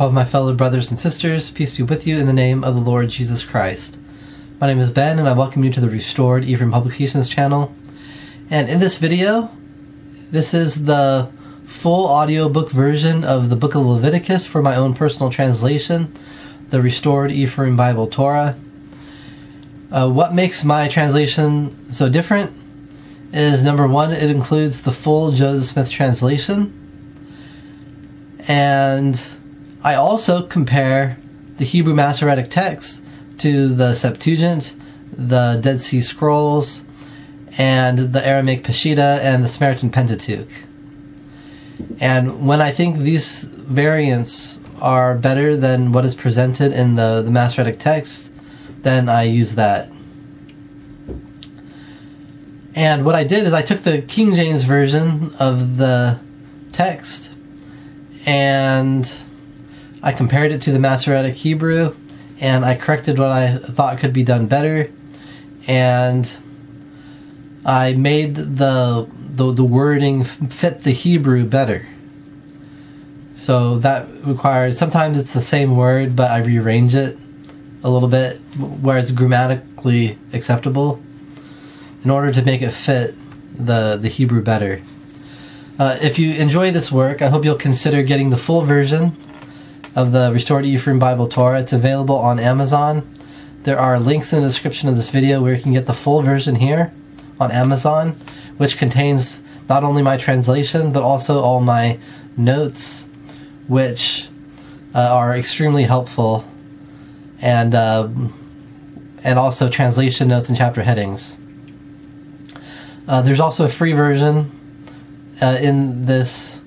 all of my fellow brothers and sisters. Peace be with you in the name of the Lord Jesus Christ. My name is Ben, and I welcome you to the Restored Ephraim Publications channel. And in this video, this is the full audiobook version of the Book of Leviticus for my own personal translation, the Restored Ephraim Bible Torah. What makes my translation so different is, number one, it includes the full Joseph Smith translation. And I also compare the Hebrew Masoretic text to the Septuagint, the Dead Sea Scrolls, and the Aramaic Peshitta and the Samaritan Pentateuch. And when I think these variants are better than what is presented in the Masoretic text, then I use that. And what I did is I took the King James version of the text and I compared it to the Masoretic Hebrew, and I corrected what I thought could be done better, and I made the wording fit the Hebrew better. So that requires, sometimes it's the same word, but I rearrange it a little bit where it's grammatically acceptable in order to make it fit the Hebrew better. If you enjoy this work, I hope you'll consider getting the full version of the Restored Ephraim Bible Torah. It's available on Amazon. There are links in the description of this video where you can get the full version here on Amazon, which contains not only my translation, but also all my notes, which are extremely helpful, and also translation notes and chapter headings. There's also a free version in this,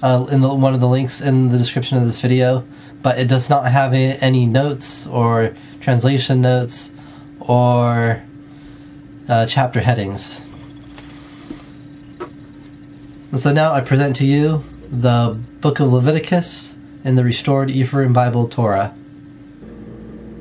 one of the links in the description of this video, but it does not have any notes or translation notes or chapter headings. And so now I present to you the Book of Leviticus in the Restored Ephraim Bible Torah.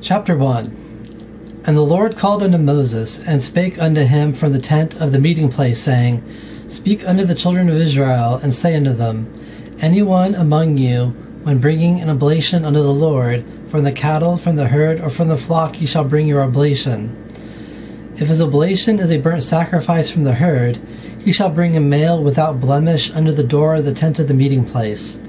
Chapter 1. And the Lord called unto Moses, and spake unto him from the tent of the meeting place, saying, Speak unto the children of Israel, and say unto them, Any one among you, when bringing an oblation unto the Lord, from the cattle, from the herd, or from the flock, ye shall bring your oblation. If his oblation is a burnt sacrifice from the herd, he shall bring a male without blemish unto the door of the tent of the meeting place.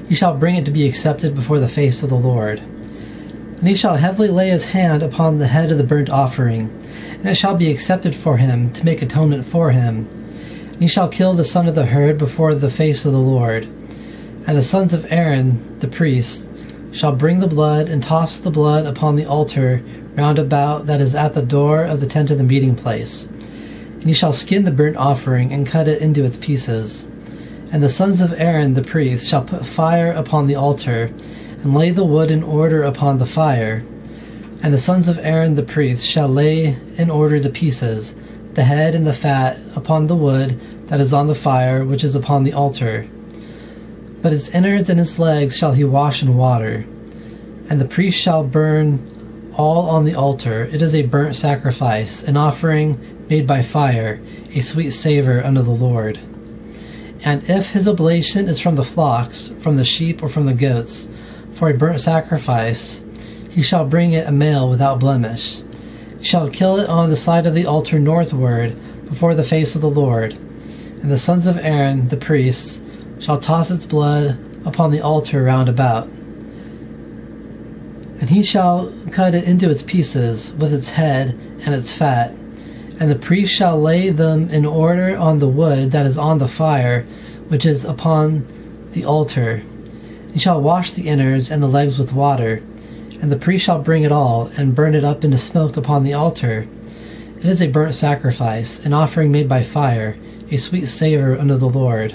He shall bring it to be accepted before the face of the Lord. And he shall heavily lay his hand upon the head of the burnt offering, and it shall be accepted for him, to make atonement for him. And he shall kill the son of the herd before the face of the Lord. And the sons of Aaron, the priest, shall bring the blood, and toss the blood upon the altar round about that is at the door of the tent of the meeting place. And he shall skin the burnt offering, and cut it into its pieces. And the sons of Aaron, the priest, shall put fire upon the altar, and lay the wood in order upon the fire. And the sons of Aaron, the priest, shall lay in order the pieces, the head and the fat, upon the wood that is on the fire, which is upon the altar. But its innards and its legs shall he wash in water. And the priest shall burn all on the altar. It is a burnt sacrifice, an offering made by fire, a sweet savor unto the Lord. And if his oblation is from the flocks, from the sheep, or from the goats, for a burnt sacrifice, he shall bring it a male without blemish. He shall kill it on the side of the altar northward, before the face of the Lord. And the sons of Aaron, the priests, shall toss its blood upon the altar round about. And he shall cut it into its pieces, with its head and its fat. And the priest shall lay them in order on the wood that is on the fire, which is upon the altar. He shall wash the innards and the legs with water. And the priest shall bring it all, and burn it up into smoke upon the altar. It is a burnt sacrifice, an offering made by fire, a sweet savor unto the Lord.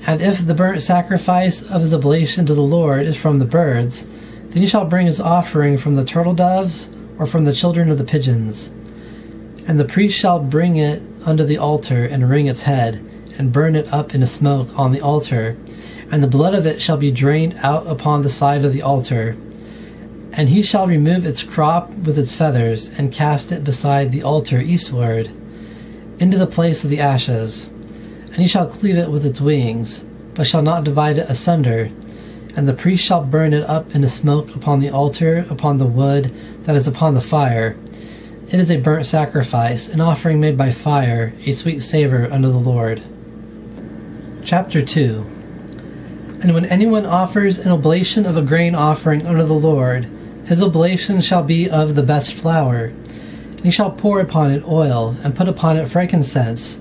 And if the burnt sacrifice of his oblation to the Lord is from the birds, then he shall bring his offering from the turtle doves, or from the children of the pigeons. And the priest shall bring it unto the altar, and wring its head, and burn it up into smoke on the altar, and the blood of it shall be drained out upon the side of the altar. And he shall remove its crop with its feathers, and cast it beside the altar eastward, into the place of the ashes. And he shall cleave it with its wings, but shall not divide it asunder. And the priest shall burn it up in a smoke upon the altar, upon the wood that is upon the fire. It is a burnt sacrifice, an offering made by fire, a sweet savor unto the Lord. Chapter 2. And when anyone offers an oblation of a grain offering unto the Lord, his oblation shall be of the best flour. And he shall pour upon it oil, and put upon it frankincense.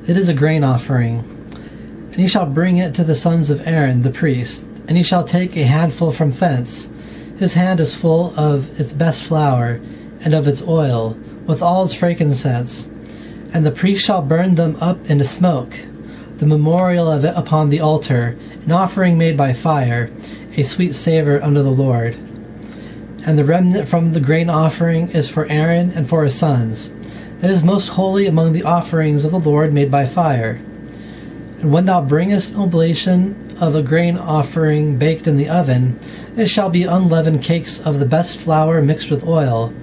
It is a grain offering. And he shall bring it to the sons of Aaron the priest, and he shall take a handful from thence. His hand is full of its best flour, and of its oil, with all its frankincense. And the priest shall burn them up in a smoke, the memorial of it upon the altar, an offering made by fire, a sweet savor unto the Lord. And the remnant from the grain offering is for Aaron and for his sons. It is most holy among the offerings of the Lord made by fire. And when thou bringest an oblation of a grain offering baked in the oven, it shall be unleavened cakes of the best flour mixed with oil,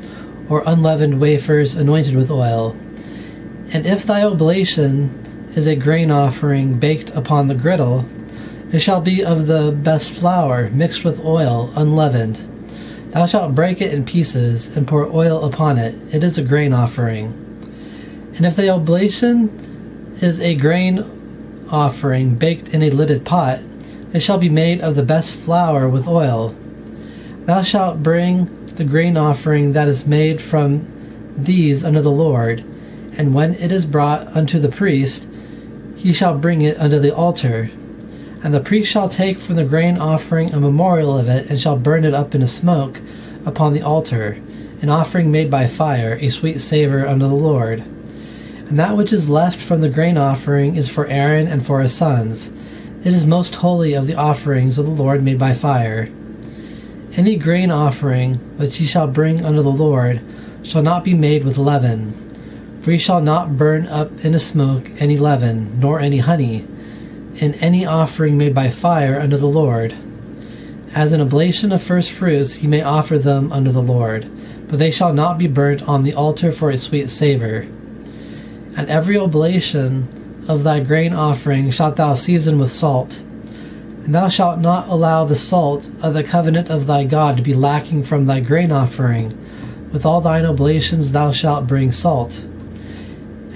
or unleavened wafers anointed with oil. And if thy oblation is a grain offering baked upon the griddle, it shall be of the best flour mixed with oil, unleavened. Thou shalt break it in pieces, and pour oil upon it. It is a grain offering. And if the oblation is a grain offering baked in a lidded pot, it shall be made of the best flour with oil. Thou shalt bring the grain offering that is made from these unto the Lord, and when it is brought unto the priest, he shall bring it unto the altar. And the priest shall take from the grain offering a memorial of it, and shall burn it up in a smoke upon the altar, an offering made by fire, a sweet savor unto the Lord. And that which is left from the grain offering is for Aaron and for his sons. It is most holy of the offerings of the Lord made by fire. Any grain offering which ye shall bring unto the Lord shall not be made with leaven, for ye shall not burn up in a smoke any leaven, nor any honey, in any offering made by fire unto the Lord. As an oblation of first fruits ye may offer them unto the Lord, but they shall not be burnt on the altar for a sweet savor. And every oblation of thy grain offering shalt thou season with salt. And thou shalt not allow the salt of the covenant of thy God to be lacking from thy grain offering. With all thine oblations thou shalt bring salt.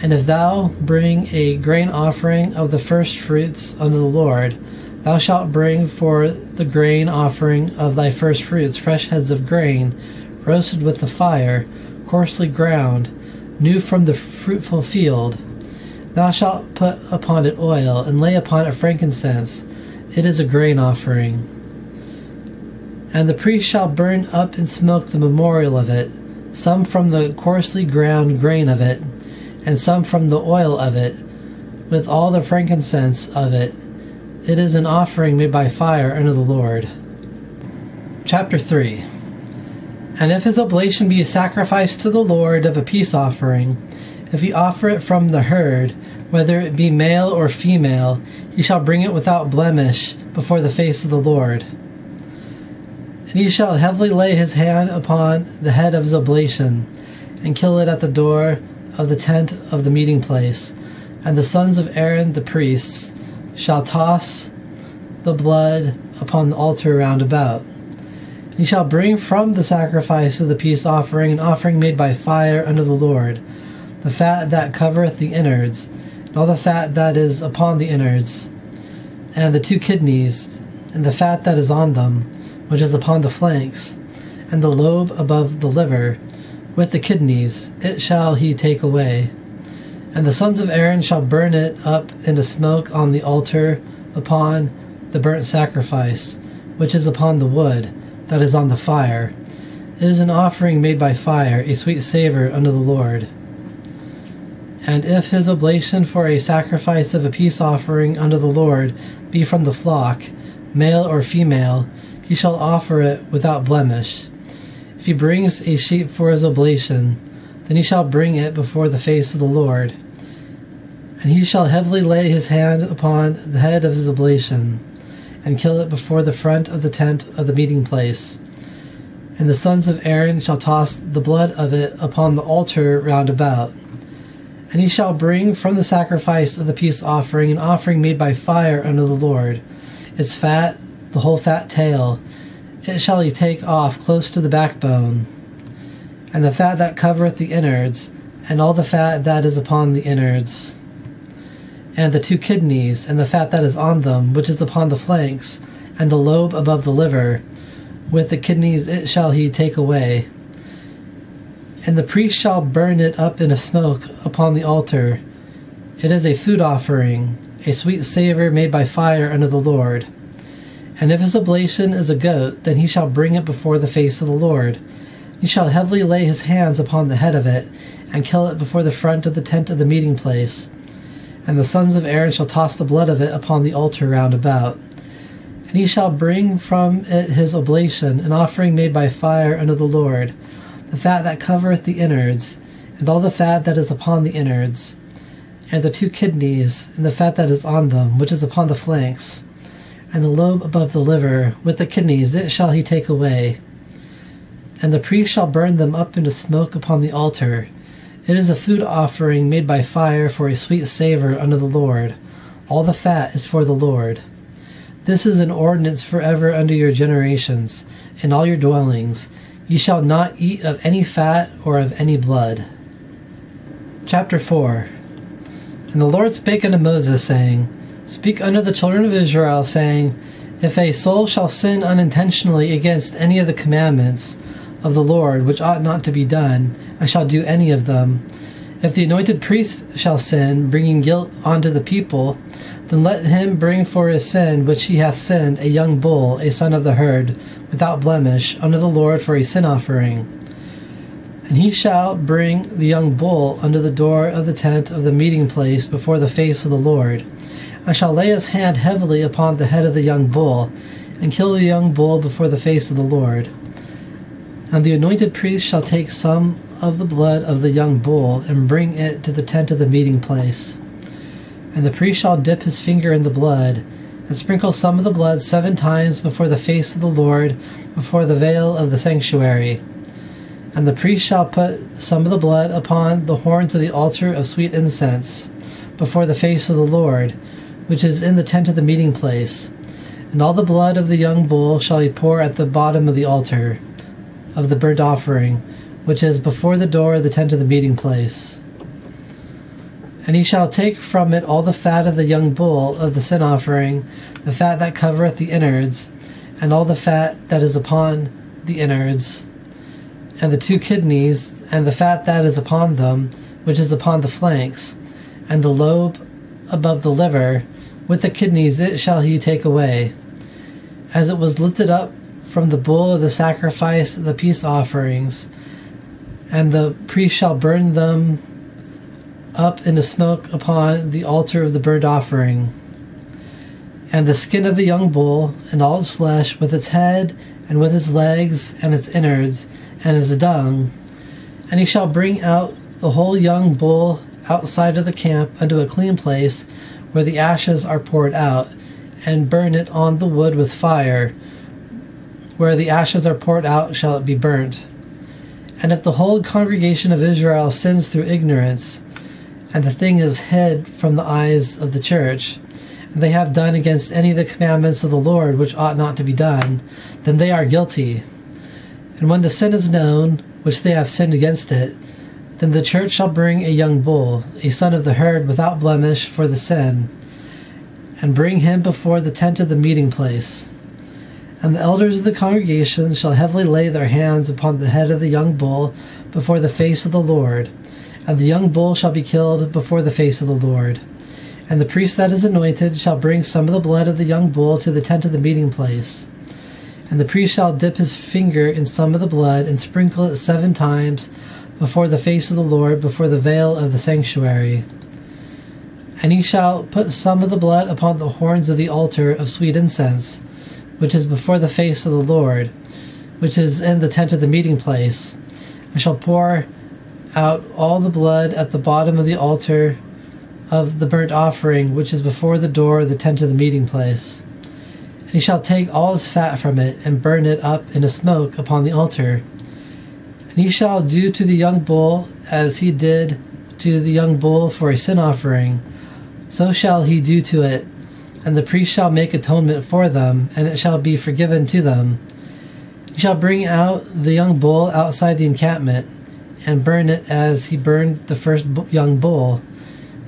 And if thou bring a grain offering of the first fruits unto the Lord, thou shalt bring for the grain offering of thy first fruits fresh heads of grain, roasted with the fire, coarsely ground, new from the fruitful field. Thou shalt put upon it oil, and lay upon it frankincense. It is a grain offering. And the priest shall burn up in smoke the memorial of it, some from the coarsely ground grain of it, and some from the oil of it, with all the frankincense of it. It is an offering made by fire unto the Lord. Chapter 3. And if his oblation be a sacrifice to the Lord of a peace offering, if he offer it from the herd, whether it be male or female, he shall bring it without blemish before the face of the Lord. And he shall heavily lay his hand upon the head of his oblation, and kill it at the door of the tent of the meeting place. And the sons of Aaron the priests shall toss the blood upon the altar round about. He shall bring from the sacrifice of the peace offering an offering made by fire unto the Lord, the fat that covereth the innards, and all the fat that is upon the innards, and the 2 kidneys, and the fat that is on them, which is upon the flanks, and the lobe above the liver, with the kidneys, it shall he take away. And the sons of Aaron shall burn it up into smoke on the altar upon the burnt sacrifice, which is upon the wood that is on the fire. It is an offering made by fire, a sweet savor unto the Lord. And if his oblation for a sacrifice of a peace offering unto the Lord be from the flock, male or female, he shall offer it without blemish. If he brings a sheep for his oblation, then he shall bring it before the face of the Lord. And he shall heavily lay his hand upon the head of his oblation, and kill it before the front of the tent of the meeting place. And the sons of Aaron shall toss the blood of it upon the altar round about. And he shall bring from the sacrifice of the peace offering an offering made by fire unto the Lord, its fat the whole fat tail, it shall he take off close to the backbone, and the fat that covereth the innards, and all the fat that is upon the innards, and the 2 kidneys, and the fat that is on them, which is upon the flanks, and the lobe above the liver, with the kidneys it shall he take away. And the priest shall burn it up in a smoke upon the altar. It is a food offering, a sweet savour made by fire unto the Lord. And if his oblation is a goat, then he shall bring it before the face of the Lord. He shall heavily lay his hands upon the head of it, and kill it before the front of the tent of the meeting place. And the sons of Aaron shall toss the blood of it upon the altar round about. And he shall bring from it his oblation, an offering made by fire unto the Lord, the fat that covereth the innards, and all the fat that is upon the innards, and the 2 kidneys, and the fat that is on them, which is upon the flanks, and the lobe above the liver, with the kidneys it shall he take away. And the priest shall burn them up into smoke upon the altar. It is a food offering made by fire for a sweet savour unto the Lord. All the fat is for the Lord. This is an ordinance forever unto your generations, in all your dwellings. Ye shall not eat of any fat or of any blood. Chapter 4. And the Lord spake unto Moses, saying, Speak unto the children of Israel, saying, If a soul shall sin unintentionally against any of the commandments of the Lord, which ought not to be done, and shall do any of them, if the anointed priest shall sin, bringing guilt unto the people, then let him bring for his sin which he hath sinned a young bull, a son of the herd, without blemish, unto the Lord for a sin offering. And he shall bring the young bull unto the door of the tent of the meeting place before the face of the Lord, and shall lay his hand heavily upon the head of the young bull, and kill the young bull before the face of the Lord. And the anointed priest shall take some of the blood of the young bull, and bring it to the tent of the meeting place. And the priest shall dip his finger in the blood, and sprinkle some of the blood 7 times before the face of the Lord, before the veil of the sanctuary. And the priest shall put some of the blood upon the horns of the altar of sweet incense, before the face of the Lord, which is in the tent of the meeting place. And all the blood of the young bull shall he pour at the bottom of the altar of the burnt offering, which is before the door of the tent of the meeting place. And he shall take from it all the fat of the young bull of the sin offering, the fat that covereth the innards, and all the fat that is upon the innards, and the 2 kidneys, and the fat that is upon them, which is upon the flanks, and the lobe above the liver, with the kidneys it shall he take away. As it was lifted up from the bull of the sacrifice of the peace offerings, and the priest shall burn them up into smoke upon the altar of the burnt offering. And the skin of the young bull, and all its flesh, with its head, and with its legs, and its innards, and its dung. And he shall bring out the whole young bull outside of the camp unto a clean place, where the ashes are poured out, and burn it on the wood with fire. Where the ashes are poured out shall it be burnt. And if the whole congregation of Israel sins through ignorance, and the thing is hid from the eyes of the church, and they have done against any of the commandments of the Lord which ought not to be done, then they are guilty. And when the sin is known, which they have sinned against it, then the church shall bring a young bull, a son of the herd without blemish for the sin, and bring him before the tent of the meeting place. And the elders of the congregation shall heavily lay their hands upon the head of the young bull before the face of the Lord, and the young bull shall be killed before the face of the Lord. And the priest that is anointed shall bring some of the blood of the young bull to the tent of the meeting place. And the priest shall dip his finger in some of the blood, and sprinkle it 7 times before the face of the Lord, before the veil of the sanctuary. And he shall put some of the blood upon the horns of the altar of sweet incense, which is before the face of the Lord, which is in the tent of the meeting place, and shall pour out all the blood at the bottom of the altar of the burnt offering, which is before the door of the tent of the meeting place. And he shall take all its fat from it, and burn it up in a smoke upon the altar. And he shall do to the young bull as he did to the young bull for a sin offering, so shall he do to it. and the priest shall make atonement for them, and it shall be forgiven to them. He shall bring out the young bull outside the encampment, and burn it as he burned the first young bull.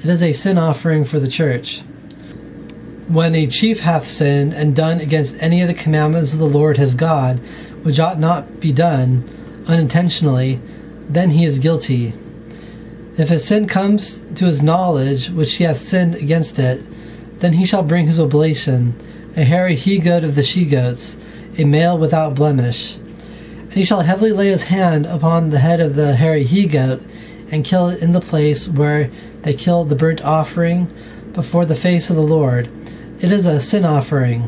It is a sin offering for the church. When a chief hath sinned and done against any of the commandments of the Lord his God, which ought not be done, unintentionally, then he is guilty. If his sin comes to his knowledge, which he hath sinned against it, then he shall bring his oblation, a hairy he-goat of the she-goats, a male without blemish. And he shall heavily lay his hand upon the head of the hairy he-goat, and kill it in the place where they kill the burnt offering before the face of the Lord. It is a sin offering.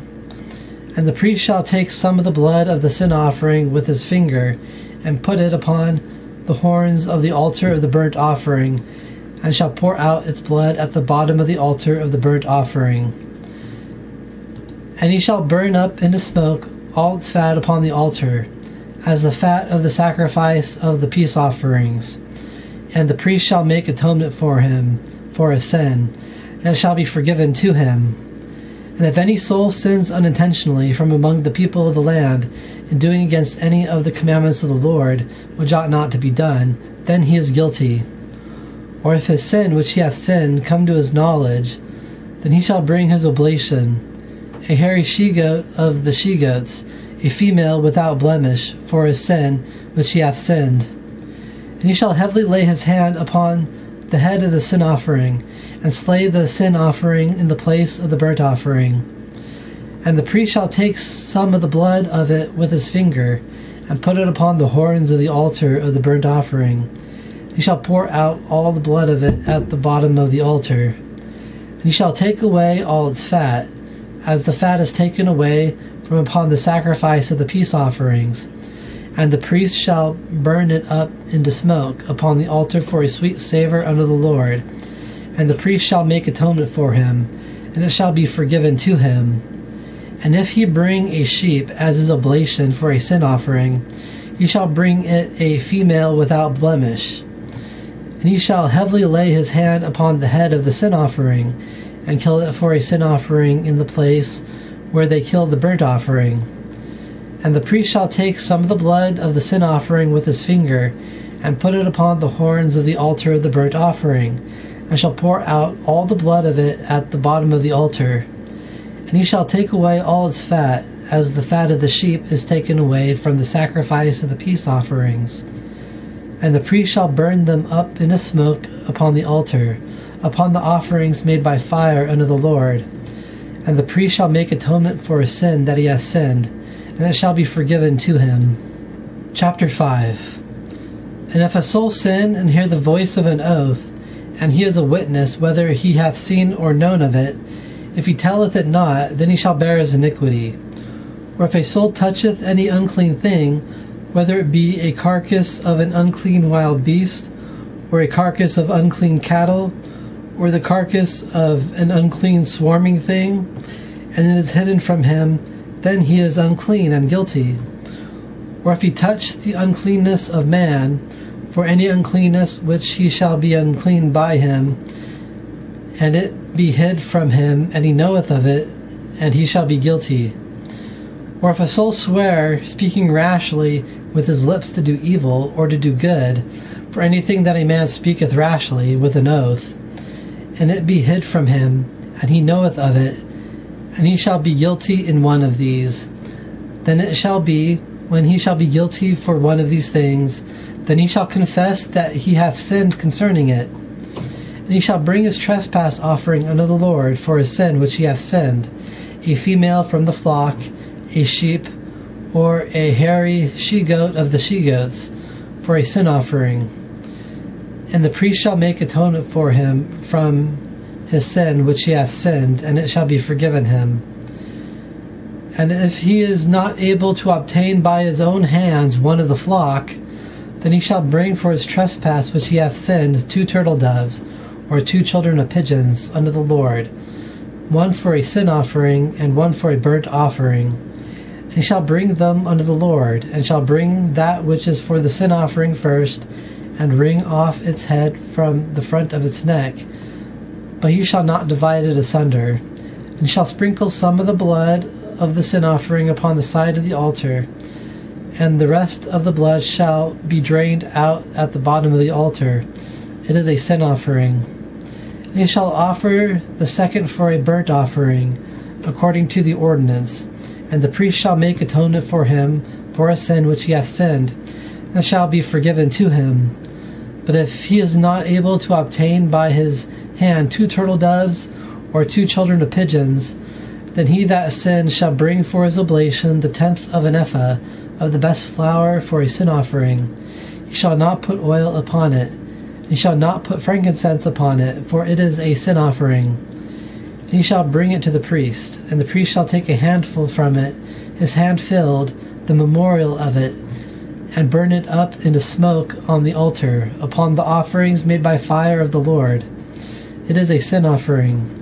And the priest shall take some of the blood of the sin offering with his finger, and put it upon the horns of the altar of the burnt offering, and shall pour out its blood at the bottom of the altar of the burnt offering. And he shall burn up into smoke all its fat upon the altar, as the fat of the sacrifice of the peace offerings. And the priest shall make atonement for him, for his sin, and it shall be forgiven to him. And if any soul sins unintentionally from among the people of the land, in doing against any of the commandments of the Lord, which ought not to be done, then he is guilty. Or if his sin which he hath sinned come to his knowledge, then he shall bring his oblation, a hairy she-goat of the she-goats, a female without blemish, for his sin which he hath sinned. And he shall heavily lay his hand upon the head of the sin offering, and slay the sin offering in the place of the burnt offering. And the priest shall take some of the blood of it with his finger, and put it upon the horns of the altar of the burnt offering. He shall pour out all the blood of it at the bottom of the altar. And he shall take away all its fat, as the fat is taken away from upon the sacrifice of the peace offerings. And the priest shall burn it up into smoke upon the altar for a sweet savour unto the Lord. And the priest shall make atonement for him, and it shall be forgiven to him. And if he bring a sheep as his oblation for a sin offering, he shall bring it a female without blemish. And he shall heavily lay his hand upon the head of the sin offering, and kill it for a sin offering in the place where they kill the burnt offering. And the priest shall take some of the blood of the sin offering with his finger, and put it upon the horns of the altar of the burnt offering, and shall pour out all the blood of it at the bottom of the altar. And he shall take away all its fat, as the fat of the sheep is taken away from the sacrifice of the peace offerings. And the priest shall burn them up in a smoke upon the altar, upon the offerings made by fire unto the Lord. And the priest shall make atonement for his sin that he hath sinned, and it shall be forgiven to him. Chapter 5. And if a soul sin and hear the voice of an oath, and he is a witness whether he hath seen or known of it, if he telleth it not, then he shall bear his iniquity. Or if a soul toucheth any unclean thing, whether it be a carcass of an unclean wild beast, or a carcass of unclean cattle, or the carcass of an unclean swarming thing, and it is hidden from him, then he is unclean and guilty. Or if he touch the uncleanness of man, for any uncleanness which he shall be unclean by him, and it be hid from him, and he knoweth of it, and he shall be guilty. Or if a soul swear, speaking rashly with his lips to do evil, or to do good, for anything that a man speaketh rashly with an oath, and it be hid from him, and he knoweth of it, and he shall be guilty in one of these, then it shall be, when he shall be guilty for one of these things, then he shall confess that he hath sinned concerning it. And he shall bring his trespass offering unto the Lord for his sin which he hath sinned, a female from the flock, a sheep, or a hairy she-goat of the she-goats, for a sin offering. And the priest shall make atonement for him from his sin which he hath sinned, and it shall be forgiven him. And if he is not able to obtain by his own hands one of the flock, then he shall bring for his trespass which he hath sinned 2 turtle doves, or 2 children of pigeons, unto the Lord, one for a sin offering, and one for a burnt offering. And he shall bring them unto the Lord, and shall bring that which is for the sin offering first, and wring off its head from the front of its neck. But he shall not divide it asunder. And he shall sprinkle some of the blood of the sin offering upon the side of the altar, and the rest of the blood shall be drained out at the bottom of the altar. It is a sin offering. And he shall offer the second for a burnt offering, according to the ordinance. And the priest shall make atonement for him for a sin which he hath sinned, and it shall be forgiven to him. But if he is not able to obtain by his hand 2 turtle doves, or 2 children of pigeons, then he that sinned shall bring for his oblation the 10th of an ephah of the best flour for a sin offering. He shall not put oil upon it, and he shall not put frankincense upon it, for it is a sin offering. And he shall bring it to the priest, and the priest shall take a handful from it, his hand filled, the memorial of it, and burn it up into smoke on the altar, upon the offerings made by fire of the Lord. It is a sin offering.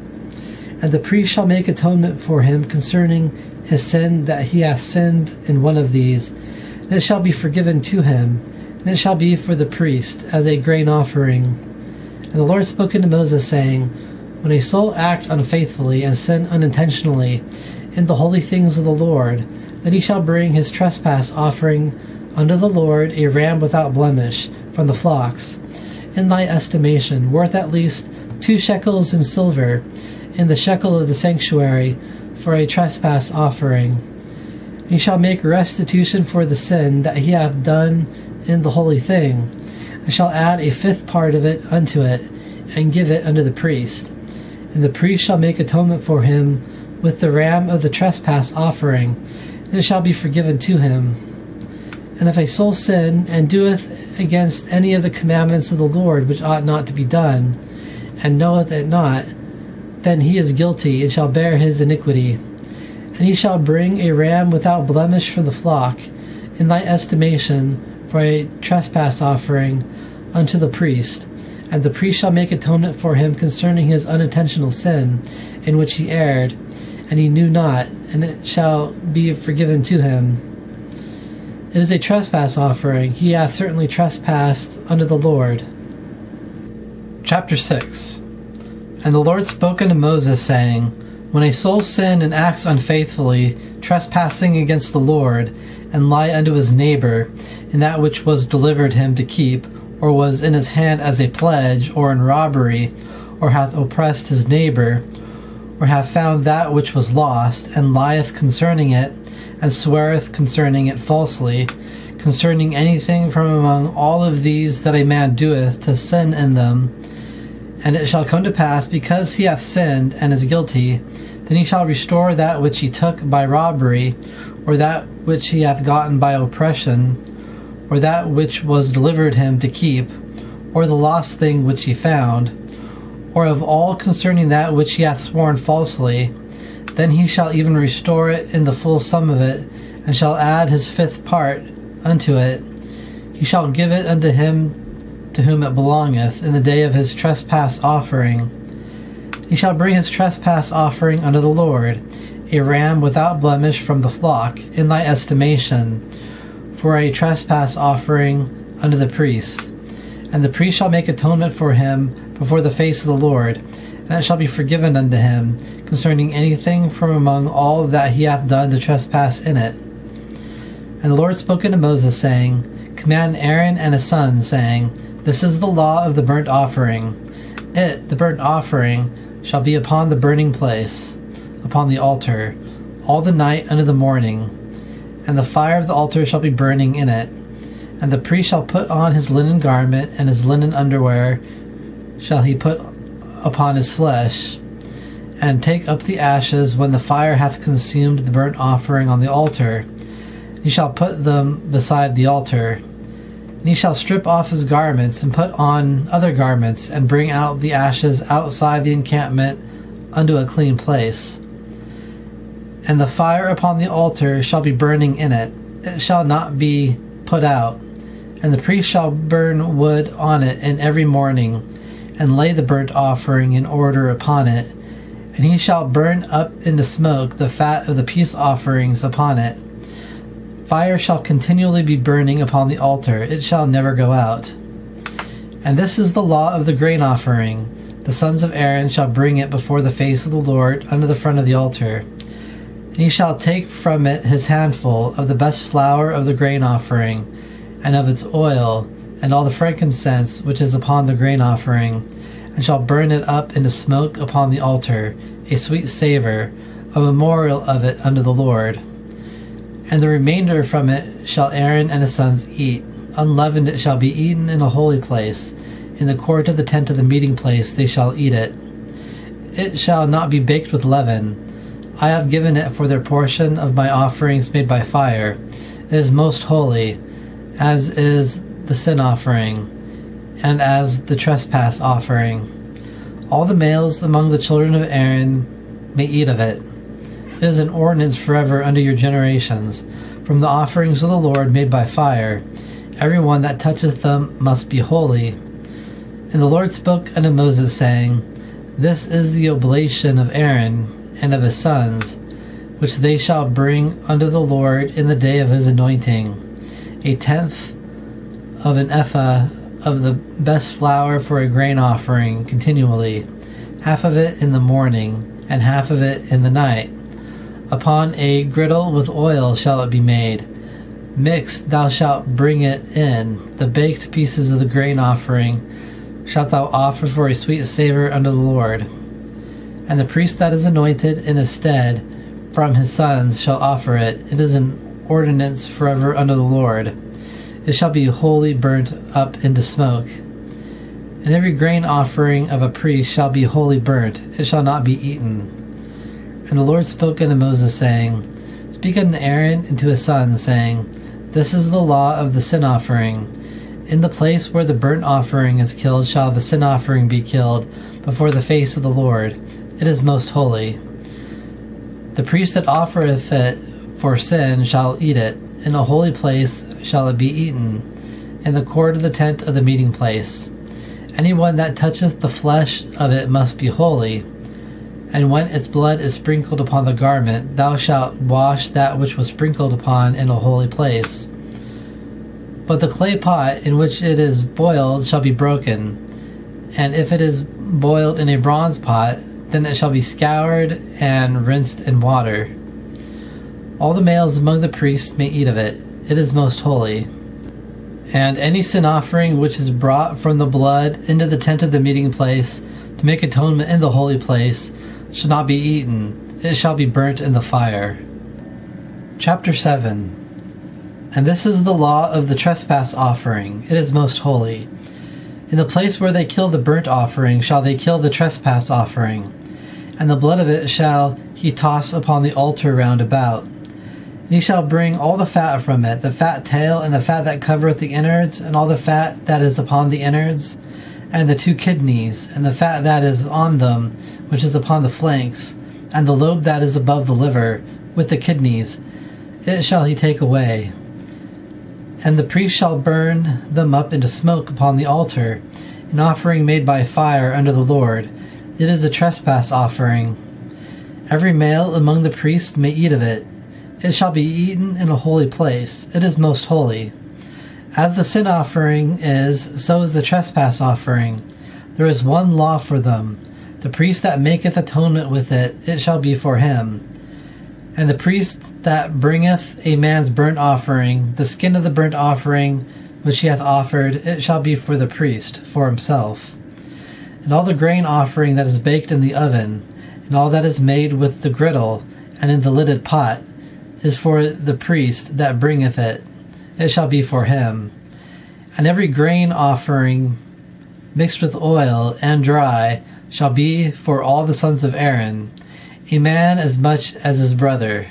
And the priest shall make atonement for him concerning his sin that he hath sinned in one of these, and it shall be forgiven to him, and it shall be for the priest as a grain offering. And the Lord spoke unto Moses, saying, When a soul act unfaithfully and sin unintentionally in the holy things of the Lord, then he shall bring his trespass offering unto the Lord, a ram without blemish from the flocks, in thy estimation, worth at least 2 shekels in silver, in the shekel of the sanctuary, for a trespass offering. He shall make restitution for the sin that he hath done in the holy thing, and shall add a 5th part of it unto it, and give it unto the priest. And the priest shall make atonement for him with the ram of the trespass offering, and it shall be forgiven to him. And if a soul sin, and doeth against any of the commandments of the Lord which ought not to be done, and knoweth it not, then he is guilty, and shall bear his iniquity. And he shall bring a ram without blemish from the flock, in thy estimation, for a trespass offering unto the priest. And the priest shall make atonement for him concerning his unintentional sin, in which he erred, and he knew not, and it shall be forgiven to him. It is a trespass offering. He hath certainly trespassed unto the Lord. Chapter 6. And the Lord spoke unto Moses, saying, When a soul sin and acts unfaithfully, trespassing against the Lord, and lie unto his neighbor in that which was delivered him to keep, or was in his hand as a pledge, or in robbery, or hath oppressed his neighbor, or hath found that which was lost, and lieth concerning it, and sweareth concerning it falsely, concerning anything from among all of these that a man doeth to sin in them, and it shall come to pass, because he hath sinned and is guilty, then he shall restore that which he took by robbery, or that which he hath gotten by oppression, or that which was delivered him to keep, or the lost thing which he found, or of all concerning that which he hath sworn falsely. Then he shall even restore it in the full sum of it, and shall add his 5th part unto it. He shall give it unto him to whom it belongeth in the day of his trespass offering. He shall bring his trespass offering unto the Lord, a ram without blemish from the flock, in thy estimation, for a trespass offering unto the priest. And the priest shall make atonement for him before the face of the Lord, and it shall be forgiven unto him concerning anything from among all that he hath done to trespass in it. And the Lord spoke unto Moses, saying, Command Aaron and his sons, saying, This is the law of the burnt offering. It, the burnt offering, shall be upon the burning place, upon the altar, all the night unto the morning, and the fire of the altar shall be burning in it. And the priest shall put on his linen garment, and his linen underwear shall he put upon his flesh, and take up the ashes when the fire hath consumed the burnt offering on the altar. He shall put them beside the altar. And he shall strip off his garments, and put on other garments, and bring out the ashes outside the encampment unto a clean place. And the fire upon the altar shall be burning in it. It shall not be put out. And the priest shall burn wood on it in every morning, and lay the burnt offering in order upon it. And he shall burn up into smoke the fat of the peace offerings upon it. Fire shall continually be burning upon the altar, it shall never go out. And this is the law of the grain offering, the sons of Aaron shall bring it before the face of the Lord under the front of the altar. And he shall take from it his handful of the best flour of the grain offering, and of its oil, and all the frankincense which is upon the grain offering, and shall burn it up into smoke upon the altar, a sweet savour, a memorial of it unto the Lord. And the remainder from it shall Aaron and his sons eat. Unleavened it shall be eaten in a holy place. In the court of the tent of the meeting place they shall eat it. It shall not be baked with leaven. I have given it for their portion of my offerings made by fire. It is most holy, as is the sin offering, and as the trespass offering. All the males among the children of Aaron may eat of it. It is an ordinance forever unto your generations. From the offerings of the Lord made by fire, every one that toucheth them must be holy. And the Lord spoke unto Moses, saying, This is the oblation of Aaron and of his sons, which they shall bring unto the Lord in the day of his anointing, 1/10 of an ephah of the best flour for a grain offering continually, half of it in the morning, and half of it in the night. Upon a griddle with oil shall it be made. Mixed thou shalt bring it in. The baked pieces of the grain offering shalt thou offer for a sweet savour unto the Lord. And the priest that is anointed in his stead from his sons shall offer it. It is an ordinance forever unto the Lord. It shall be wholly burnt up into smoke. And every grain offering of a priest shall be wholly burnt. It shall not be eaten. And the Lord spoke unto Moses, saying, Speak unto Aaron and to his sons, saying, This is the law of the sin offering. In the place where the burnt offering is killed shall the sin offering be killed before the face of the Lord. It is most holy. The priest that offereth it for sin shall eat it. In a holy place shall it be eaten, in the court of the tent of the meeting place. Anyone that toucheth the flesh of it must be holy. And when its blood is sprinkled upon the garment, thou shalt wash that which was sprinkled upon in a holy place. But the clay pot in which it is boiled shall be broken, and if it is boiled in a bronze pot, then it shall be scoured and rinsed in water. All the males among the priests may eat of it. It is most holy. And any sin offering which is brought from the blood into the tent of the meeting place to make atonement in the holy place shall not be eaten. It shall be burnt in the fire. Chapter 7. And this is the law of the trespass offering. It is most holy. In the place where they kill the burnt offering shall they kill the trespass offering, and the blood of it shall he toss upon the altar round about. And he shall bring all the fat from it, the fat tail, and the fat that covereth the innards, and all the fat that is upon the innards, and the 2 kidneys, and the fat that is on them, which is upon the flanks, and the lobe that is above the liver, with the kidneys. It shall he take away. And the priest shall burn them up into smoke upon the altar, an offering made by fire unto the Lord. It is a trespass offering. Every male among the priests may eat of it. It shall be eaten in a holy place. It is most holy. As the sin offering is, so is the trespass offering. There is one law for them. The priest that maketh atonement with it, it shall be for him. And the priest that bringeth a man's burnt offering, the skin of the burnt offering which he hath offered, it shall be for the priest, for himself. And all the grain offering that is baked in the oven, and all that is made with the griddle, and in the lidded pot, is for the priest that bringeth it. It shall be for him. And every grain offering mixed with oil and dry shall be for all the sons of Aaron, a man as much as his brother.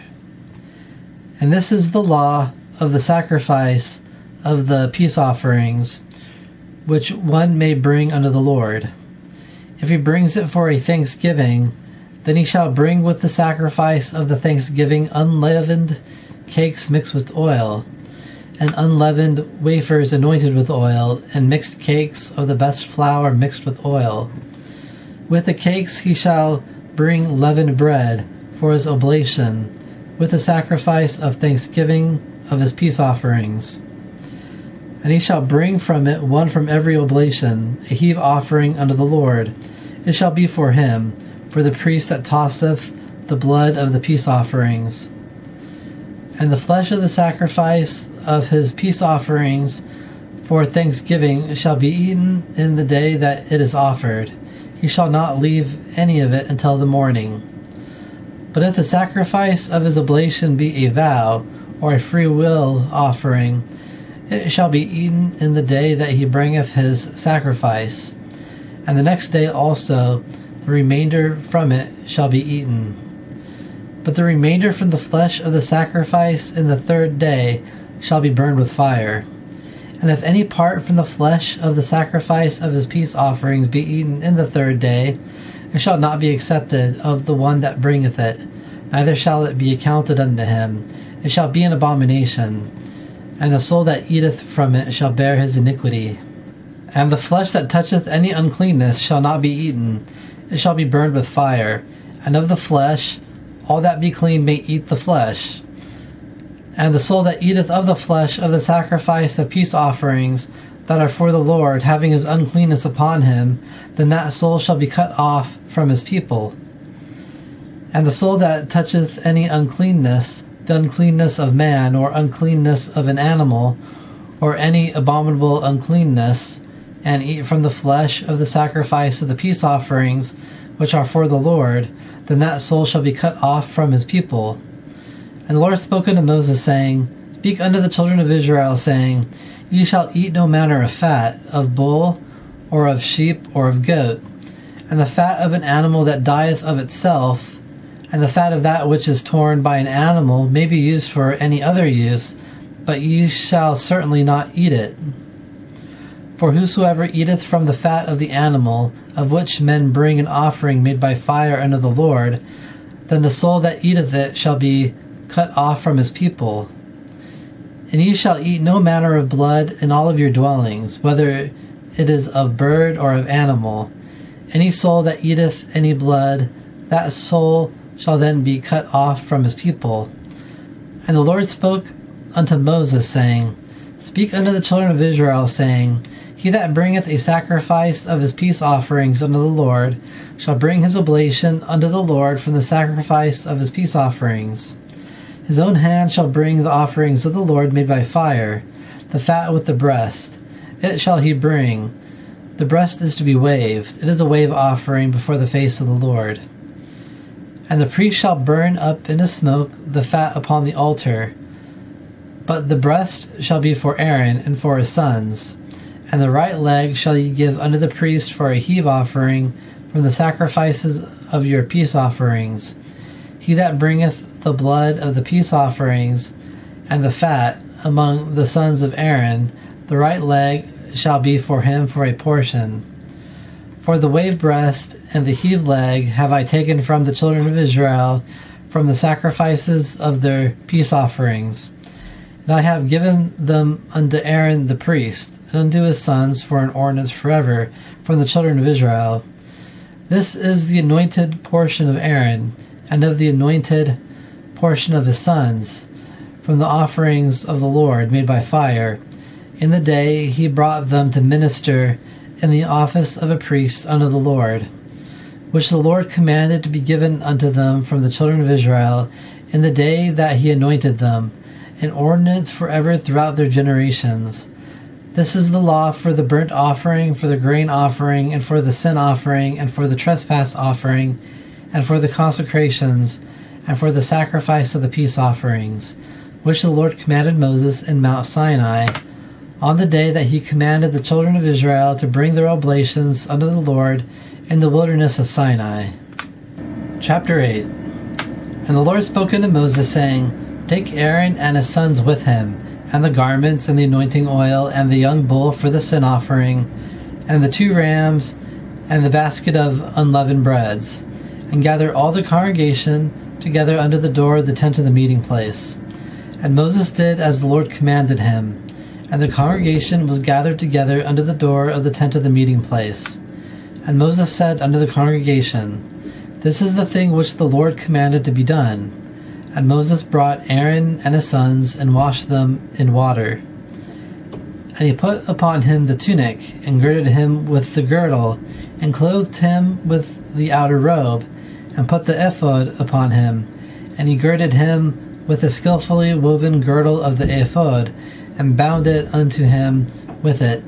And this is the law of the sacrifice of the peace offerings, which one may bring unto the Lord. If he brings it for a thanksgiving, then he shall bring with the sacrifice of the thanksgiving unleavened cakes mixed with oil, and unleavened wafers anointed with oil, and mixed cakes of the best flour mixed with oil. With the cakes he shall bring leavened bread for his oblation, with the sacrifice of thanksgiving of his peace offerings. And he shall bring from it one from every oblation, a heave offering unto the Lord. it shall be for him, for the priest that tosseth the blood of the peace offerings. And the flesh of the sacrifice of his peace offerings for thanksgiving shall be eaten in the day that it is offered. He shall not leave any of it until the morning. But if the sacrifice of his oblation be a vow, or a free will offering, it shall be eaten in the day that he bringeth his sacrifice. And the next day also the remainder from it shall be eaten. But the remainder from the flesh of the sacrifice in the third day shall be burned with fire. And if any part from the flesh of the sacrifice of his peace offerings be eaten in the third day, it shall not be accepted of the one that bringeth it, neither shall it be accounted unto him. It shall be an abomination, and the soul that eateth from it shall bear his iniquity. And the flesh that toucheth any uncleanness shall not be eaten, it shall be burned with fire. And of the flesh, all that be clean may eat the flesh. And the soul that eateth of the flesh of the sacrifice of peace offerings that are for the Lord, having his uncleanness upon him, then that soul shall be cut off from his people. And the soul that toucheth any uncleanness, the uncleanness of man, or uncleanness of an animal, or any abominable uncleanness, and eat from the flesh of the sacrifice of the peace offerings, which are for the Lord, then that soul shall be cut off from his people. And the Lord spoke unto Moses, saying, Speak unto the children of Israel, saying, Ye shall eat no manner of fat, of bull, or of sheep, or of goat, and the fat of an animal that dieth of itself, and the fat of that which is torn by an animal may be used for any other use, but ye shall certainly not eat it. For whosoever eateth from the fat of the animal, of which men bring an offering made by fire unto the Lord, then the soul that eateth it shall be cut off from his people. And ye shall eat no manner of blood in all of your dwellings, whether it is of bird or of animal. Any soul that eateth any blood, that soul shall then be cut off from his people. And the Lord spoke unto Moses, saying, Speak unto the children of Israel, saying, He that bringeth a sacrifice of his peace offerings unto the Lord shall bring his oblation unto the Lord from the sacrifice of his peace offerings. His own hand shall bring the offerings of the Lord made by fire, the fat with the breast. It shall he bring. The breast is to be waved. It is a wave offering before the face of the Lord. And the priest shall burn up in a smoke the fat upon the altar. But the breast shall be for Aaron and for his sons. And the right leg shall ye give unto the priest for a heave offering from the sacrifices of your peace offerings. He that bringeth the blood of the peace offerings and the fat among the sons of Aaron, the right leg shall be for him for a portion. For the wave breast and the heave leg have I taken from the children of Israel from the sacrifices of their peace offerings. And I have given them unto Aaron the priest, and unto his sons for an ordinance forever from the children of Israel. This is the anointed portion of Aaron, and of the anointed portion of his sons, from the offerings of the Lord made by fire, in the day he brought them to minister in the office of a priest unto the Lord, which the Lord commanded to be given unto them from the children of Israel in the day that he anointed them, an ordinance forever throughout their generations. This is the law for the burnt offering, for the grain offering, and for the sin offering, and for the trespass offering, and for the consecrations, and for the sacrifice of the peace offerings, which the Lord commanded Moses in Mount Sinai, on the day that he commanded the children of Israel to bring their oblations unto the Lord in the wilderness of Sinai. Chapter 8. And the Lord spoke unto Moses, saying, Take Aaron and his sons with him, and the garments, and the anointing oil, and the young bull for the sin offering, and the 2 rams, and the basket of unleavened breads, and gather all the congregation together unto the door of the tent of the meeting place. And Moses did as the Lord commanded him, and the congregation was gathered together unto the door of the tent of the meeting place. And Moses said unto the congregation, This is the thing which the Lord commanded to be done. And Moses brought Aaron and his sons, and washed them in water. And he put upon him the tunic, and girded him with the girdle, and clothed him with the outer robe, and put the ephod upon him. And he girded him with the skillfully woven girdle of the ephod, and bound it unto him with it.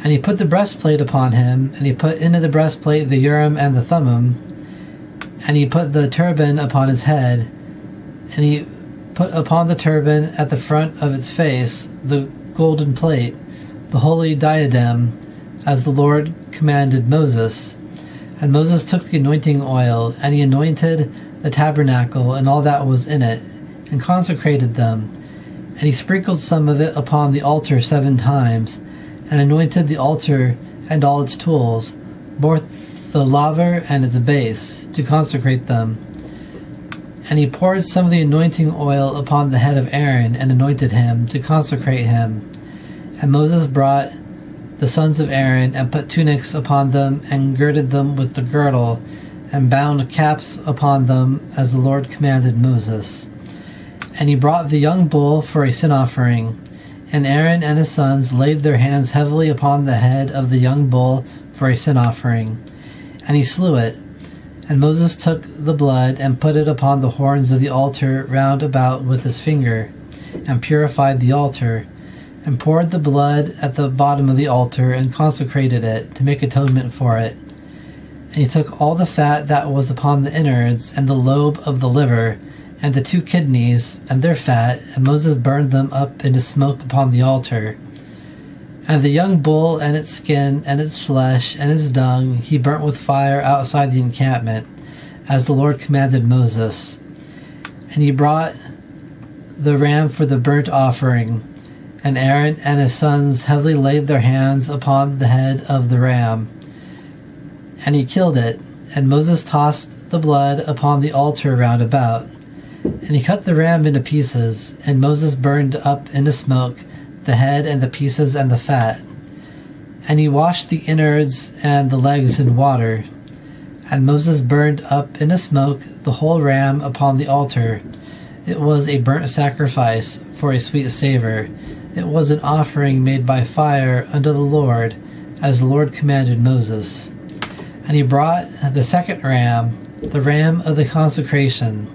And he put the breastplate upon him, and he put into the breastplate the Urim and the Thummim. And he put the turban upon his head, and he put upon the turban at the front of its face the golden plate, the holy diadem, as the Lord commanded Moses. And Moses took the anointing oil, and he anointed the tabernacle and all that was in it, and consecrated them. And he sprinkled some of it upon the altar 7 times, and anointed the altar and all its tools, both the laver and its base, to consecrate them. And he poured some of the anointing oil upon the head of Aaron, and anointed him, to consecrate him. And Moses brought the sons of Aaron, and put tunics upon them, and girded them with the girdle, and bound caps upon them, as the Lord commanded Moses. And he brought the young bull for a sin offering. And Aaron and his sons laid their hands heavily upon the head of the young bull for a sin offering. And he slew it. And Moses took the blood, and put it upon the horns of the altar round about with his finger, and purified the altar, and poured the blood at the bottom of the altar, and consecrated it, to make atonement for it. And he took all the fat that was upon the innards, and the lobe of the liver, and the 2 kidneys, and their fat, and Moses burned them up into smoke upon the altar. And the young bull, and its skin, and its flesh, and its dung, he burnt with fire outside the encampment, as the Lord commanded Moses. And he brought the ram for the burnt offering, and Aaron and his sons heavily laid their hands upon the head of the ram. And he killed it, and Moses tossed the blood upon the altar round about. And he cut the ram into pieces, and Moses burned up into smoke the head and the pieces and the fat. And he washed the innards and the legs in water. And Moses burned up into smoke the whole ram upon the altar. It was a burnt sacrifice for a sweet savor. It was an offering made by fire unto the Lord, as the Lord commanded Moses. And he brought the second ram, the ram of the consecration.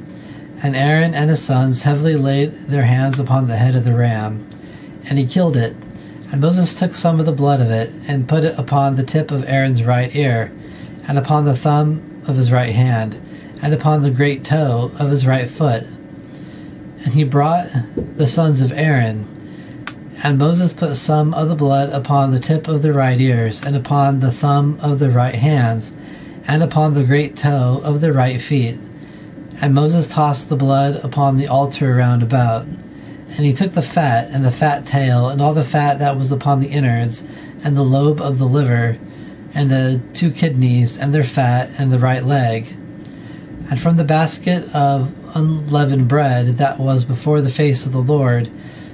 And Aaron and his sons heavily laid their hands upon the head of the ram. And he killed it. And Moses took some of the blood of it, and put it upon the tip of Aaron's right ear, and upon the thumb of his right hand, and upon the great toe of his right foot. And he brought the sons of Aaron. And Moses put some of the blood upon the tip of the right ears, and upon the thumb of the right hands, and upon the great toe of the right feet. And Moses tossed the blood upon the altar round about. And he took the fat, and the fat tail, and all the fat that was upon the innards, and the lobe of the liver, and the 2 kidneys, and their fat, and the right leg. And from the basket of unleavened bread that was before the face of the Lord,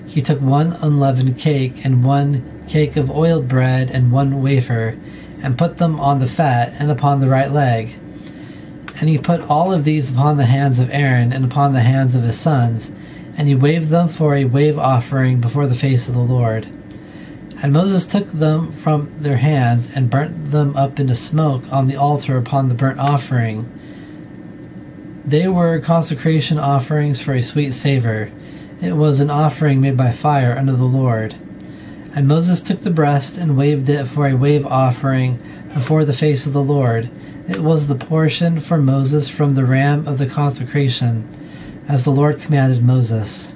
he took 1 unleavened cake, and 1 cake of oiled bread, and 1 wafer, and put them on the fat, and upon the right leg. And he put all of these upon the hands of Aaron, and upon the hands of his sons, and he waved them for a wave offering before the face of the Lord. And Moses took them from their hands, and burnt them up into smoke on the altar upon the burnt offering. They were consecration offerings for a sweet savor. It was an offering made by fire unto the Lord. And Moses took the breast, and waved it for a wave offering before the face of the Lord. It was the portion for Moses from the ram of the consecration, as the Lord commanded Moses.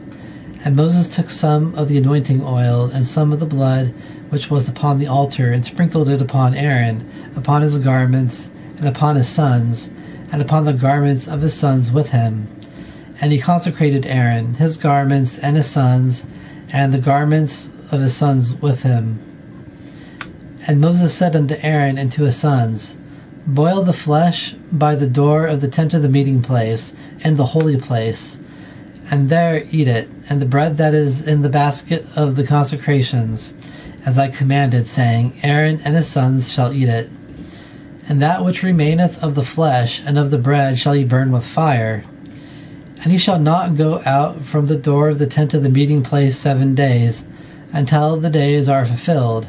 And Moses took some of the anointing oil, and some of the blood which was upon the altar, and sprinkled it upon Aaron, upon his garments, and upon his sons, and upon the garments of his sons with him. And he consecrated Aaron, his garments, and his sons, and the garments of his sons with him. And Moses said unto Aaron and to his sons, Boil the flesh by the door of the tent of the meeting place, in the holy place, and there eat it, and the bread that is in the basket of the consecrations, as I commanded, saying, Aaron and his sons shall eat it. And that which remaineth of the flesh and of the bread shall ye burn with fire. And he shall not go out from the door of the tent of the meeting place 7 days, until the days are fulfilled,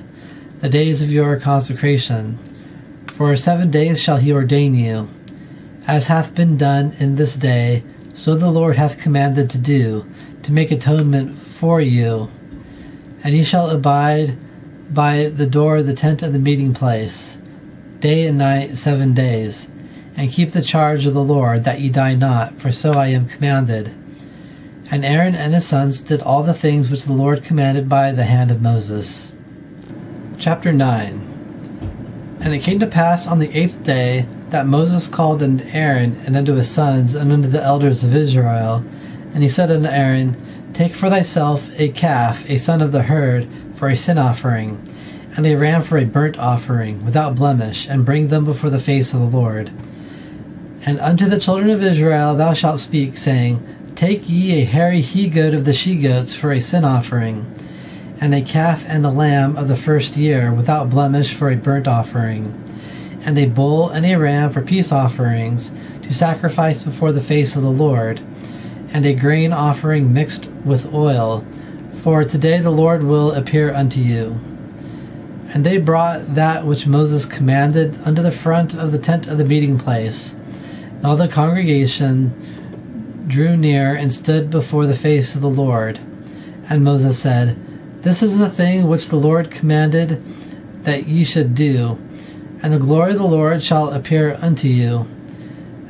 the days of your consecration. For 7 days shall he ordain you, as hath been done in this day, so the Lord hath commanded to do, to make atonement for you. And ye shall abide by the door of the tent of the meeting place, day and night 7 days, and keep the charge of the Lord, that ye die not, for so I am commanded. And Aaron and his sons did all the things which the Lord commanded by the hand of Moses. Chapter 9. And it came to pass on the 8th day that Moses called unto Aaron and unto his sons and unto the elders of Israel, and he said unto Aaron, Take for thyself a calf, a son of the herd, for a sin offering, and a ram for a burnt offering, without blemish, and bring them before the face of the Lord. And unto the children of Israel thou shalt speak, saying, Take ye a hairy he-goat of the she-goats for a sin offering, and a calf and a lamb of the first year, without blemish, for a burnt offering, and a bull and a ram for peace offerings, to sacrifice before the face of the Lord, and a grain offering mixed with oil, for today the Lord will appear unto you. And they brought that which Moses commanded unto the front of the tent of the meeting place. And all the congregation drew near and stood before the face of the Lord. And Moses said, This is the thing which the Lord commanded that ye should do, and the glory of the Lord shall appear unto you.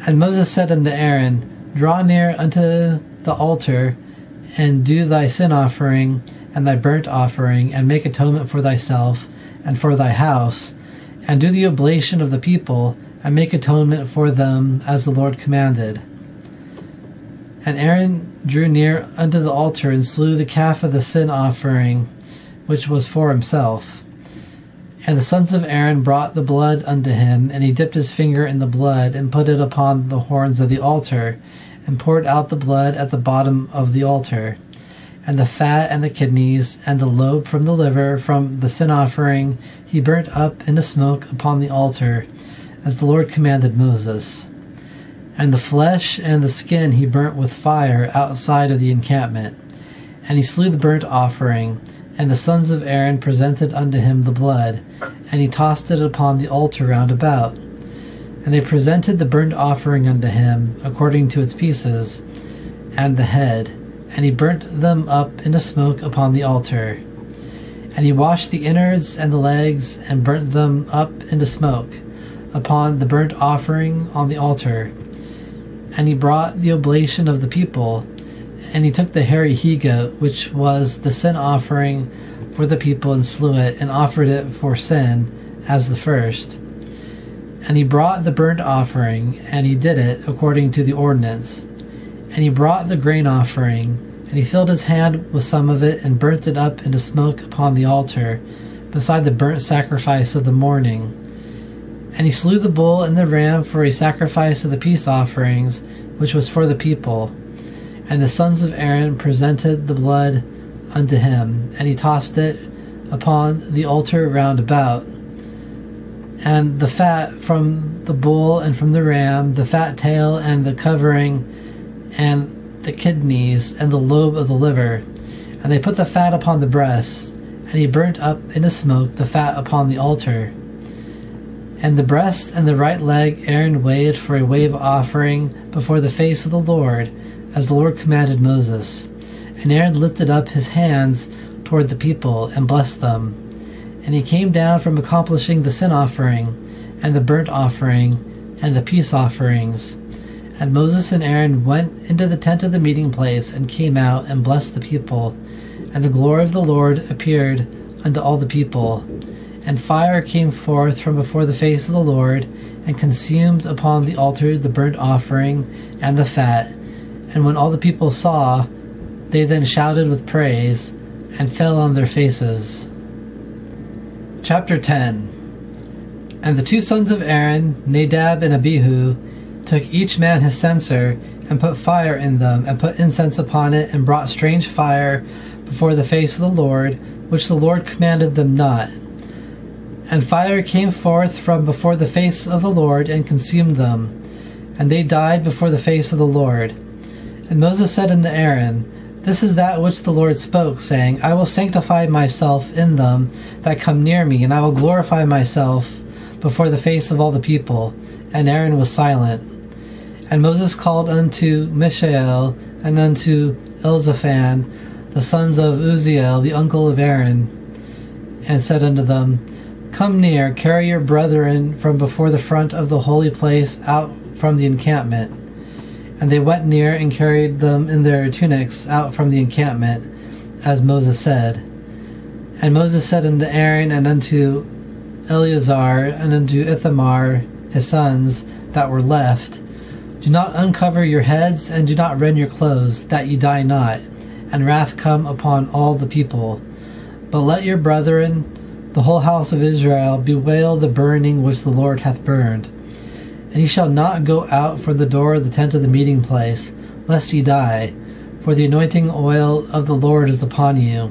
And Moses said unto Aaron, Draw near unto the altar, and do thy sin offering and thy burnt offering, and make atonement for thyself and for thy house, and do the oblation of the people, and make atonement for them as the Lord commanded. And Aaron drew near unto the altar, and slew the calf of the sin offering, which was for himself. And the sons of Aaron brought the blood unto him, and he dipped his finger in the blood, and put it upon the horns of the altar, and poured out the blood at the bottom of the altar. And the fat and the kidneys, and the lobe from the liver from the sin offering, he burnt up in the smoke upon the altar, as the Lord commanded Moses. And the flesh and the skin he burnt with fire outside of the encampment. And he slew the burnt offering, and the sons of Aaron presented unto him the blood, and he tossed it upon the altar round about. And they presented the burnt offering unto him, according to its pieces, and the head, and he burnt them up in the smoke upon the altar. And he washed the innards and the legs, and burnt them up in the smoke upon the burnt offering on the altar. And he brought the oblation of the people, and he took the hairy he-goat, which was the sin offering for the people, and slew it, and offered it for sin as the first. And he brought the burnt offering, and he did it according to the ordinance. And he brought the grain offering, and he filled his hand with some of it, and burnt it up into smoke upon the altar, beside the burnt sacrifice of the morning. And he slew the bull and the ram for a sacrifice of the peace offerings, which was for the people. And the sons of Aaron presented the blood unto him, and he tossed it upon the altar round about. And the fat from the bull and from the ram, the fat tail and the covering, and the kidneys and the lobe of the liver. And they put the fat upon the breasts, and he burnt up in the smoke the fat upon the altar. And the breast and the right leg Aaron waved for a wave offering before the face of the Lord, as the Lord commanded Moses. And Aaron lifted up his hands toward the people, and blessed them. And he came down from accomplishing the sin offering, and the burnt offering, and the peace offerings. And Moses and Aaron went into the tent of the meeting place, and came out, and blessed the people. And the glory of the Lord appeared unto all the people. And fire came forth from before the face of the Lord, and consumed upon the altar the burnt offering and the fat. And when all the people saw, they then shouted with praise, and fell on their faces. Chapter 10. And the 2 sons of Aaron, Nadab and Abihu, took each man his censer, and put fire in them, and put incense upon it, and brought strange fire before the face of the Lord, which the Lord commanded them not. And fire came forth from before the face of the Lord, and consumed them, and they died before the face of the Lord. And Moses said unto Aaron, This is that which the Lord spoke, saying, I will sanctify myself in them that come near me, and I will glorify myself before the face of all the people. And Aaron was silent. And Moses called unto Mishael and unto Elzaphan, the sons of Uzziel, the uncle of Aaron, and said unto them, Come near, carry your brethren from before the front of the holy place out from the encampment. And they went near and carried them in their tunics out from the encampment, as Moses said. And Moses said unto Aaron and unto Eleazar and unto Ithamar his sons that were left, Do not uncover your heads, and do not rend your clothes, that ye die not, and wrath come upon all the people. But let your brethren, the whole house of Israel, bewail the burning which the Lord hath burned. And ye shall not go out from the door of the tent of the meeting place, lest ye die, for the anointing oil of the Lord is upon you.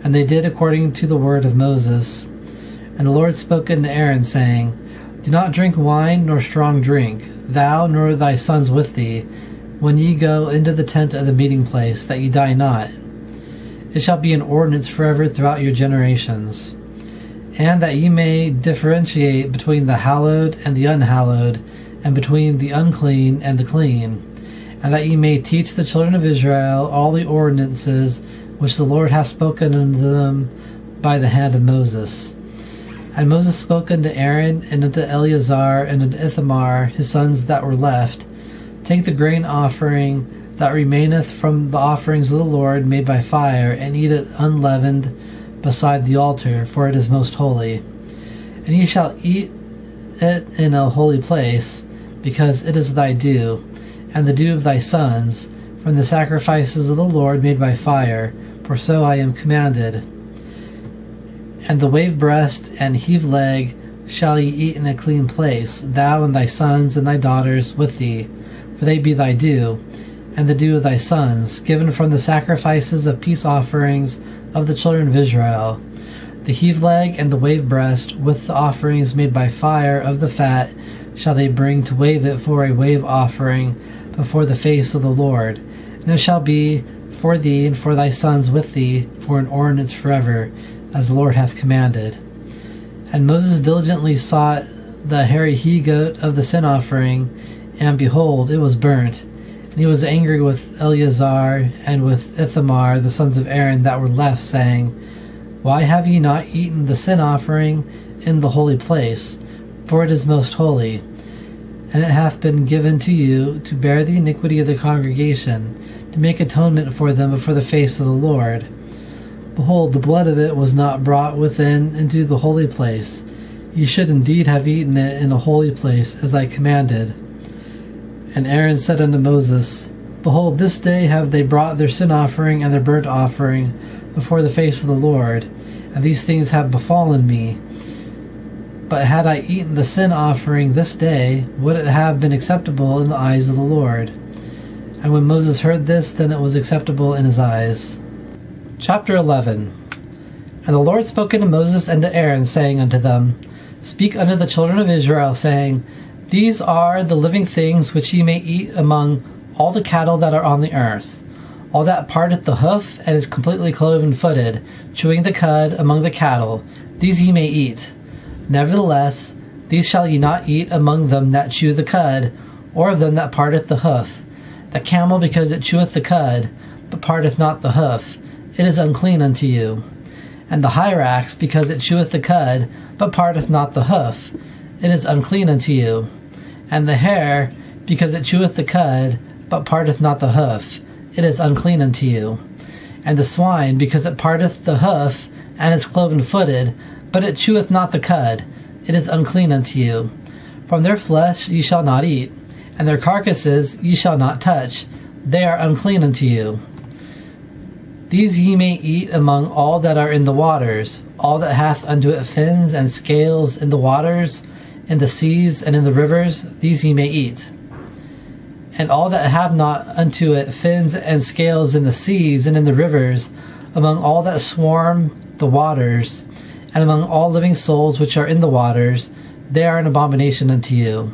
And they did according to the word of Moses. And the Lord spoke unto Aaron, saying, Do not drink wine nor strong drink, thou nor thy sons with thee, when ye go into the tent of the meeting place, that ye die not. It shall be an ordinance forever throughout your generations. And that ye may differentiate between the hallowed and the unhallowed, and between the unclean and the clean, and that ye may teach the children of Israel all the ordinances which the Lord hath spoken unto them by the hand of Moses. And Moses spoke unto Aaron, and unto Eleazar, and unto Ithamar, his sons that were left, Take the grain offering that remaineth from the offerings of the Lord made by fire, and eat it unleavened beside the altar, for it is most holy. And ye shall eat it in a holy place, because it is thy due, and the due of thy sons, from the sacrifices of the Lord made by fire, for so I am commanded. And the wave breast and heave leg shall ye eat in a clean place, thou and thy sons and thy daughters with thee, for they be thy due, and the due of thy sons, given from the sacrifices of peace offerings of the children of Israel. The heave leg and the wave breast, with the offerings made by fire of the fat, shall they bring to wave it for a wave offering before the face of the Lord. And it shall be for thee and for thy sons with thee for an ordinance forever, as the Lord hath commanded. And Moses diligently sought the hairy he-goat of the sin offering, and behold, it was burnt. And he was angry with Eleazar and with Ithamar, the sons of Aaron, that were left, saying, Why have ye not eaten the sin offering in the holy place? For it is most holy. And it hath been given to you to bear the iniquity of the congregation, to make atonement for them before the face of the Lord. Behold, the blood of it was not brought within into the holy place. Ye should indeed have eaten it in a holy place, as I commanded. And Aaron said unto Moses, Behold, this day have they brought their sin offering and their burnt offering before the face of the Lord, and these things have befallen me. But had I eaten the sin offering this day, would it have been acceptable in the eyes of the Lord? And when Moses heard this, then it was acceptable in his eyes. Chapter 11. And the Lord spoke unto Moses and to Aaron, saying unto them, Speak unto the children of Israel, saying, These are the living things which ye may eat among all the cattle that are on the earth. All that parteth the hoof, and is completely cloven-footed, chewing the cud among the cattle, these ye may eat. Nevertheless, these shall ye not eat among them that chew the cud, or of them that parteth the hoof. The camel, because it cheweth the cud, but parteth not the hoof, it is unclean unto you. And the hyrax, because it cheweth the cud, but parteth not the hoof, it is unclean unto you. And the hare, because it cheweth the cud, but parteth not the hoof, it is unclean unto you. And the swine, because it parteth the hoof, and is cloven-footed, but it cheweth not the cud, it is unclean unto you. From their flesh ye shall not eat, and their carcasses ye shall not touch, they are unclean unto you. These ye may eat among all that are in the waters, all that hath unto it fins and scales in the waters, in the seas and in the rivers, these ye may eat. And all that have not unto it fins and scales in the seas and in the rivers, among all that swarm the waters, and among all living souls which are in the waters, they are an abomination unto you.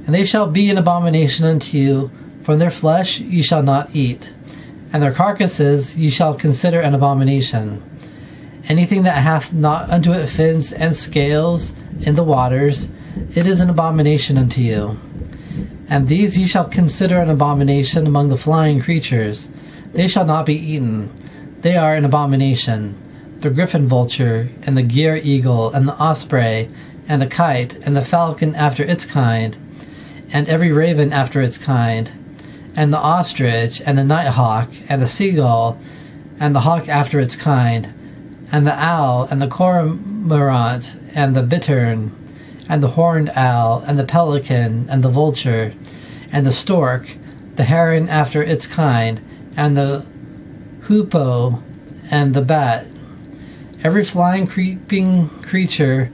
And they shall be an abomination unto you, from their flesh ye shall not eat. and their carcasses ye shall consider an abomination. Anything that hath not unto it fins and scales in the waters, it is an abomination unto you. And these ye shall consider an abomination among the flying creatures. They shall not be eaten. They are an abomination. The griffin vulture, and the gyre eagle, and the osprey, and the kite, and the falcon after its kind, and every raven after its kind, and the ostrich, and the nighthawk, and the seagull, and the hawk after its kind, and the owl, and the cormorant, and the bittern, and the horned owl, and the pelican, and the vulture, and the stork, the heron after its kind, and the hoopoe, and the bat. Every flying, creeping creature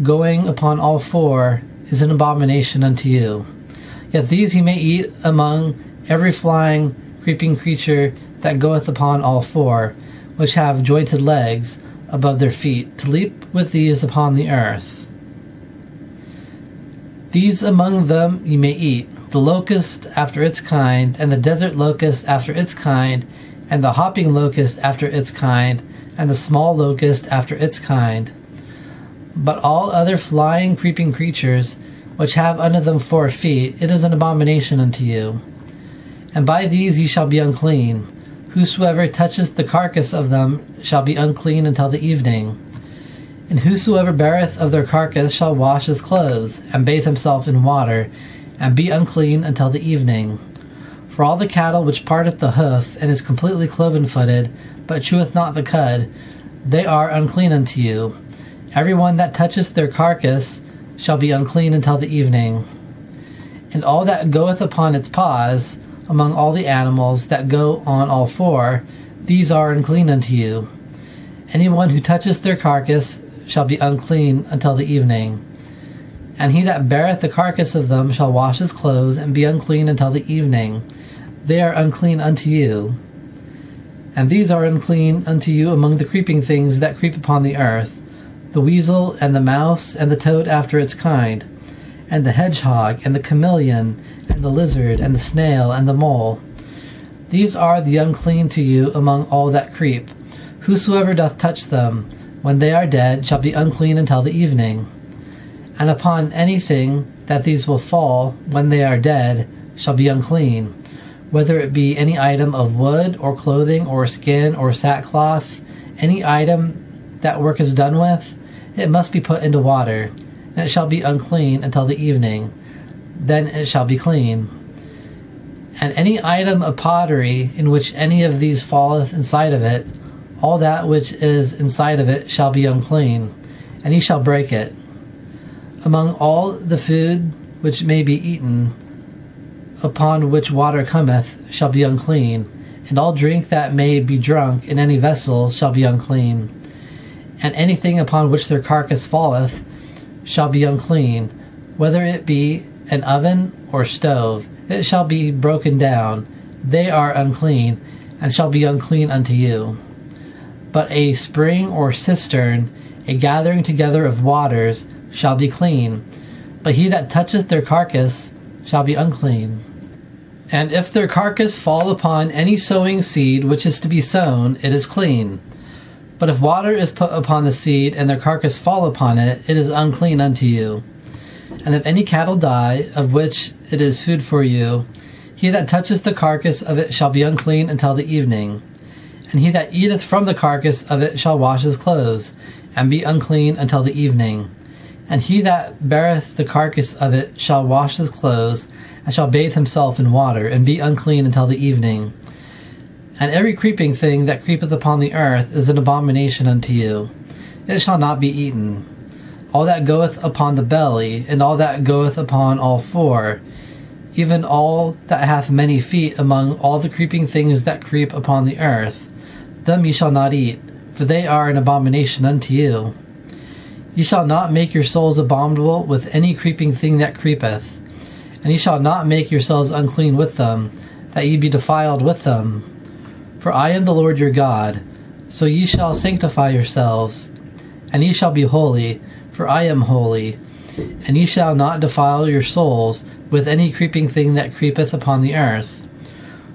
going upon all four is an abomination unto you. Yet these ye may eat among every flying, creeping creature that goeth upon all four, which have jointed legs above their feet, to leap with these upon the earth. These among them ye may eat, the locust after its kind, and the desert locust after its kind, and the hopping locust after its kind, and the small locust after its kind. But all other flying, creeping creatures, which have under them 4 feet, it is an abomination unto you. And by these ye shall be unclean. Whosoever toucheth the carcass of them shall be unclean until the evening. And whosoever beareth of their carcass shall wash his clothes, and bathe himself in water, and be unclean until the evening. For all the cattle which parteth the hoof, and is completely cloven-footed, but cheweth not the cud, they are unclean unto you. Every one that toucheth their carcass shall be unclean until the evening. And all that goeth upon its paws, among all the animals that go on all four, these are unclean unto you. Any one who toucheth their carcass shall be unclean until the evening. And he that beareth the carcass of them shall wash his clothes, and be unclean until the evening. They are unclean unto you. And these are unclean unto you among the creeping things that creep upon the earth, the weasel, and the mouse, and the toad after its kind, and the hedgehog, and the chameleon, and the lizard, and the snail, and the mole. These are the unclean to you among all that creep. Whosoever doth touch them, when they are dead, shall be unclean until the evening. And upon anything that these will fall, when they are dead, shall be unclean, whether it be any item of wood, or clothing, or skin, or sackcloth, any item that work is done with, it must be put into water, and it shall be unclean until the evening. Then it shall be clean. And any item of pottery in which any of these falleth inside of it, all that which is inside of it shall be unclean, and he shall break it. Among all the food which may be eaten, upon which water cometh, shall be unclean, and all drink that may be drunk in any vessel shall be unclean. And anything upon which their carcass falleth shall be unclean, whether it be an oven or stove, it shall be broken down. They are unclean, and shall be unclean unto you. But a spring or cistern, a gathering together of waters, shall be clean. But he that toucheth their carcass shall be unclean. And if their carcass fall upon any sowing seed which is to be sown, it is clean. But if water is put upon the seed, and their carcass fall upon it, it is unclean unto you. And if any cattle die, of which it is food for you, he that toucheth the carcass of it shall be unclean until the evening. And he that eateth from the carcass of it shall wash his clothes, and be unclean until the evening. And he that beareth the carcass of it shall wash his clothes, and shall bathe himself in water, and be unclean until the evening. And every creeping thing that creepeth upon the earth is an abomination unto you. It shall not be eaten. All that goeth upon the belly, and all that goeth upon all four, even all that hath many feet among all the creeping things that creep upon the earth, them ye shall not eat, for they are an abomination unto you. Ye shall not make your souls abominable with any creeping thing that creepeth, and ye shall not make yourselves unclean with them, that ye be defiled with them. For I am the Lord your God, so ye shall sanctify yourselves, and ye shall be holy, for I am holy. And ye shall not defile your souls with any creeping thing that creepeth upon the earth.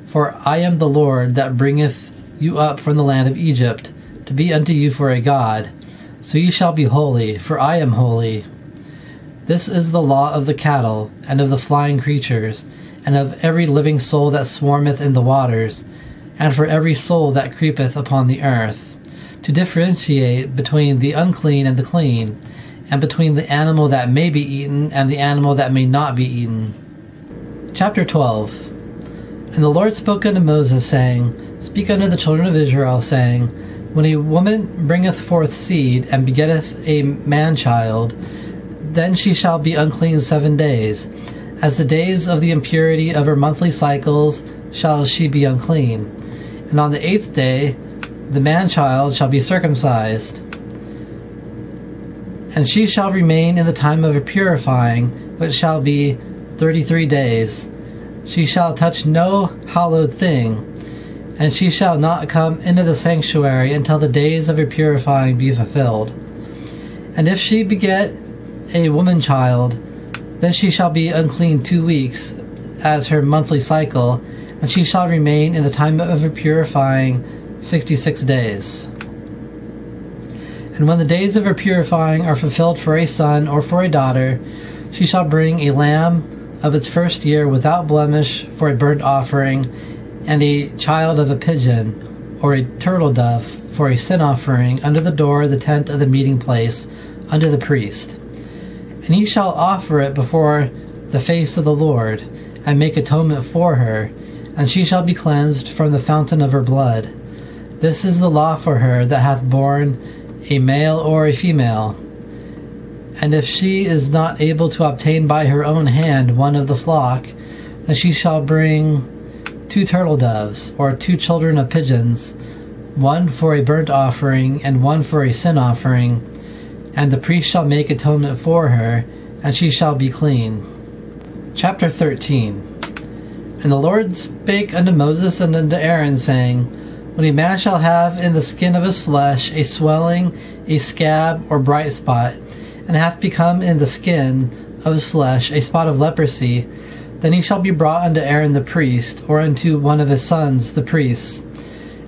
For I am the Lord that bringeth you up from the land of Egypt, to be unto you for a God. So ye shall be holy, for I am holy. This is the law of the cattle, and of the flying creatures, and of every living soul that swarmeth in the waters, and for every soul that creepeth upon the earth, to differentiate between the unclean and the clean, and between the animal that may be eaten and the animal that may not be eaten. Chapter 12. And the Lord spoke unto Moses, saying, Speak unto the children of Israel, saying, When a woman bringeth forth seed, and begetteth a man-child, then she shall be unclean 7 days. As the days of the impurity of her monthly cycles shall she be unclean. And on the 8th day the man-child shall be circumcised. And she shall remain in the time of her purifying, which shall be 33 days. She shall touch no hallowed thing, and she shall not come into the sanctuary until the days of her purifying be fulfilled. And if she beget a woman-child, then she shall be unclean 2 weeks, as her monthly cycle, and she shall remain in the time of her purifying 66 days. And when the days of her purifying are fulfilled for a son or for a daughter, she shall bring a lamb of its first year without blemish for a burnt offering, and a child of a pigeon or a turtle dove for a sin offering under the door of the tent of the meeting place unto the priest. And he shall offer it before the face of the Lord, and make atonement for her, and she shall be cleansed from the fountain of her blood. This is the law for her that hath borne a male or a female. And if she is not able to obtain by her own hand one of the flock, then she shall bring 2 turtle doves, or 2 children of pigeons, one for a burnt offering, and one for a sin offering, and the priest shall make atonement for her, and she shall be clean. Chapter 13. And the Lord spake unto Moses and unto Aaron, saying, When a man shall have in the skin of his flesh a swelling, a scab, or bright spot, and hath become in the skin of his flesh a spot of leprosy, then he shall be brought unto Aaron the priest, or unto one of his sons the priests.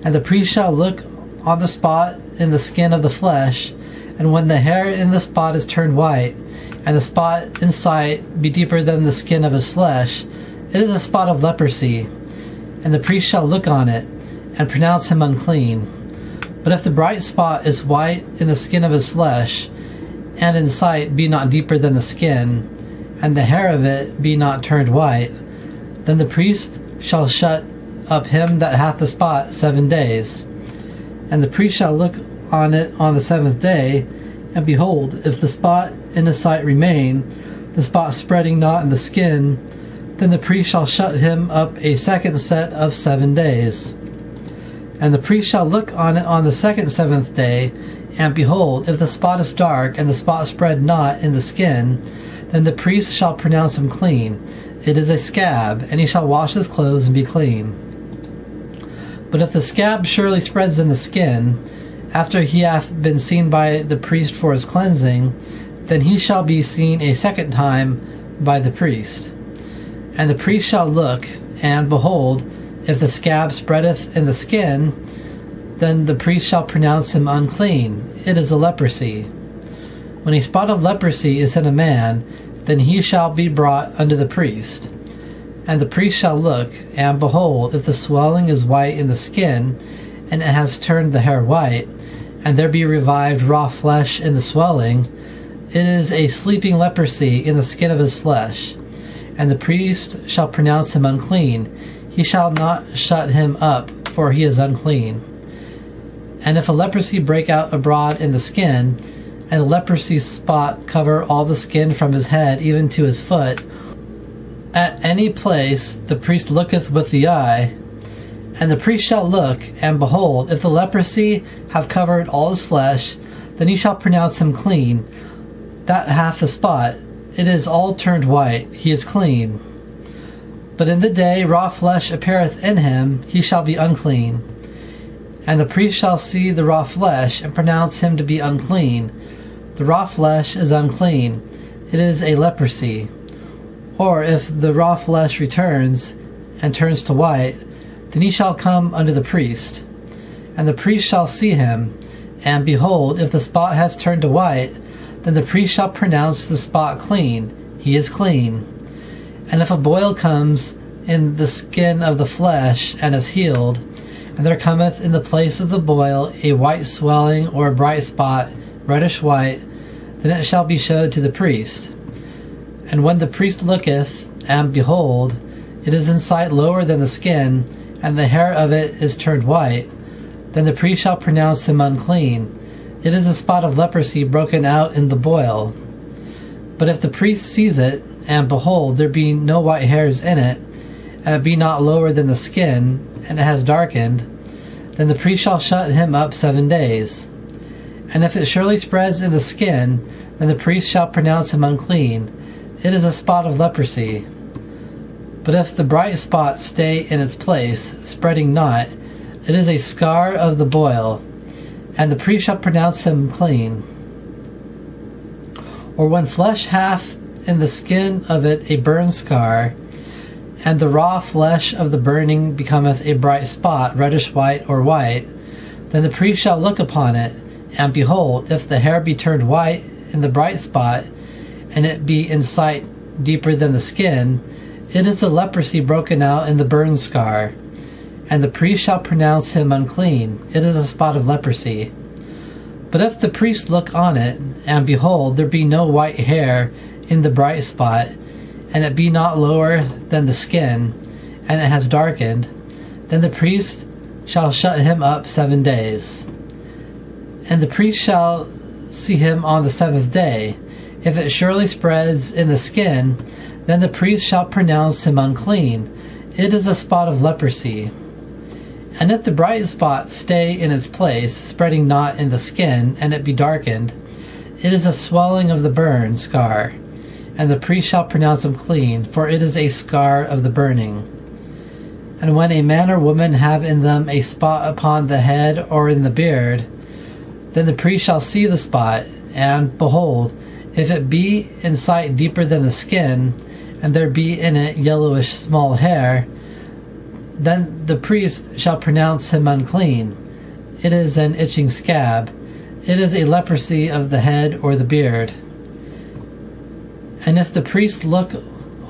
And the priest shall look on the spot in the skin of the flesh, and when the hair in the spot is turned white, and the spot in sight be deeper than the skin of his flesh, it is a spot of leprosy. And the priest shall look on it, and pronounce him unclean. But if the bright spot is white in the skin of his flesh, and in sight be not deeper than the skin, and the hair of it be not turned white, then the priest shall shut up him that hath the spot 7 days. And the priest shall look on it on the 7th day, and behold, if the spot in his sight remain, the spot spreading not in the skin, then the priest shall shut him up a second set of 7 days. And the priest shall look on it on the 7th day, and behold, if the spot is dark, and the spot spread not in the skin, then the priest shall pronounce him clean. It is a scab, and he shall wash his clothes and be clean. But if the scab surely spreads in the skin, after he hath been seen by the priest for his cleansing, then he shall be seen a second time by the priest. And the priest shall look, and behold, if the scab spreadeth in the skin, then the priest shall pronounce him unclean. It is a leprosy. When a spot of leprosy is in a man, then he shall be brought unto the priest. And the priest shall look, and behold, if the swelling is white in the skin, and it has turned the hair white, and there be revived raw flesh in the swelling, it is a sleeping leprosy in the skin of his flesh. And the priest shall pronounce him unclean. He shall not shut him up, for he is unclean. And if a leprosy break out abroad in the skin, and the leprosy spot cover all the skin from his head even to his foot, at any place the priest looketh with the eye, and the priest shall look, and behold, if the leprosy have covered all his flesh, then he shall pronounce him clean. That hath the spot, it is all turned white, he is clean. But in the day raw flesh appeareth in him, he shall be unclean. And the priest shall see the raw flesh, and pronounce him to be unclean. The raw flesh is unclean, it is a leprosy. Or if the raw flesh returns, and turns to white, Then he shall come unto the priest, and the priest shall see him, and behold, if the spot has turned to white, then the priest shall pronounce the spot clean. He is clean. And if a boil comes in the skin of the flesh, and is healed, and there cometh in the place of the boil a white swelling or a bright spot, reddish white, then it shall be showed to the priest. And when the priest looketh, and behold, it is in sight lower than the skin, and the hair of it is turned white, then the priest shall pronounce him unclean. It is a spot of leprosy broken out in the boil. But if the priest sees it, and behold, there be no white hairs in it, and it be not lower than the skin, and it has darkened, then the priest shall shut him up 7 days. And if it surely spreads in the skin, then the priest shall pronounce him unclean. It is a spot of leprosy. But if the bright spot stay in its place, spreading not, it is a scar of the boil, and the priest shall pronounce him clean. Or when flesh hath in the skin of it a burn scar, and the raw flesh of the burning becometh a bright spot, reddish white or white, then the priest shall look upon it, and behold, if the hair be turned white in the bright spot, and it be in sight deeper than the skin, it is a leprosy broken out in the burn scar, and the priest shall pronounce him unclean. It is a spot of leprosy. But if the priest look on it, and behold, there be no white hair in the bright spot, and it be not lower than the skin, and it has darkened, then the priest shall shut him up 7 days. And the priest shall see him on the 7th day. If it surely spreads in the skin, then the priest shall pronounce him unclean. It is a spot of leprosy. And if the bright spot stay in its place, spreading not in the skin, and it be darkened, it is a swelling of the burn scar, and the priest shall pronounce him clean, for it is a scar of the burning. And when a man or woman have in them a spot upon the head or in the beard, then the priest shall see the spot, and behold, if it be in sight deeper than the skin, and there be in it yellowish small hair, then the priest shall pronounce him unclean. It is an itching scab. It is a leprosy of the head or the beard. And if the priest look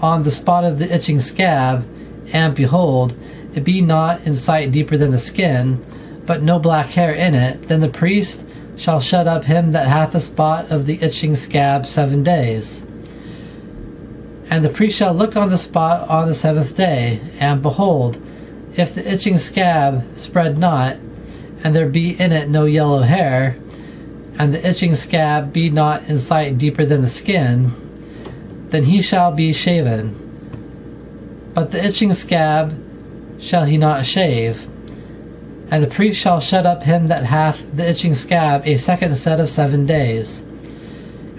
on the spot of the itching scab, and behold, it be not in sight deeper than the skin, but no black hair in it, then the priest shall shut up him that hath the spot of the itching scab 7 days. And the priest shall look on the spot on the 7th day, and behold, if the itching scab spread not, and there be in it no yellow hair, and the itching scab be not in sight deeper than the skin, then he shall be shaven. But the itching scab shall he not shave. And the priest shall shut up him that hath the itching scab a second set of 7 days.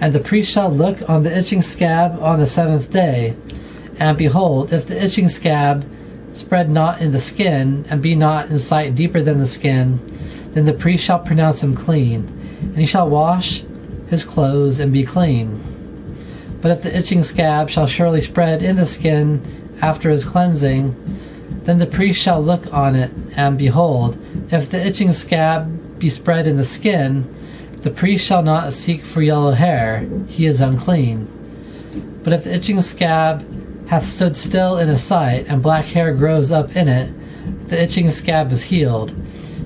And the priest shall look on the itching scab on the 7th day, and behold, if the itching scab spread not in the skin, and be not in sight deeper than the skin, then the priest shall pronounce him clean, and he shall wash his clothes and be clean. But if the itching scab shall surely spread in the skin after his cleansing, then the priest shall look on it, and behold, if the itching scab be spread in the skin, the priest shall not seek for yellow hair, he is unclean. But if the itching scab hath stood still in his sight, and black hair grows up in it, the itching scab is healed,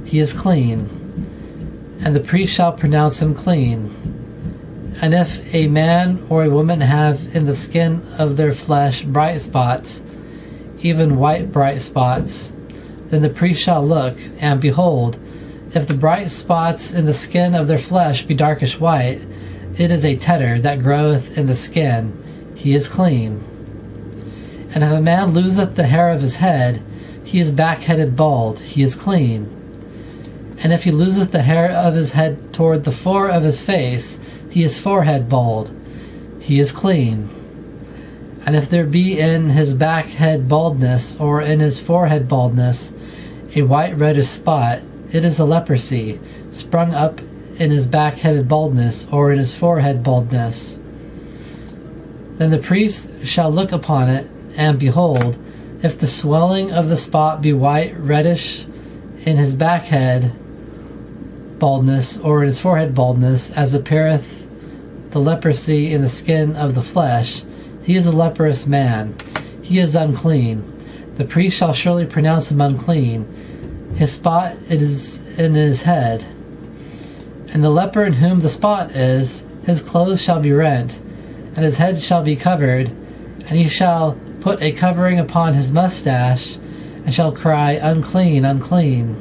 he is clean, and the priest shall pronounce him clean. And if a man or a woman have in the skin of their flesh bright spots, even white bright spots, then the priest shall look, and behold, if the bright spots in the skin of their flesh be darkish white, it is a tetter that groweth in the skin, he is clean. And if a man loseth the hair of his head, he is back-headed bald, he is clean. And if he loseth the hair of his head toward the fore of his face, he is forehead bald, he is clean. And if there be in his back head baldness, or in his forehead baldness, a white reddish spot, it is a leprosy, sprung up in his back-headed baldness, or in his forehead baldness. Then the priest shall look upon it, and behold, If the swelling of the spot be white, reddish in his backhead baldness, or in his forehead baldness, as appeareth the leprosy in the skin of the flesh, he is a leprous man. He is unclean. The priest shall surely pronounce him unclean. His spot it is in his head. And the leper in whom the spot is, his clothes shall be rent, and his head shall be covered, and he shall put a covering upon his mustache, and shall cry, Unclean, unclean.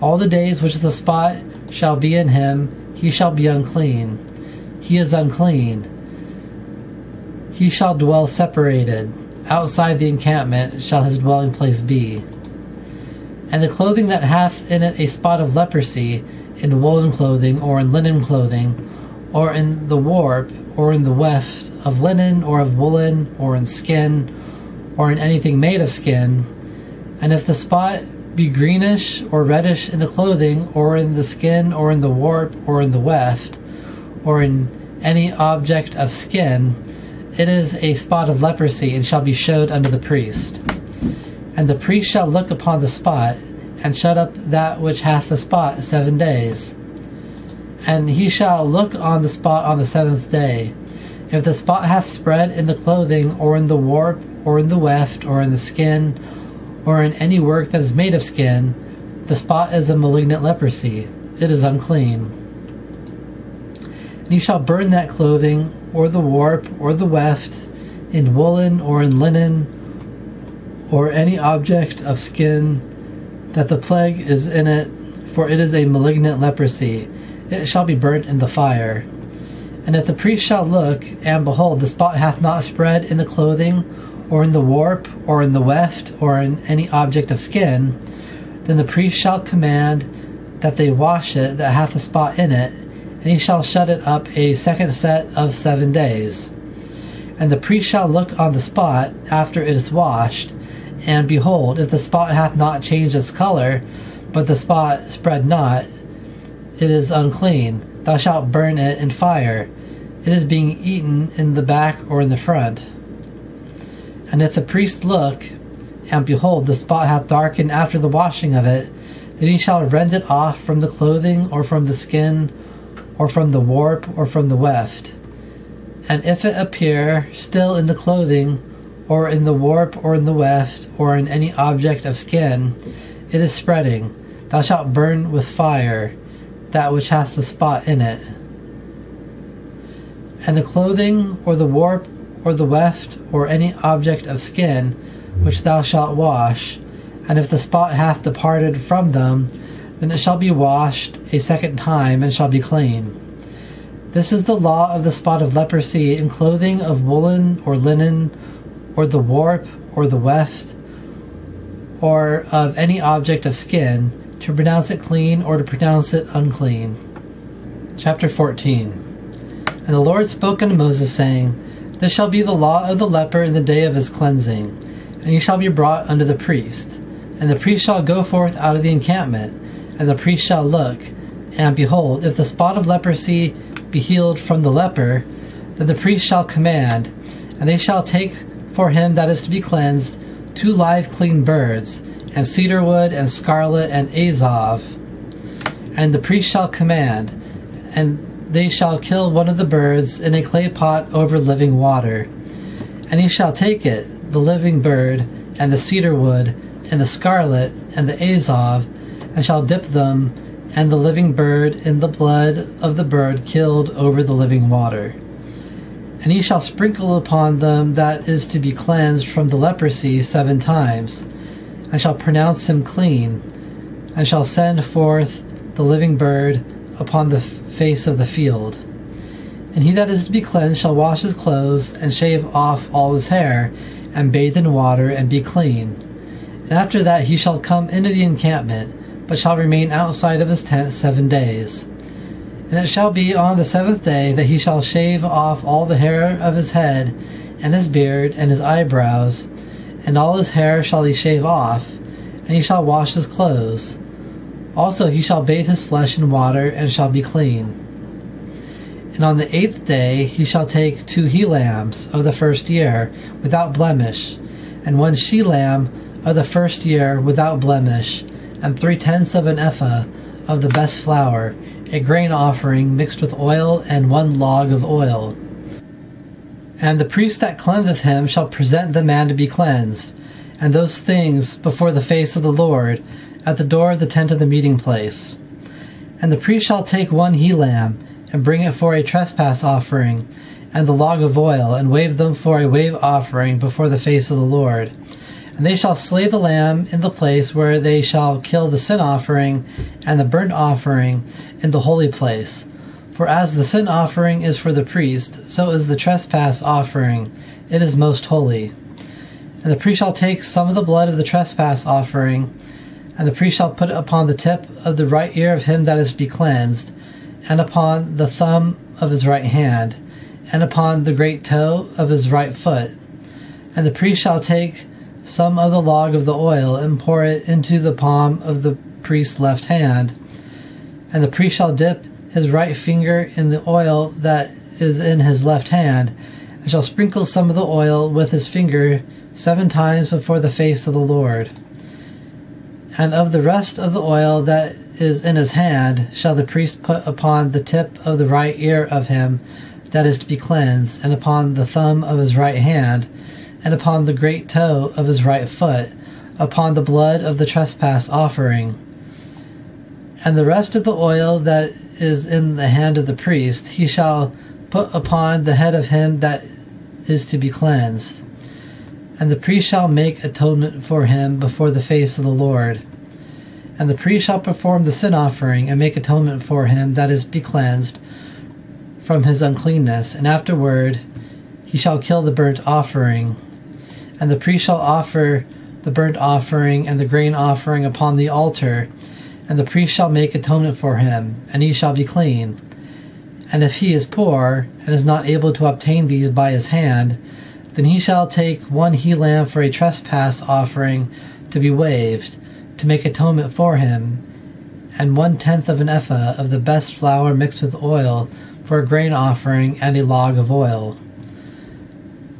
All the days which the spot shall be in him, he shall be unclean. He is unclean. He shall dwell separated. Outside the encampment shall his dwelling place be. And the clothing that hath in it a spot of leprosy, in woolen clothing, or in linen clothing, or in the warp, or in the weft of linen, or of woolen, or in skin, or in anything made of skin, and if the spot be greenish or reddish in the clothing, or in the skin, or in the warp, or in the weft, or in any object of skin, it is a spot of leprosy, and shall be showed unto the priest. And the priest shall look upon the spot, and shut up that which hath the spot 7 days. And he shall look on the spot on the 7th day. If the spot hath spread in the clothing, or in the warp, or in the weft, or in the skin, or in any work that is made of skin, the spot is a malignant leprosy. It is unclean. And he shall burn that clothing, or the warp, or the weft, in woolen, or in linen, or any object of skin, that the plague is in it, for it is a malignant leprosy. It shall be burnt in the fire. And if the priest shall look, and behold, the spot hath not spread in the clothing, or in the warp, or in the weft, or in any object of skin, then the priest shall command that they wash it that hath the spot in it, and he shall shut it up a second set of 7 days. And the priest shall look on the spot after it is washed, and behold, if the spot hath not changed its color, but the spot spread not, it is unclean. Thou shalt burn it in fire. It is being eaten in the back or in the front. And if the priest look, and behold, the spot hath darkened after the washing of it, then he shall rend it off from the clothing, or from the skin, or from the warp, or from the weft. And if it appear still in the clothing, or in the warp, or in the weft, or in any object of skin, it is spreading. Thou shalt burn with fire that which hath the spot in it. And the clothing, or the warp, or the weft, or any object of skin, which thou shalt wash, and if the spot hath departed from them, then it shall be washed a second time, and shall be clean. This is the law of the spot of leprosy in clothing of woolen, or linen, or the warp, or the weft, or of any object of skin, to pronounce it clean, or to pronounce it unclean. Chapter 14. And the Lord spoke unto Moses, saying, This shall be the law of the leper in the day of his cleansing, and he shall be brought unto the priest. And the priest shall go forth out of the encampment, and the priest shall look, and behold, if the spot of leprosy be healed from the leper, then the priest shall command, and they shall take for him that is to be cleansed 2 live clean birds, and cedar wood, and scarlet, and azov. And the priest shall command, and they shall kill one of the birds in a clay pot over living water. And he shall take it, the living bird, and the cedar wood, and the scarlet, and the azov, and shall dip them, and the living bird, in the blood of the bird killed over the living water. And he shall sprinkle upon them that is to be cleansed from the leprosy 7 times, and shall pronounce him clean, and shall send forth the living bird upon the face of the field. And he that is to be cleansed shall wash his clothes, and shave off all his hair, and bathe in water, and be clean. And after that he shall come into the encampment, but shall remain outside of his tent 7 days. And it shall be on the 7th day that he shall shave off all the hair of his head, and his beard, and his eyebrows, and all his hair shall he shave off, and he shall wash his clothes. Also he shall bathe his flesh in water, and shall be clean. And on the 8th day he shall take 2 he-lambs of the first year, without blemish, and 1 she-lamb of the first year without blemish, and 3/10 of an ephah of the best flour, a grain offering mixed with oil, and 1 log of oil. And the priest that cleanseth him shall present the man to be cleansed, and those things before the face of the Lord, at the door of the tent of the meeting place. And the priest shall take 1 he-lamb, and bring it for a trespass offering, and the log of oil, and wave them for a wave offering before the face of the Lord. And they shall slay the lamb in the place where they shall kill the sin offering and the burnt offering in the holy place. For as the sin offering is for the priest, so is the trespass offering. It is most holy. And the priest shall take some of the blood of the trespass offering, and the priest shall put it upon the tip of the right ear of him that is to be cleansed, and upon the thumb of his right hand, and upon the great toe of his right foot. And the priest shall take some of the log of the oil, and pour it into the palm of the priest's left hand. And the priest shall dip his right finger in the oil that is in his left hand, and shall sprinkle some of the oil with his finger 7 times before the face of the Lord. And of the rest of the oil that is in his hand shall the priest put upon the tip of the right ear of him that is to be cleansed, and upon the thumb of his right hand, and upon the great toe of his right foot, upon the blood of the trespass offering. And the rest of the oil that is in the hand of the priest he shall put upon the head of him that is to be cleansed. And the priest shall make atonement for him before the face of the Lord. And the priest shall perform the sin offering, and make atonement for him that is to be cleansed from his uncleanness, and afterward he shall kill the burnt offering. And the priest shall offer the burnt offering and the grain offering upon the altar, and the priest shall make atonement for him, and he shall be clean. And if he is poor, and is not able to obtain these by his hand, then he shall take 1 he-lamb for a trespass offering to be waved, to make atonement for him, and 1/10 of an ephah of the best flour mixed with oil, for a grain offering, and a log of oil.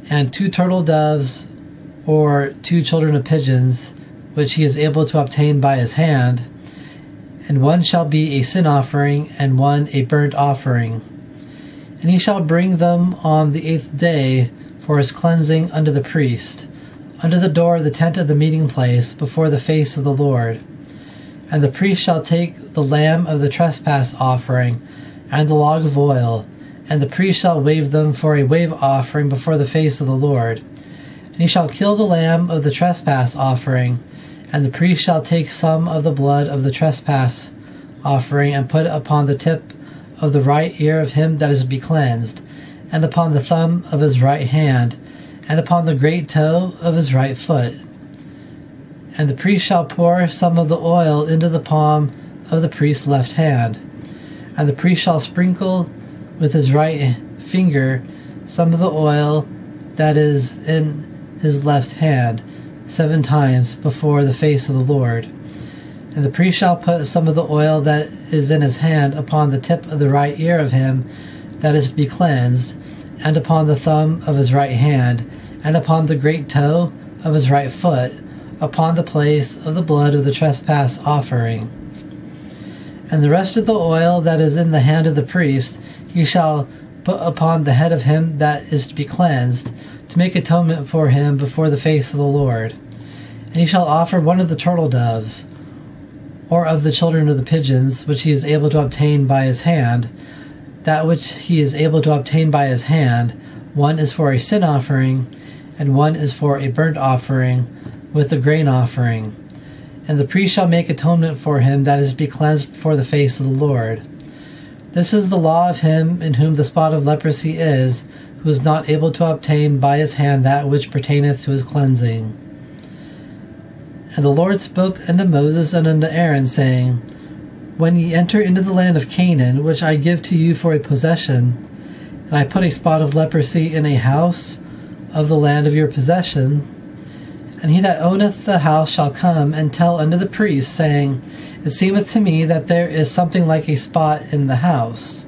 And 2 turtle doves, or 2 children of pigeons, which he is able to obtain by his hand, and 1 shall be a sin offering, and 1 a burnt offering. And he shall bring them on the 8th day for his cleansing unto the priest, under the door of the tent of the meeting place, before the face of the Lord. And the priest shall take the lamb of the trespass offering, and the log of oil, and the priest shall wave them for a wave offering before the face of the Lord. And he shall kill the lamb of the trespass offering, and the priest shall take some of the blood of the trespass offering, and put it upon the tip of the right ear of him that is to be cleansed, and upon the thumb of his right hand, and upon the great toe of his right foot. And the priest shall pour some of the oil into the palm of the priest's left hand. And the priest shall sprinkle with his right finger some of the oil that is in his left hand 7 times before the face of the Lord. And the priest shall put some of the oil that is in his hand upon the tip of the right ear of him that is to be cleansed, and upon the thumb of his right hand, and upon the great toe of his right foot, upon the place of the blood of the trespass offering. And the rest of the oil that is in the hand of the priest he shall put upon the head of him that is to be cleansed, to make atonement for him before the face of the Lord. And he shall offer 1 of the turtle doves, or of the children of the pigeons, which he is able to obtain by his hand. That which he is able to obtain by his hand, 1 is for a sin offering, and 1 is for a burnt offering, with the grain offering. And the priest shall make atonement for him that is to be cleansed before the face of the Lord. This is the law of him in whom the spot of leprosy is, who is not able to obtain by his hand that which pertaineth to his cleansing. And the Lord spoke unto Moses and unto Aaron, saying, When ye enter into the land of Canaan, which I give to you for a possession, and I put a spot of leprosy in a house of the land of your possession, and he that owneth the house shall come and tell unto the priest, saying, It seemeth to me that there is something like a spot in the house.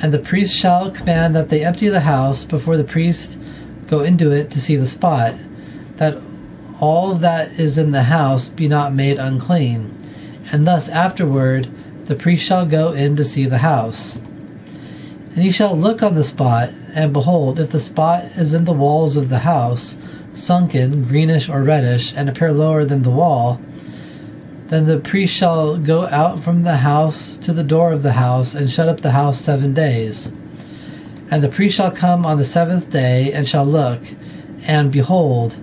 And the priest shall command that they empty the house before the priest go into it to see the spot. that all that is in the house be not made unclean. And thus afterward the priest shall go in to see the house. And he shall look on the spot, and behold, if the spot is in the walls of the house, sunken, greenish or reddish, and appear lower than the wall, then the priest shall go out from the house to the door of the house, and shut up the house 7 days. And the priest shall come on the 7th day, and shall look, and behold,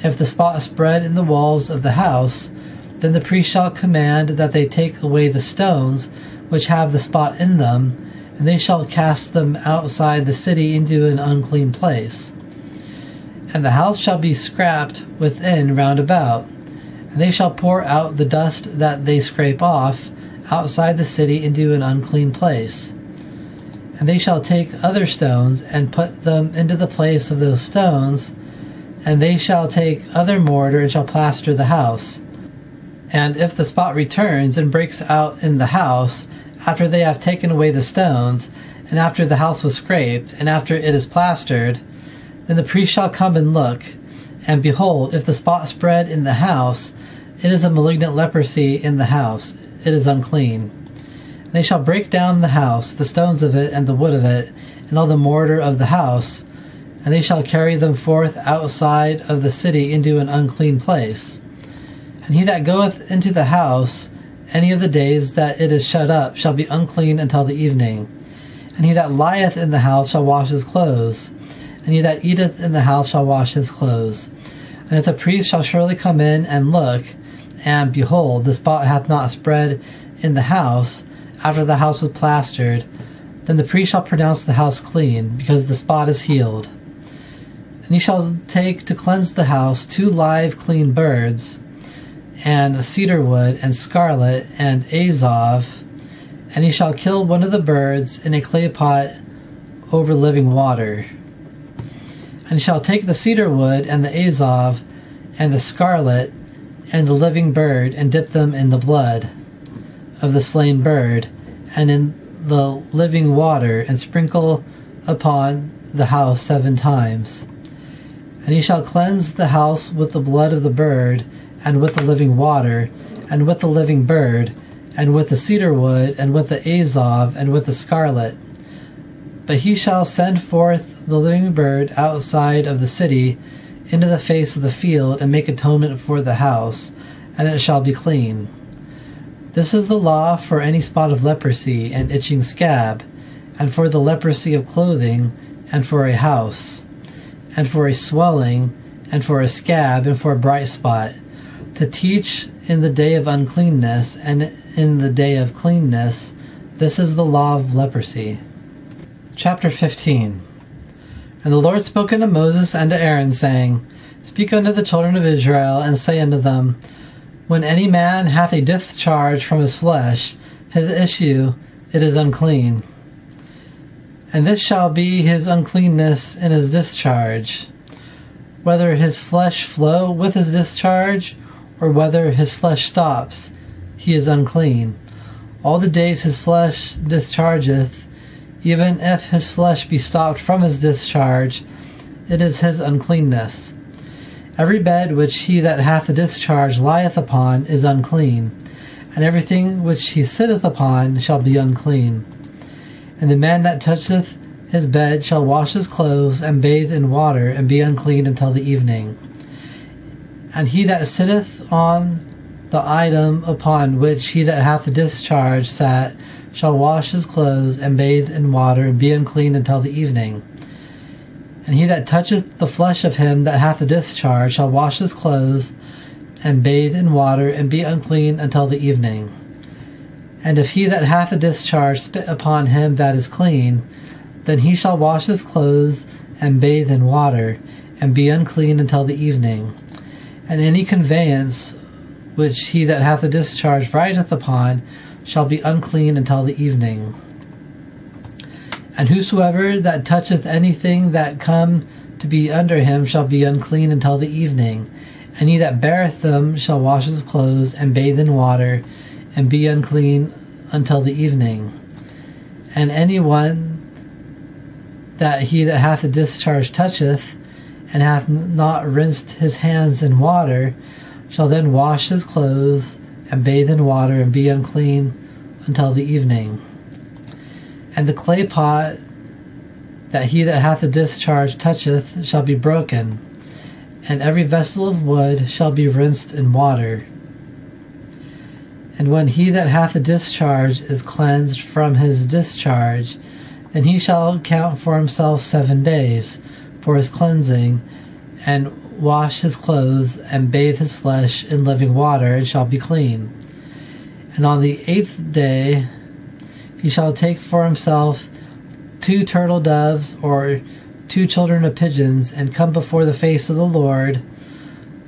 if the spot spread in the walls of the house, then the priest shall command that they take away the stones which have the spot in them, and they shall cast them outside the city into an unclean place. And the house shall be scraped within round about, and they shall pour out the dust that they scrape off outside the city into an unclean place. And they shall take other stones and put them into the place of those stones, and they shall take other mortar and shall plaster the house. And if the spot returns and breaks out in the house, after they have taken away the stones, and after the house was scraped, and after it is plastered, then the priest shall come and look, and behold, if the spot spread in the house, it is a malignant leprosy in the house, it is unclean. And they shall break down the house, the stones of it, and the wood of it, and all the mortar of the house, and they shall carry them forth outside of the city into an unclean place. And he that goeth into the house any of the days that it is shut up shall be unclean until the evening. And he that lieth in the house shall wash his clothes, and he that eateth in the house shall wash his clothes. And if the priest shall surely come in and look, and behold, the spot hath not spread in the house, after the house was plastered, then the priest shall pronounce the house clean, because the spot is healed. And he shall take to cleanse the house 2 live clean birds, and cedar wood, and scarlet, and azov, and he shall kill one of the birds in a clay pot over living water. And he shall take the cedar wood, and the azov, and the scarlet, and the living bird, and dip them in the blood of the slain bird, and in the living water, and sprinkle upon the house 7 times. And he shall cleanse the house with the blood of the bird, and with the living water, and with the living bird, and with the cedar wood, and with the azov, and with the scarlet. But he shall send forth the living bird outside of the city into the face of the field, and make atonement for the house, and it shall be clean. This is the law for any spot of leprosy and itching scab, and for the leprosy of clothing, and for a house, and for a swelling, and for a scab, and for a bright spot, to teach in the day of uncleanness, and in the day of cleanness. This is the law of leprosy. Chapter 15. And the Lord spoke unto Moses and to Aaron, saying, Speak unto the children of Israel, and say unto them, When any man hath a discharge from his flesh, his issue, it is unclean. And this shall be his uncleanness in his discharge, whether his flesh flow with his discharge, or whether his flesh stops, he is unclean. All the days his flesh dischargeth, even if his flesh be stopped from his discharge, it is his uncleanness. Every bed which he that hath a discharge lieth upon is unclean, and everything which he sitteth upon shall be unclean. And the man that toucheth his bed shall wash his clothes, and bathe in water, and be unclean until the evening. And he that sitteth on the item upon which he that hath the discharge sat shall wash his clothes, and bathe in water, and be unclean until the evening. And he that toucheth the flesh of him that hath the discharge shall wash his clothes, and bathe in water, and be unclean until the evening. And if he that hath a discharge spit upon him that is clean, then he shall wash his clothes, and bathe in water, and be unclean until the evening. And any conveyance which he that hath a discharge rideth upon shall be unclean until the evening. And whosoever that toucheth anything that come to be under him shall be unclean until the evening. And he that beareth them shall wash his clothes, and bathe in water, and be unclean until the evening. And any one that he that hath a discharge toucheth, and hath not rinsed his hands in water, shall then wash his clothes, and bathe in water, and be unclean until the evening. And the clay pot that he that hath a discharge toucheth shall be broken, and every vessel of wood shall be rinsed in water. And when he that hath a discharge is cleansed from his discharge, then he shall count for himself 7 days for his cleansing, and wash his clothes, and bathe his flesh in living water, and shall be clean. And on the 8th day he shall take for himself 2 turtle doves, or 2 children of pigeons, and come before the face of the Lord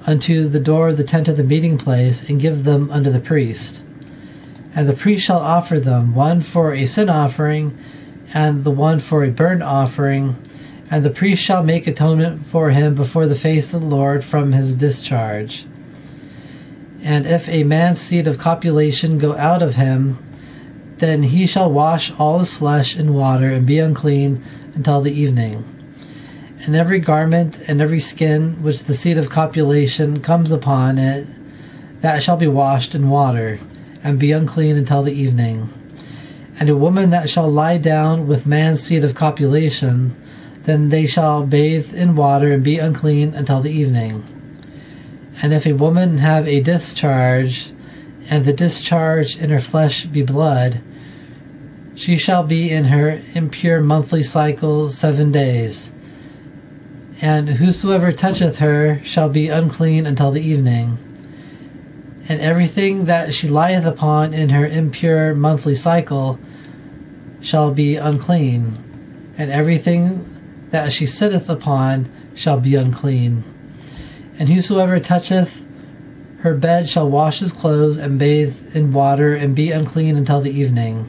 unto the door of the tent of the meeting place, and give them unto the priest. And the priest shall offer them, one for a sin offering, and the one for a burnt offering, and the priest shall make atonement for him before the face of the Lord from his discharge. And if a man's seed of copulation go out of him, then he shall wash all his flesh in water, and be unclean until the evening. And every garment and every skin which the seed of copulation comes upon it, that shall be washed in water, and be unclean until the evening. And a woman that shall lie down with man's seed of copulation, then they shall bathe in water, and be unclean until the evening. And if a woman have a discharge, and the discharge in her flesh be blood, she shall be in her impure monthly cycle 7 days. And whosoever toucheth her shall be unclean until the evening. And everything that she lieth upon in her impure monthly cycle shall be unclean, and everything that she sitteth upon shall be unclean. And whosoever toucheth her bed shall wash his clothes, and bathe in water, and be unclean until the evening.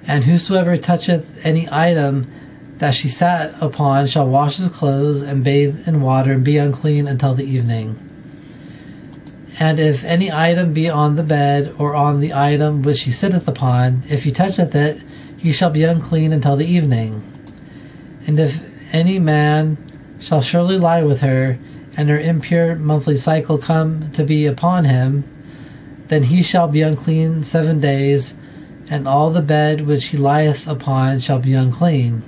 And whosoever toucheth any item that she sat upon shall wash his clothes, and bathe in water, and be unclean until the evening. And if any item be on the bed, or on the item which he sitteth upon, if he toucheth it, he shall be unclean until the evening. And if any man shall surely lie with her, and her impure monthly cycle come to be upon him, then he shall be unclean 7 days, and all the bed which he lieth upon shall be unclean.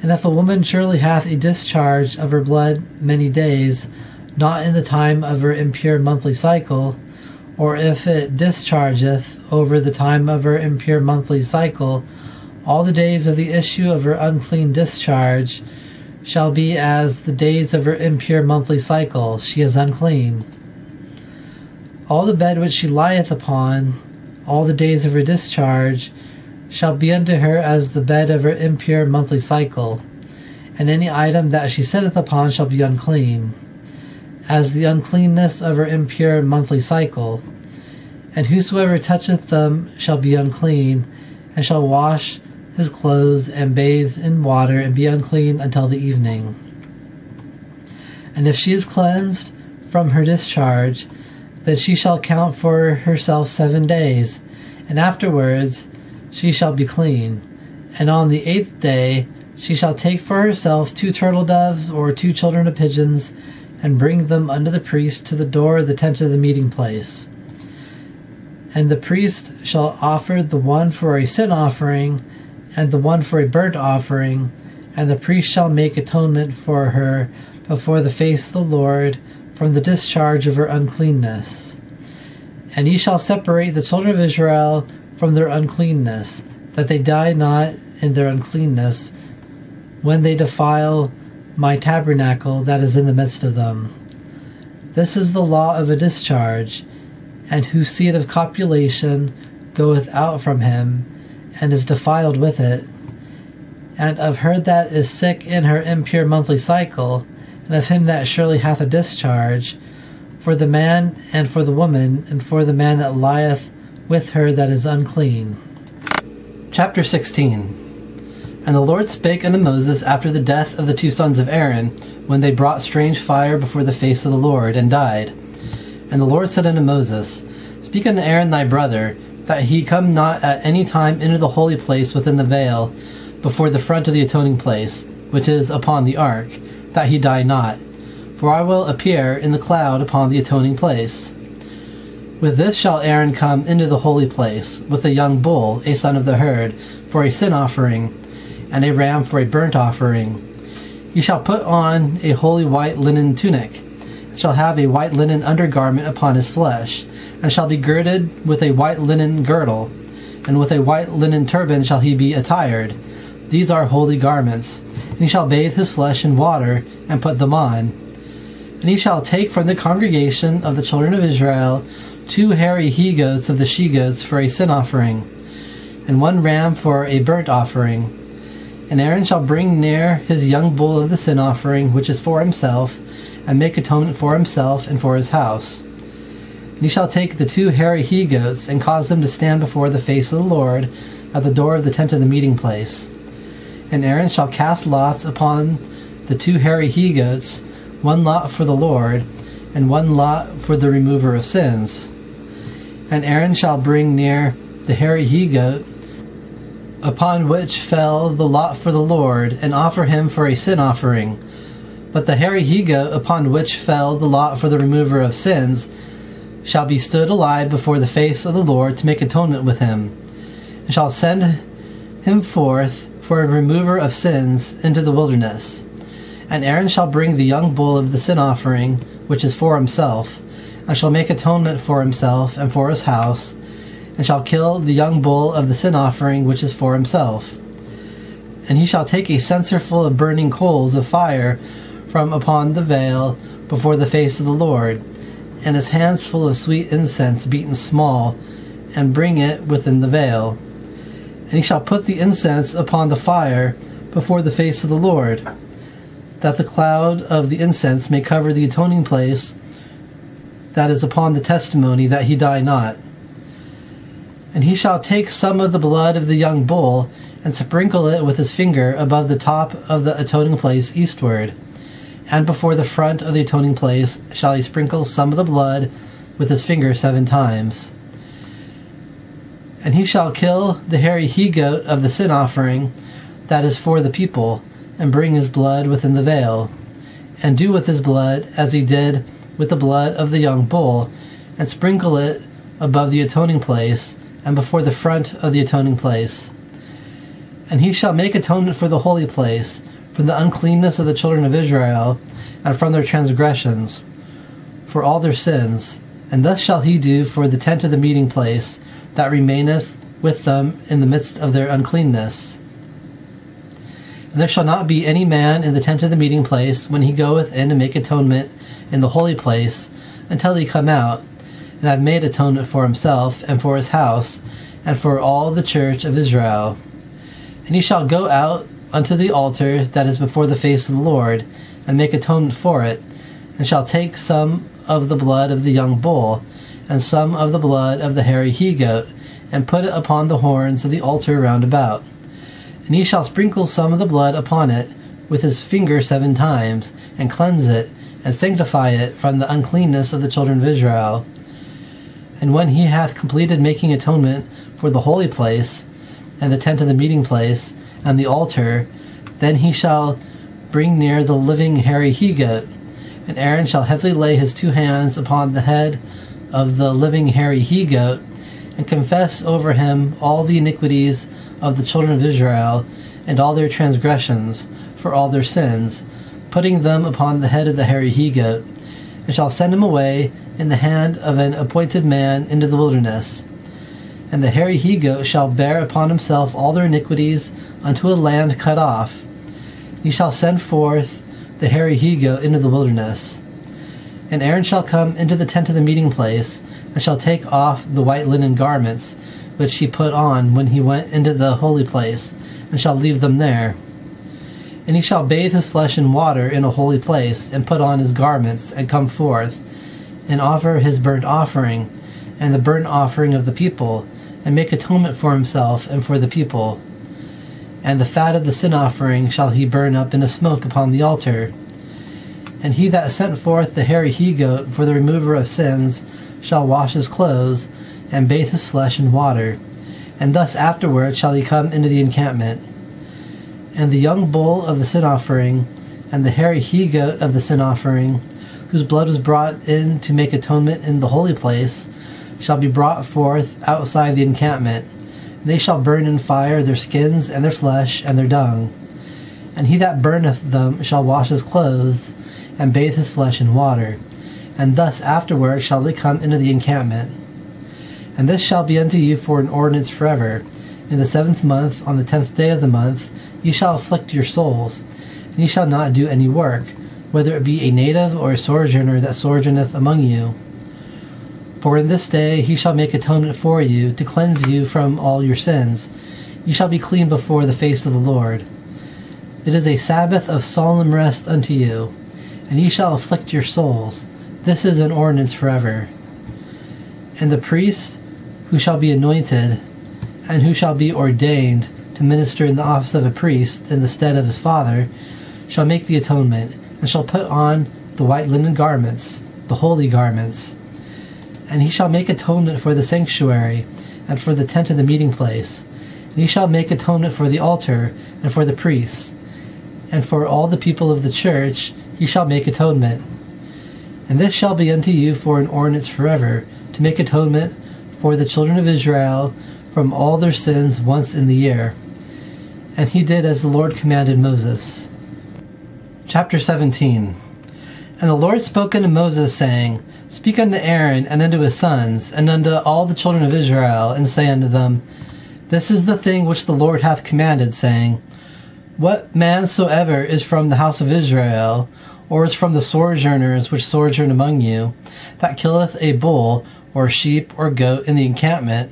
And if a woman surely hath a discharge of her blood many days, not in the time of her impure monthly cycle, or if it dischargeth over the time of her impure monthly cycle, all the days of the issue of her unclean discharge shall be as the days of her impure monthly cycle. She is unclean. All the bed which she lieth upon, all the days of her discharge, shall be unto her as the bed of her impure monthly cycle, and any item that she sitteth upon shall be unclean, as the uncleanness of her impure monthly cycle. And whosoever toucheth them shall be unclean, and shall wash his clothes, and bathe in water, and be unclean until the evening. And if she is cleansed from her discharge, then she shall count for herself 7 days, and afterwards she shall be clean. And on the 8th day she shall take for herself 2 turtle doves, or 2 children of pigeons, and bring them unto the priest to the door of the tent of the meeting place. And the priest shall offer the one for a sin offering, and the one for a burnt offering, and the priest shall make atonement for her before the face of the Lord from the discharge of her uncleanness. And ye shall separate the children of Israel from their uncleanness, that they die not in their uncleanness, when they defile my tabernacle that is in the midst of them. This is the law of a discharge, and whose seed of copulation goeth out from him, and is defiled with it, and of her that is sick in her impure monthly cycle, and of him that surely hath a discharge, for the man and for the woman, and for the man that lieth with her that is unclean. Chapter 16. And the Lord spake unto Moses after the death of the 2 sons of Aaron, when they brought strange fire before the face of the Lord, and died. And the Lord said unto Moses, Speak unto Aaron thy brother, that he come not at any time into the holy place within the veil, before the front of the atoning place, which is upon the ark, that he die not. For I will appear in the cloud upon the atoning place. With this shall Aaron come into the holy place, with a young bull, a son of the herd, for a sin offering, and a ram for a burnt offering. He shall put on a holy white linen tunic, and shall have a white linen undergarment upon his flesh, and shall be girded with a white linen girdle, and with a white linen turban shall he be attired. These are holy garments. And he shall bathe his flesh in water, and put them on. And he shall take from the congregation of the children of Israel 2 hairy he-goats of the she-goats for a sin offering, and 1 ram for a burnt offering. And Aaron shall bring near his young bull of the sin offering, which is for himself, and make atonement for himself and for his house. And he shall take the 2 hairy he-goats, and cause them to stand before the face of the Lord at the door of the tent of the meeting place. And Aaron shall cast lots upon the 2 hairy he-goats, 1 lot for the Lord, and 1 lot for the remover of sins. And Aaron shall bring near the hairy he-goat, upon which fell the lot for the Lord, and offer him for a sin offering. But the hairy he-goat, upon which fell the lot for the remover of sins, shall be stood alive before the face of the Lord to make atonement with him, and shall send him forth for a remover of sins into the wilderness. And Aaron shall bring the young bull of the sin offering, which is for himself, and shall make atonement for himself and for his house, and shall kill the young bull of the sin offering, which is for himself. And he shall take a censer full of burning coals of fire from upon the veil before the face of the Lord, and his hands full of sweet incense beaten small, and bring it within the veil. And he shall put the incense upon the fire before the face of the Lord, that the cloud of the incense may cover the atoning place that is upon the testimony, that he die not. And he shall take some of the blood of the young bull, and sprinkle it with his finger above the top of the atoning place eastward. And before the front of the atoning place shall he sprinkle some of the blood with his finger 7 times. And he shall kill the hairy he-goat of the sin offering that is for the people, and bring his blood within the veil, and do with his blood as he did with the blood of the young bull, and sprinkle it above the atoning place, and before the front of the atoning place. And he shall make atonement for the holy place, from the uncleanness of the children of Israel, and from their transgressions, for all their sins. And thus shall he do for the tent of the meeting place, that remaineth with them in the midst of their uncleanness. And there shall not be any man in the tent of the meeting place when he goeth in to make atonement in the holy place, until he come out, and have made atonement for himself, and for his house, and for all the church of Israel. And he shall go out unto the altar that is before the face of the Lord, and make atonement for it, and shall take some of the blood of the young bull, and some of the blood of the hairy he-goat, and put it upon the horns of the altar round about. And he shall sprinkle some of the blood upon it with his finger 7 times, and cleanse it, and sanctify it from the uncleanness of the children of Israel. And when he hath completed making atonement for the holy place, and the tent of the meeting place, and the altar, then he shall bring near the living hairy he-goat, and Aaron shall heavily lay his 2 hands upon the head of the living hairy he-goat, and confess over him all the iniquities of the children of Israel, and all their transgressions, for all their sins, putting them upon the head of the hairy he-goat, and shall send him away in the hand of an appointed man into the wilderness. And the hairy he-goat shall bear upon himself all their iniquities unto a land cut off. He shall send forth the hairy he-goat into the wilderness. And Aaron shall come into the tent of the meeting place, and shall take off the white linen garments, which he put on when he went into the holy place, and shall leave them there. And he shall bathe his flesh in water in a holy place, and put on his garments, and come forth, and offer his burnt offering, and the burnt offering of the people, and make atonement for himself and for the people. And the fat of the sin offering shall he burn up in a smoke upon the altar. And he that sent forth the hairy he-goat for the remover of sins shall wash his clothes, and bathe his flesh in water, and thus afterward shall he come into the encampment. And the young bull of the sin offering, and the hairy he-goat of the sin offering, whose blood was brought in to make atonement in the holy place, shall be brought forth outside the encampment. And they shall burn in fire their skins and their flesh and their dung. And he that burneth them shall wash his clothes, and bathe his flesh in water. And thus afterward shall they come into the encampment. And this shall be unto you for an ordinance forever. In the 7th month, on the 10th day of the month, ye shall afflict your souls, and ye shall not do any work, whether it be a native or a sojourner that sojourneth among you. For in this day he shall make atonement for you, to cleanse you from all your sins. Ye shall be clean before the face of the Lord. It is a Sabbath of solemn rest unto you, and ye shall afflict your souls. This is an ordinance forever. And the priest, who shall be anointed, and who shall be ordained to minister in the office of a priest in the stead of his father, shall make the atonement, and shall put on the white linen garments, the holy garments. And he shall make atonement for the sanctuary, and for the tent of the meeting place. And he shall make atonement for the altar, and for the priests. And for all the people of the church he shall make atonement. And this shall be unto you for an ordinance forever, to make atonement for the children of Israel from all their sins once in the year. And he did as the Lord commanded Moses. Chapter 17. And the Lord spoke unto Moses, saying, Speak unto Aaron and unto his sons, and unto all the children of Israel, and say unto them, This is the thing which the Lord hath commanded, saying, What man soever is from the house of Israel, or is from the sojourners which sojourn among you, that killeth a bull, or sheep, or goat in the encampment,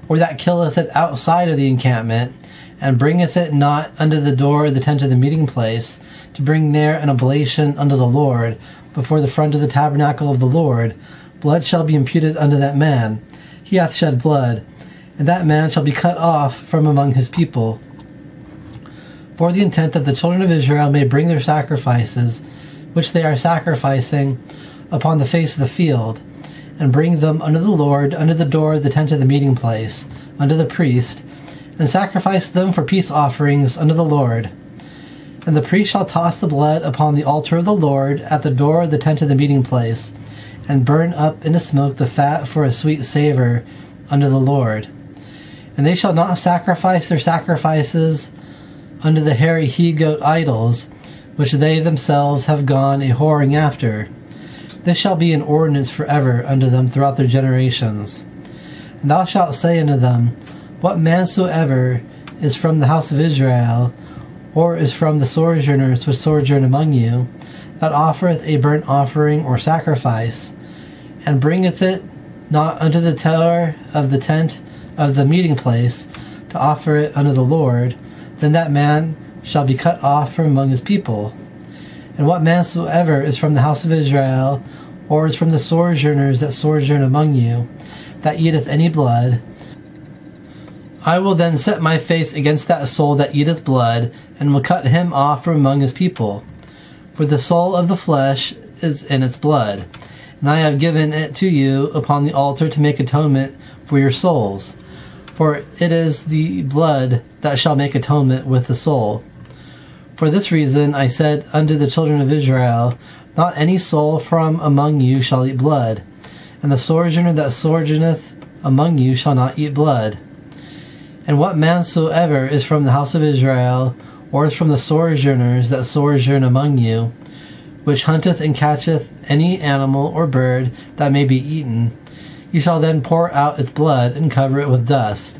or that killeth it outside of the encampment, and bringeth it not unto the door of the tent of the meeting place, to bring there an oblation unto the Lord, before the front of the tabernacle of the Lord, blood shall be imputed unto that man. He hath shed blood, and that man shall be cut off from among his people. For the intent that the children of Israel may bring their sacrifices, which they are sacrificing, upon the face of the field, and bring them unto the Lord, unto the door of the tent of the meeting place, unto the priest, and sacrifice them for peace offerings unto the Lord. And the priest shall toss the blood upon the altar of the Lord at the door of the tent of the meeting place, and burn up in the smoke the fat for a sweet savor unto the Lord. And they shall not sacrifice their sacrifices unto the hairy he-goat idols, which they themselves have gone a whoring after. This shall be an ordinance forever unto them throughout their generations. And thou shalt say unto them, What man soever is from the house of Israel, or is from the sojourners which sojourn among you, that offereth a burnt offering or sacrifice, and bringeth it not unto the tower of the tent of the meeting place, to offer it unto the Lord, then that man shall be cut off from among his people. And what man soever is from the house of Israel, or is from the sojourners that sojourn among you, that eateth any blood, I will then set my face against that soul that eateth blood, and will cut him off from among his people. For the soul of the flesh is in its blood, and I have given it to you upon the altar to make atonement for your souls. For it is the blood that shall make atonement with the soul. For this reason I said unto the children of Israel, Not any soul from among you shall eat blood, and the sojourner that sojourneth among you shall not eat blood. And what man soever is from the house of Israel, or is from the sojourners that sojourn among you, which hunteth and catcheth any animal or bird that may be eaten, you shall then pour out its blood, and cover it with dust.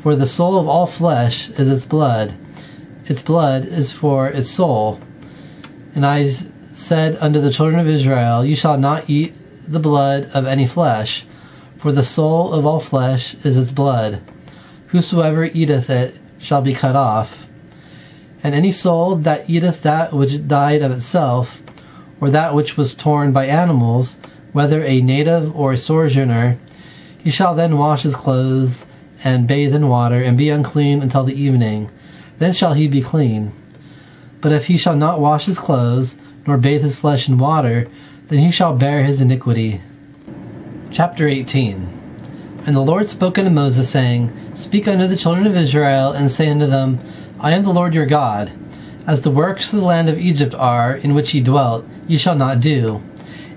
For the soul of all flesh is its blood is for its soul. And I said unto the children of Israel, You shall not eat the blood of any flesh, for the soul of all flesh is its blood. Whosoever eateth it shall be cut off. And any soul that eateth that which died of itself, or that which was torn by animals, whether a native or a sojourner, he shall then wash his clothes, and bathe in water, and be unclean until the evening. Then shall he be clean. But if he shall not wash his clothes, nor bathe his flesh in water, then he shall bear his iniquity. Chapter 18. And the Lord spoke unto Moses, saying, Speak unto the children of Israel, and say unto them, I am the Lord your God. As the works of the land of Egypt are, in which ye dwelt, ye shall not do.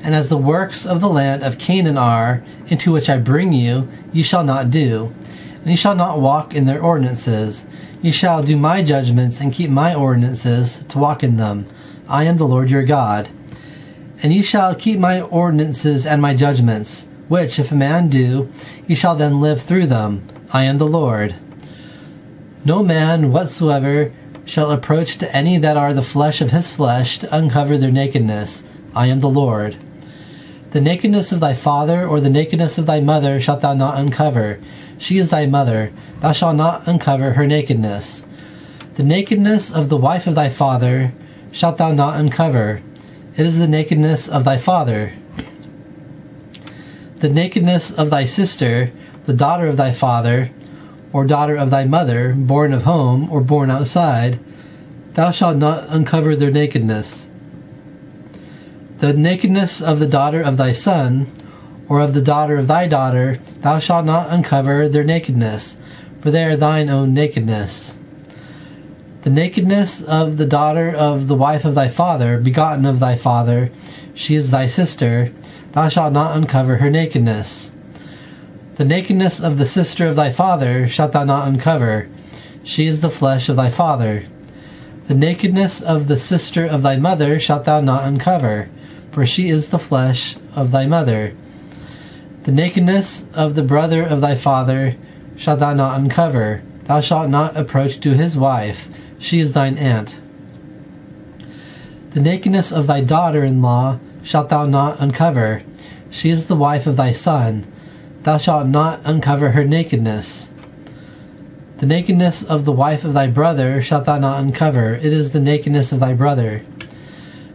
And as the works of the land of Canaan are, into which I bring you, ye shall not do. And ye shall not walk in their ordinances. Ye shall do my judgments and keep my ordinances, to walk in them. I am the Lord your God. And ye shall keep my ordinances and my judgments, which if a man do, he shall then live through them. I am the Lord. No man whatsoever shall approach to any that are the flesh of his flesh to uncover their nakedness. I am the Lord. The nakedness of thy father or the nakedness of thy mother shalt thou not uncover. She is thy mother. Thou shalt not uncover her nakedness. The nakedness of the wife of thy father shalt thou not uncover. It is the nakedness of thy father. The nakedness of thy sister, the daughter of thy father, or daughter of thy mother, born of home, or born outside, thou shalt not uncover their nakedness. The nakedness of the daughter of thy son, or of the daughter of thy daughter, thou shalt not uncover their nakedness, for they are thine own nakedness. The nakedness of the daughter of the wife of thy father, begotten of thy father, she is thy sister, thou shalt not uncover her nakedness. The nakedness of the sister of thy father shalt thou not uncover, she is the flesh of thy father. The nakedness of the sister of thy mother shalt thou not uncover, for she is the flesh of thy mother. The nakedness of the brother of thy father shalt thou not uncover. Thou shalt not approach to his wife, she is thine aunt. The nakedness of thy daughter-in-law shalt thou not uncover, she is the wife of thy son. Thou shalt not uncover her nakedness. The nakedness of the wife of thy brother shalt thou not uncover, it is the nakedness of thy brother.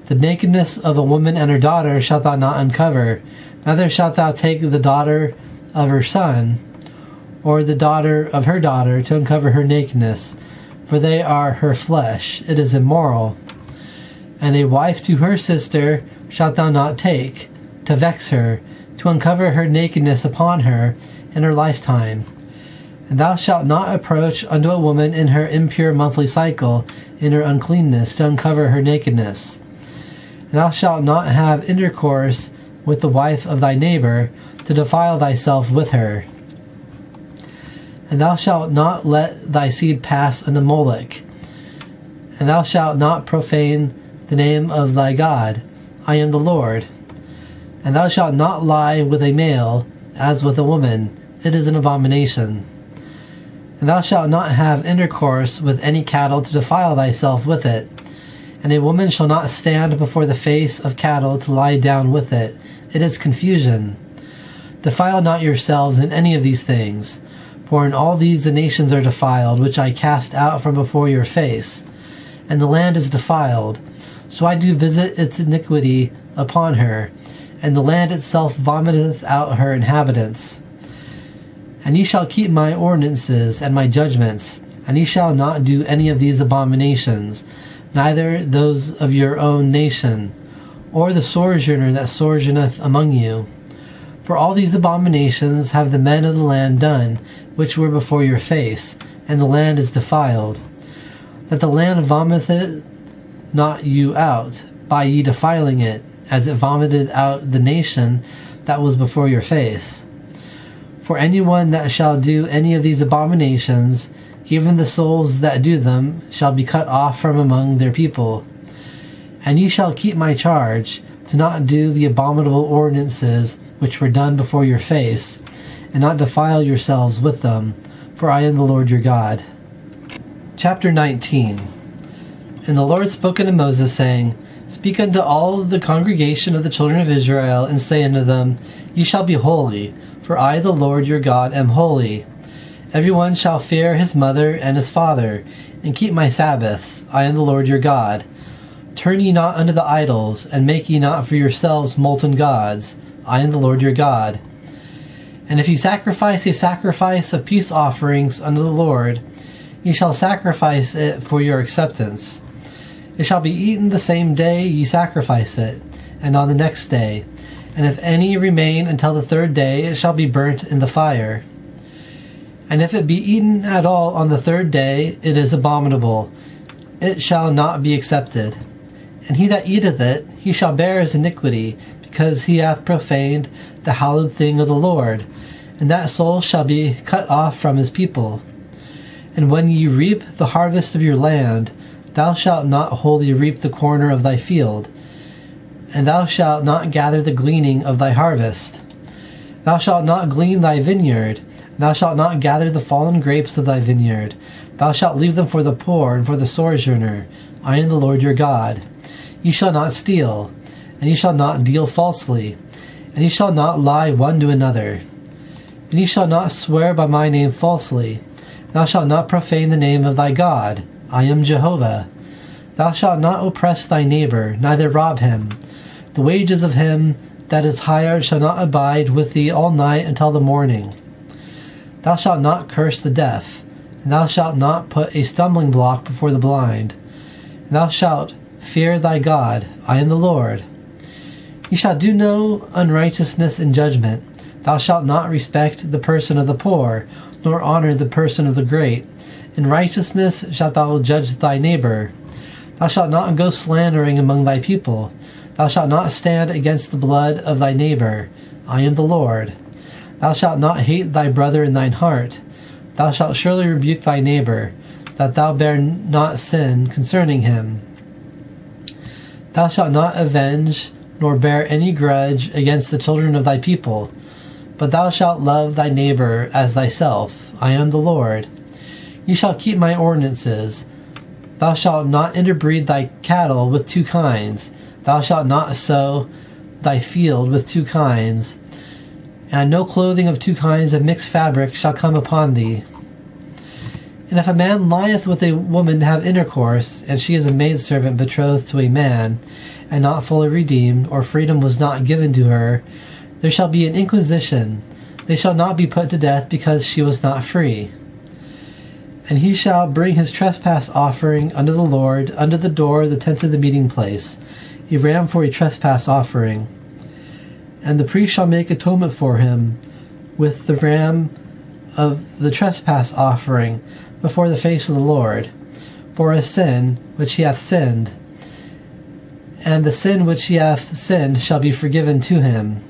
The nakedness of a woman and her daughter shalt thou not uncover, neither shalt thou take the daughter of her son, or the daughter of her daughter, to uncover her nakedness, for they are her flesh, it is immoral. And a wife to her sister shalt thou not take, to vex her, to uncover her nakedness upon her in her lifetime. And thou shalt not approach unto a woman in her impure monthly cycle, in her uncleanness, to uncover her nakedness. And thou shalt not have intercourse with the wife of thy neighbor, to defile thyself with her. And thou shalt not let thy seed pass unto Moloch. And thou shalt not profane the name of thy God. I am the Lord. And thou shalt not lie with a male, as with a woman. It is an abomination. And thou shalt not have intercourse with any cattle to defile thyself with it. And a woman shall not stand before the face of cattle to lie down with it. It is confusion. Defile not yourselves in any of these things, for in all these the nations are defiled, which I cast out from before your face. And the land is defiled, so I do visit its iniquity upon her, and the land itself vomiteth out her inhabitants. And ye shall keep my ordinances and my judgments, and ye shall not do any of these abominations, neither those of your own nation, or the sojourner that sojourneth among you. For all these abominations have the men of the land done, which were before your face, and the land is defiled. That the land vomiteth not you out, by ye defiling it, as it vomited out the nation that was before your face. For anyone that shall do any of these abominations, even the souls that do them, shall be cut off from among their people. And ye shall keep my charge, to not do the abominable ordinances which were done before your face, and not defile yourselves with them, for I am the Lord your God. Chapter 19. And the Lord spoke unto Moses, saying, Speak unto all the congregation of the children of Israel, and say unto them, Ye shall be holy, for I, the Lord your God, am holy. Every one shall fear his mother and his father, and keep my Sabbaths. I am the Lord your God. Turn ye not unto the idols, and make ye not for yourselves molten gods. I am the Lord your God. And if ye sacrifice a sacrifice of peace offerings unto the Lord, ye shall sacrifice it for your acceptance. It shall be eaten the same day ye sacrifice it, and on the next day. And if any remain until the third day, it shall be burnt in the fire. And if it be eaten at all on the third day, it is abominable. it shall not be accepted. And he that eateth it, he shall bear his iniquity, because he hath profaned the hallowed thing of the Lord, and that soul shall be cut off from his people. And when ye reap the harvest of your land, thou shalt not wholly reap the corner of thy field, and thou shalt not gather the gleaning of thy harvest. Thou shalt not glean thy vineyard, thou shalt not gather the fallen grapes of thy vineyard. Thou shalt leave them for the poor and for the sojourner. I am the Lord your God. Ye shall not steal, and ye shall not deal falsely, and ye shall not lie one to another. And ye shall not swear by my name falsely. Thou shalt not profane the name of thy God. I am Jehovah. Thou shalt not oppress thy neighbor, neither rob him. The wages of him that is hired shall not abide with thee all night until the morning. Thou shalt not curse the deaf, and thou shalt not put a stumbling block before the blind. And thou shalt fear thy God. I am the Lord. Ye shall do no unrighteousness in judgment. Thou shalt not respect the person of the poor, nor honor the person of the great. In righteousness shalt thou judge thy neighbor. Thou shalt not go slandering among thy people. Thou shalt not stand against the blood of thy neighbor. I am the Lord. Thou shalt not hate thy brother in thine heart. Thou shalt surely rebuke thy neighbor, that thou bear not sin concerning him. Thou shalt not avenge, nor bear any grudge against the children of thy people, but thou shalt love thy neighbor as thyself. I am the Lord. Ye shall keep my ordinances. Thou shalt not interbreed thy cattle with two kinds. Thou shalt not sow thy field with two kinds. And no clothing of two kinds of mixed fabric shall come upon thee. And if a man lieth with a woman to have intercourse, and she is a maidservant betrothed to a man, and not fully redeemed, or freedom was not given to her, there shall be an inquisition. They shall not be put to death because she was not free. And he shall bring his trespass offering unto the Lord under the door of the tent of the meeting place, a ram for a trespass offering. And the priest shall make atonement for him with the ram of the trespass offering before the face of the Lord, for a sin which he hath sinned. And the sin which he hath sinned shall be forgiven to him.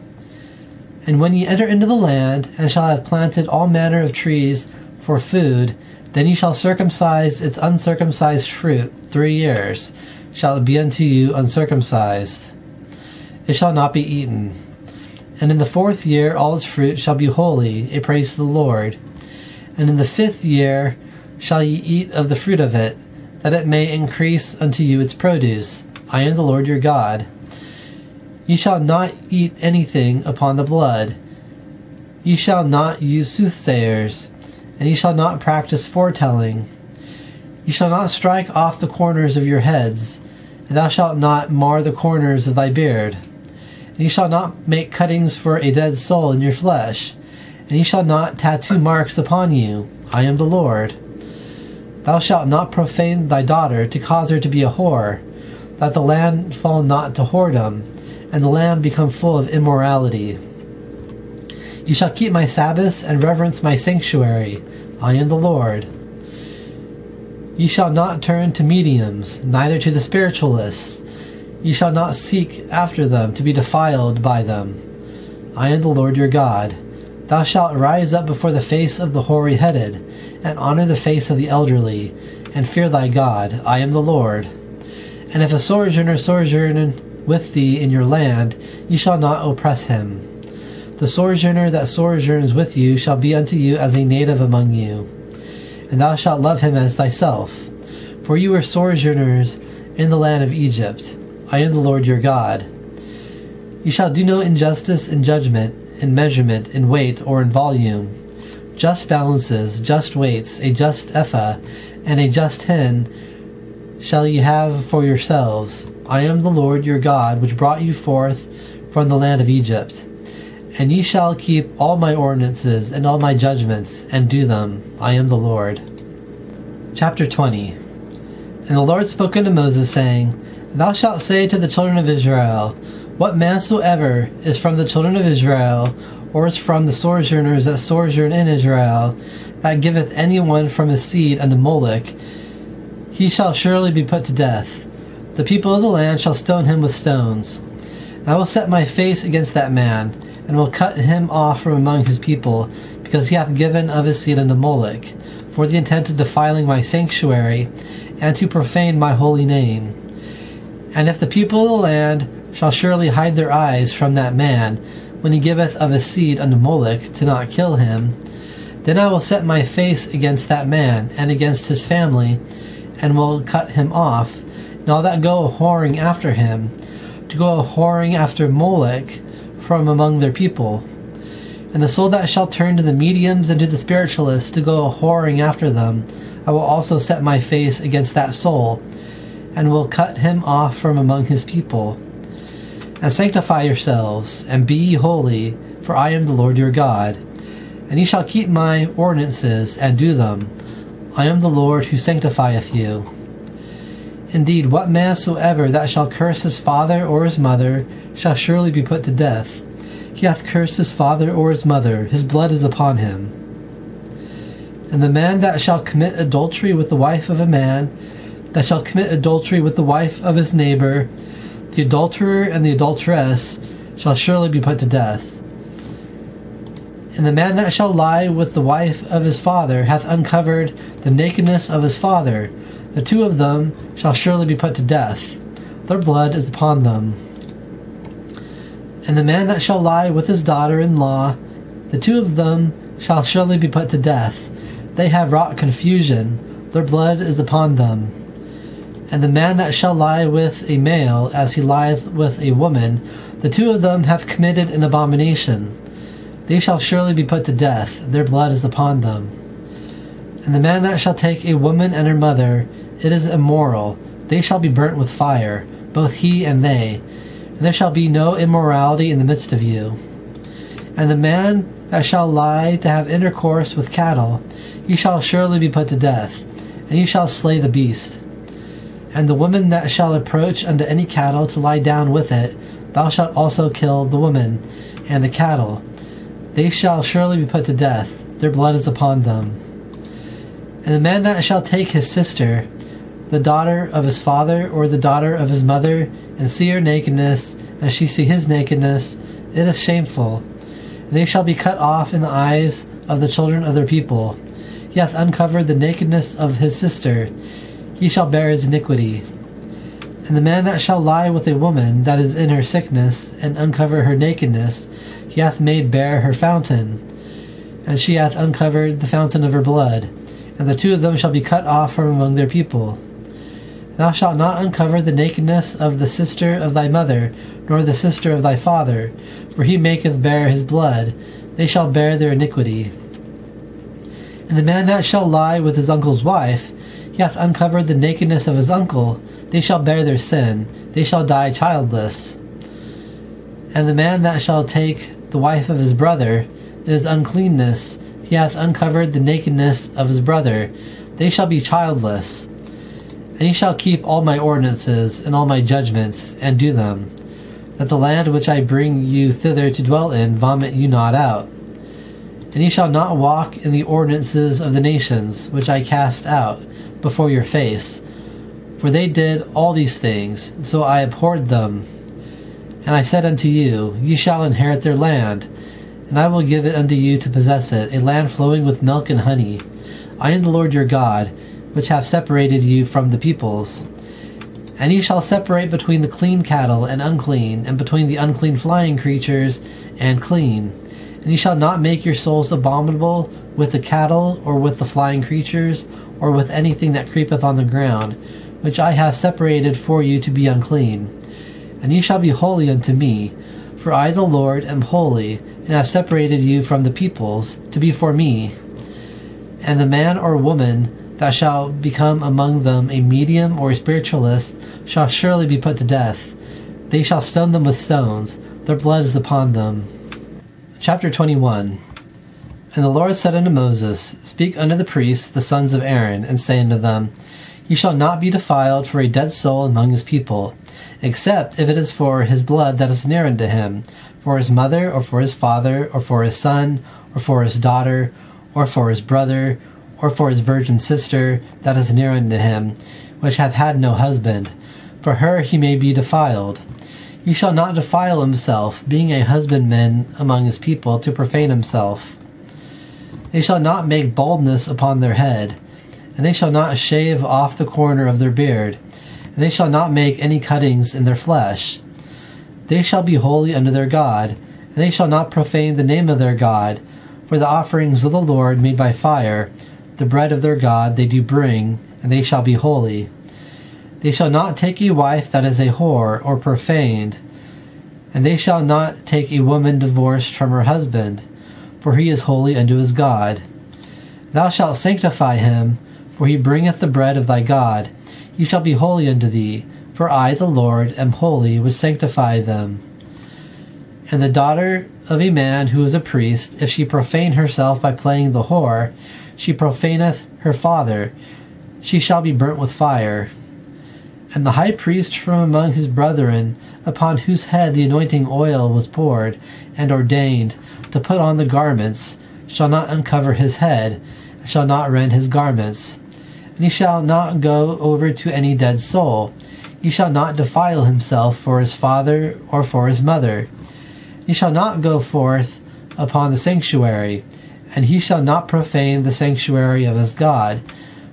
And when ye enter into the land, and shall have planted all manner of trees for food, then ye shall circumcise its uncircumcised fruit 3 years, shall it be unto you uncircumcised. It shall not be eaten. And in the 4th year all its fruit shall be holy, a praise to the Lord. And in the 5th year shall ye eat of the fruit of it, that it may increase unto you its produce. I am the Lord your God. Ye shall not eat anything upon the blood. Ye shall not use soothsayers, and ye shall not practice foretelling. Ye shall not strike off the corners of your heads, and thou shalt not mar the corners of thy beard. And ye shall not make cuttings for a dead soul in your flesh, and ye shall not tattoo marks upon you. I am the Lord. Thou shalt not profane thy daughter to cause her to be a whore, that the land fall not to whoredom, and the land become full of immorality. You shall keep my Sabbaths and reverence my sanctuary. I am the Lord. Ye shall not turn to mediums, neither to the spiritualists. Ye shall not seek after them to be defiled by them. I am the Lord your God. Thou shalt rise up before the face of the hoary-headed, and honor the face of the elderly, and fear thy God. I am the Lord. And if a sojourner sojourn with thee in your land, ye shall not oppress him. The sojourner that sojourns with you shall be unto you as a native among you, and thou shalt love him as thyself. For you were sojourners in the land of Egypt. I am the Lord your God. You shall do no injustice in judgment, in measurement, in weight, or in volume. Just balances, just weights, a just ephah, and a just hin shall ye have for yourselves. I am the Lord your God, which brought you forth from the land of Egypt. And ye shall keep all my ordinances and all my judgments, and do them. I am the Lord. Chapter 20. And the Lord spoke unto Moses, saying, Thou shalt say to the children of Israel, What man soever is from the children of Israel, or is from the sojourners that sojourn in Israel, that giveth any one from his seed unto Moloch, he shall surely be put to death. The people of the land shall stone him with stones. And I will set my face against that man, and will cut him off from among his people, because he hath given of his seed unto Moloch, for the intent of defiling my sanctuary, and to profane my holy name. And if the people of the land shall surely hide their eyes from that man, when he giveth of his seed unto Moloch, to not kill him, then I will set my face against that man, and against his family, and will cut him off, and all that go a-whoring after him, to go a-whoring after Moloch from among their people. And the soul that shall turn to the mediums and to the spiritualists to go a-whoring after them, I will also set my face against that soul, and will cut him off from among his people. And sanctify yourselves, and be ye holy, for I am the Lord your God. And ye shall keep my ordinances, and do them. I am the Lord who sanctifieth you. Indeed, what man soever that shall curse his father or his mother shall surely be put to death. He hath cursed his father or his mother, his blood is upon him. And the man that shall commit adultery with the wife of a man, that shall commit adultery with the wife of his neighbor, the adulterer and the adulteress shall surely be put to death. And the man that shall lie with the wife of his father hath uncovered the nakedness of his father. The two of them shall surely be put to death. Their blood is upon them. And the man that shall lie with his daughter-in-law, the two of them shall surely be put to death. They have wrought confusion. Their blood is upon them. And the man that shall lie with a male, as he lieth with a woman, the two of them have committed an abomination. They shall surely be put to death. Their blood is upon them. And the man that shall take a woman and her mother, it is immoral. They shall be burnt with fire, both he and they. And there shall be no immorality in the midst of you. And the man that shall lie to have intercourse with cattle, ye shall surely be put to death, and ye shall slay the beast. And the woman that shall approach unto any cattle to lie down with it, thou shalt also kill the woman and the cattle. They shall surely be put to death. Their blood is upon them. And the man that shall take his sister, the daughter of his father or the daughter of his mother, and see her nakedness, and she see his nakedness, it is shameful. And they shall be cut off in the eyes of the children of their people. He hath uncovered the nakedness of his sister. He shall bear his iniquity. And the man that shall lie with a woman that is in her sickness, and uncover her nakedness, he hath made bare her fountain, and she hath uncovered the fountain of her blood, and the two of them shall be cut off from among their people. Thou shalt not uncover the nakedness of the sister of thy mother, nor the sister of thy father, for he maketh bare his blood. They shall bear their iniquity. And the man that shall lie with his uncle's wife, he hath uncovered the nakedness of his uncle. They shall bear their sin. They shall die childless. And the man that shall take the wife of his brother, in his uncleanness, he hath uncovered the nakedness of his brother. They shall be childless. And ye shall keep all my ordinances and all my judgments, and do them, that the land which I bring you thither to dwell in vomit you not out. And ye shall not walk in the ordinances of the nations, which I cast out before your face. For they did all these things, so I abhorred them. And I said unto you, ye shall inherit their land, and I will give it unto you to possess it, a land flowing with milk and honey. I am the Lord your God, which have separated you from the peoples. And ye shall separate between the clean cattle and unclean, and between the unclean flying creatures and clean. And ye shall not make your souls abominable with the cattle, or with the flying creatures, or with anything that creepeth on the ground, which I have separated for you to be unclean. And ye shall be holy unto me, for I the Lord am holy, and have separated you from the peoples, to be for me. And the man or woman that shall become among them a medium or a spiritualist shall surely be put to death. They shall stone them with stones. Their blood is upon them. Chapter 21. And the Lord said unto Moses, Speak unto the priests, the sons of Aaron, and say unto them, Ye shall not be defiled for a dead soul among his people, except if it is for his blood that is near unto him, for his mother, or for his father, or for his son, or for his daughter, or for his brother, or for his virgin sister that is near unto him, which hath had no husband, for her he may be defiled. He shall not defile himself, being a husbandman among his people, to profane himself. They shall not make baldness upon their head, and they shall not shave off the corner of their beard, and they shall not make any cuttings in their flesh. They shall be holy unto their God, and they shall not profane the name of their God, for the offerings of the Lord made by fire, the bread of their God they do bring, and they shall be holy. They shall not take a wife that is a whore or profaned, and they shall not take a woman divorced from her husband, for he is holy unto his God. Thou shalt sanctify him, for he bringeth the bread of thy God. He shall be holy unto thee, for I, the Lord, am holy, which sanctify them. And the daughter of a man who is a priest, if she profane herself by playing the whore, she profaneth her father, she shall be burnt with fire. And the high priest from among his brethren, upon whose head the anointing oil was poured, and ordained to put on the garments, shall not uncover his head, and shall not rend his garments. And he shall not go over to any dead soul. He shall not defile himself for his father or for his mother. He shall not go forth upon the sanctuary, and he shall not profane the sanctuary of his God,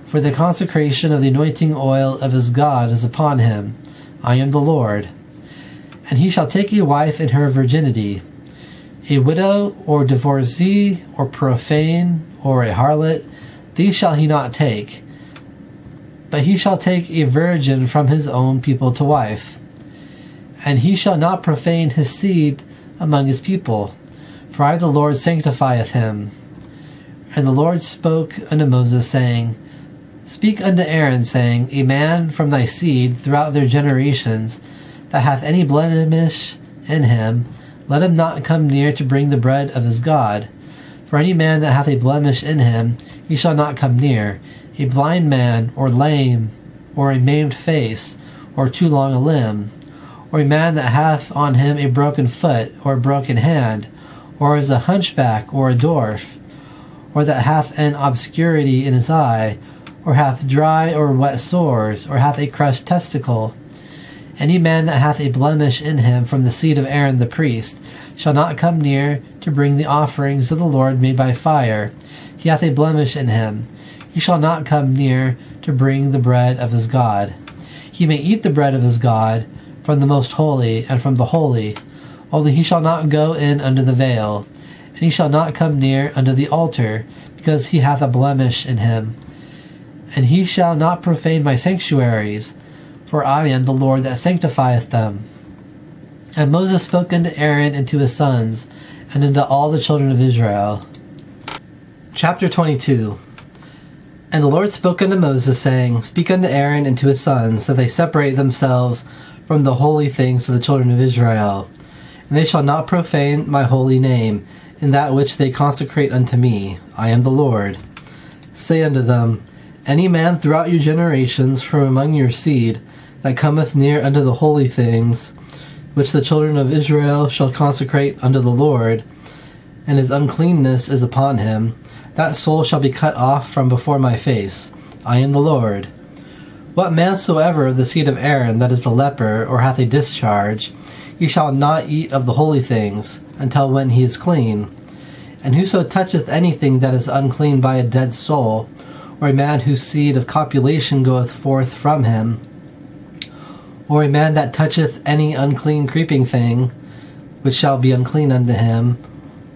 for the consecration of the anointing oil of his God is upon him. I am the Lord. And he shall take a wife in her virginity. A widow, or divorcee, or profane, or a harlot, these shall he not take. But he shall take a virgin from his own people to wife. And he shall not profane his seed among his people, for I the Lord sanctifieth him. And the Lord spoke unto Moses, saying, Speak unto Aaron, saying, A man from thy seed throughout their generations, that hath any blemish in him, let him not come near to bring the bread of his God. For any man that hath a blemish in him, he shall not come near, a blind man, or lame, or a maimed face, or too long a limb, or a man that hath on him a broken foot, or a broken hand, or is a hunchback, or a dwarf, or that hath an obscurity in his eye, or hath dry or wet sores, or hath a crushed testicle. Any man that hath a blemish in him from the seed of Aaron the priest shall not come near to bring the offerings of the Lord made by fire. He hath a blemish in him. He shall not come near to bring the bread of his God. He may eat the bread of his God from the most holy and from the holy, only he shall not go in under the veil, and he shall not come near unto the altar, because he hath a blemish in him. And he shall not profane my sanctuaries, for I am the Lord that sanctifieth them. And Moses spoke unto Aaron and to his sons, and unto all the children of Israel. Chapter 22. And the Lord spoke unto Moses, saying, Speak unto Aaron and to his sons, that they separate themselves from the holy things of the children of Israel. And they shall not profane my holy name, in that which they consecrate unto me. I am the Lord. Say unto them, Any man throughout your generations from among your seed, that cometh near unto the holy things, which the children of Israel shall consecrate unto the Lord, and his uncleanness is upon him, that soul shall be cut off from before my face. I am the Lord. What man soever of the seed of Aaron that is a leper, or hath a discharge, he shall not eat of the holy things, until when he is clean. And whoso toucheth anything that is unclean by a dead soul, or a man whose seed of copulation goeth forth from him, or a man that toucheth any unclean creeping thing, which shall be unclean unto him,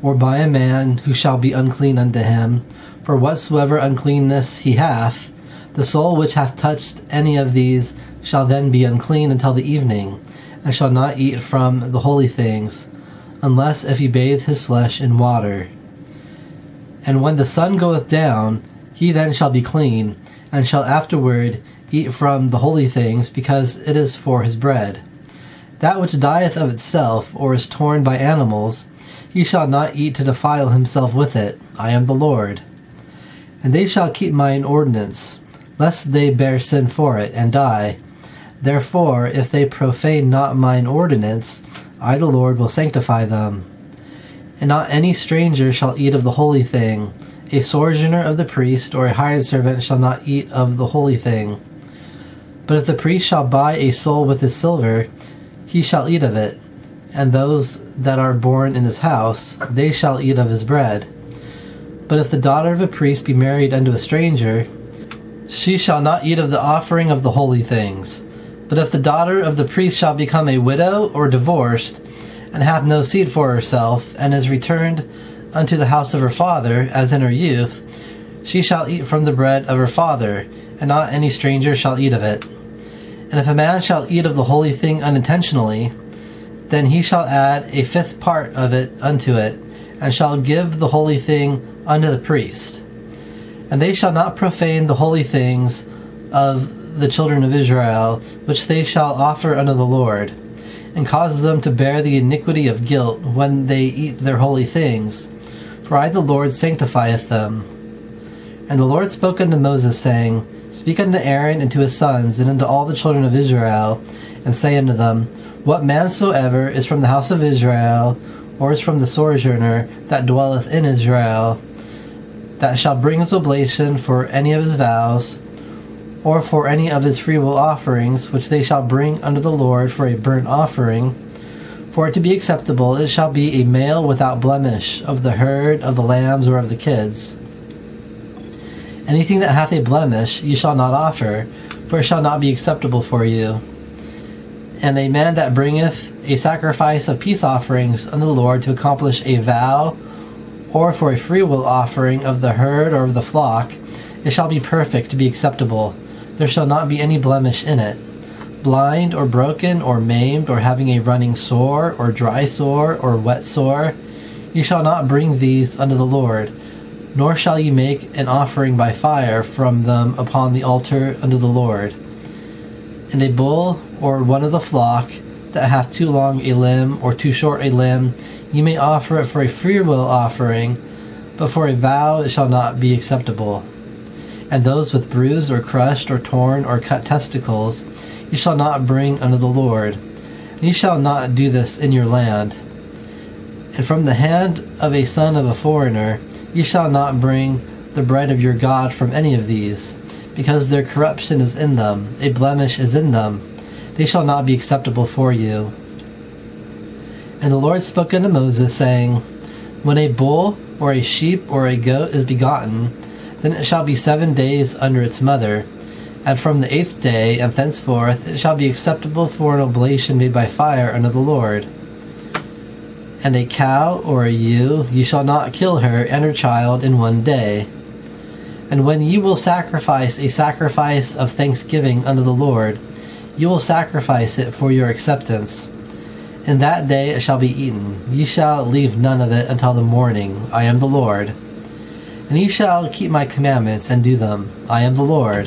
or by a man who shall be unclean unto him, for whatsoever uncleanness he hath, the soul which hath touched any of these shall then be unclean until the evening, and shall not eat from the holy things, unless if he bathe his flesh in water. And when the sun goeth down, he then shall be clean, and shall afterward eat from the holy things, because it is for his bread. That which dieth of itself, or is torn by animals, he shall not eat to defile himself with it. I am the Lord. And they shall keep mine ordinance, lest they bear sin for it, and die. Therefore, if they profane not mine ordinance, I the Lord will sanctify them. And not any stranger shall eat of the holy thing. A sojourner of the priest, or a hired servant, shall not eat of the holy thing. But if the priest shall buy a soul with his silver, he shall eat of it, and those that are born in his house, they shall eat of his bread. But if the daughter of a priest be married unto a stranger, she shall not eat of the offering of the holy things. But if the daughter of the priest shall become a widow or divorced, and hath no seed for herself, and is returned unto the house of her father, as in her youth, she shall eat from the bread of her father, and not any stranger shall eat of it. And if a man shall eat of the holy thing unintentionally, then he shall add a fifth part of it unto it, and shall give the holy thing unto the priest. And they shall not profane the holy things of the children of Israel, which they shall offer unto the Lord, and cause them to bear the iniquity of guilt when they eat their holy things. For I the Lord sanctifieth them. And the Lord spoke unto Moses, saying, Speak unto Aaron and to his sons, and unto all the children of Israel, and say unto them, What man soever is from the house of Israel, or is from the sojourner that dwelleth in Israel, that shall bring his oblation for any of his vows, or for any of his freewill offerings, which they shall bring unto the Lord for a burnt offering, for it to be acceptable, it shall be a male without blemish, of the herd, of the lambs, or of the kids. Anything that hath a blemish ye shall not offer, for it shall not be acceptable for you. And a man that bringeth a sacrifice of peace offerings unto the Lord to accomplish a vow, or for a freewill offering of the herd or of the flock, it shall be perfect to be acceptable. There shall not be any blemish in it. Blind, or broken, or maimed, or having a running sore, or dry sore, or wet sore, ye shall not bring these unto the Lord, nor shall ye make an offering by fire from them upon the altar unto the Lord. And a bull, or one of the flock, that hath too long a limb, or too short a limb, ye may offer it for a freewill offering, but for a vow it shall not be acceptable. And those with bruised, or crushed, or torn, or cut testicles, ye shall not bring unto the Lord. And ye shall not do this in your land. And from the hand of a son of a foreigner, ye shall not bring the bread of your God from any of these, because their corruption is in them, a blemish is in them. They shall not be acceptable for you. And the Lord spoke unto Moses, saying, When a bull, or a sheep, or a goat is begotten, then it shall be 7 days under its mother, and from the 8th day and thenceforth it shall be acceptable for an oblation made by fire unto the Lord. And a cow or a ewe, ye shall not kill her and her child in 1 day. And when ye will sacrifice a sacrifice of thanksgiving unto the Lord, ye will sacrifice it for your acceptance. In that day it shall be eaten. Ye shall leave none of it until the morning. I am the Lord. And ye shall keep my commandments and do them. I am the Lord.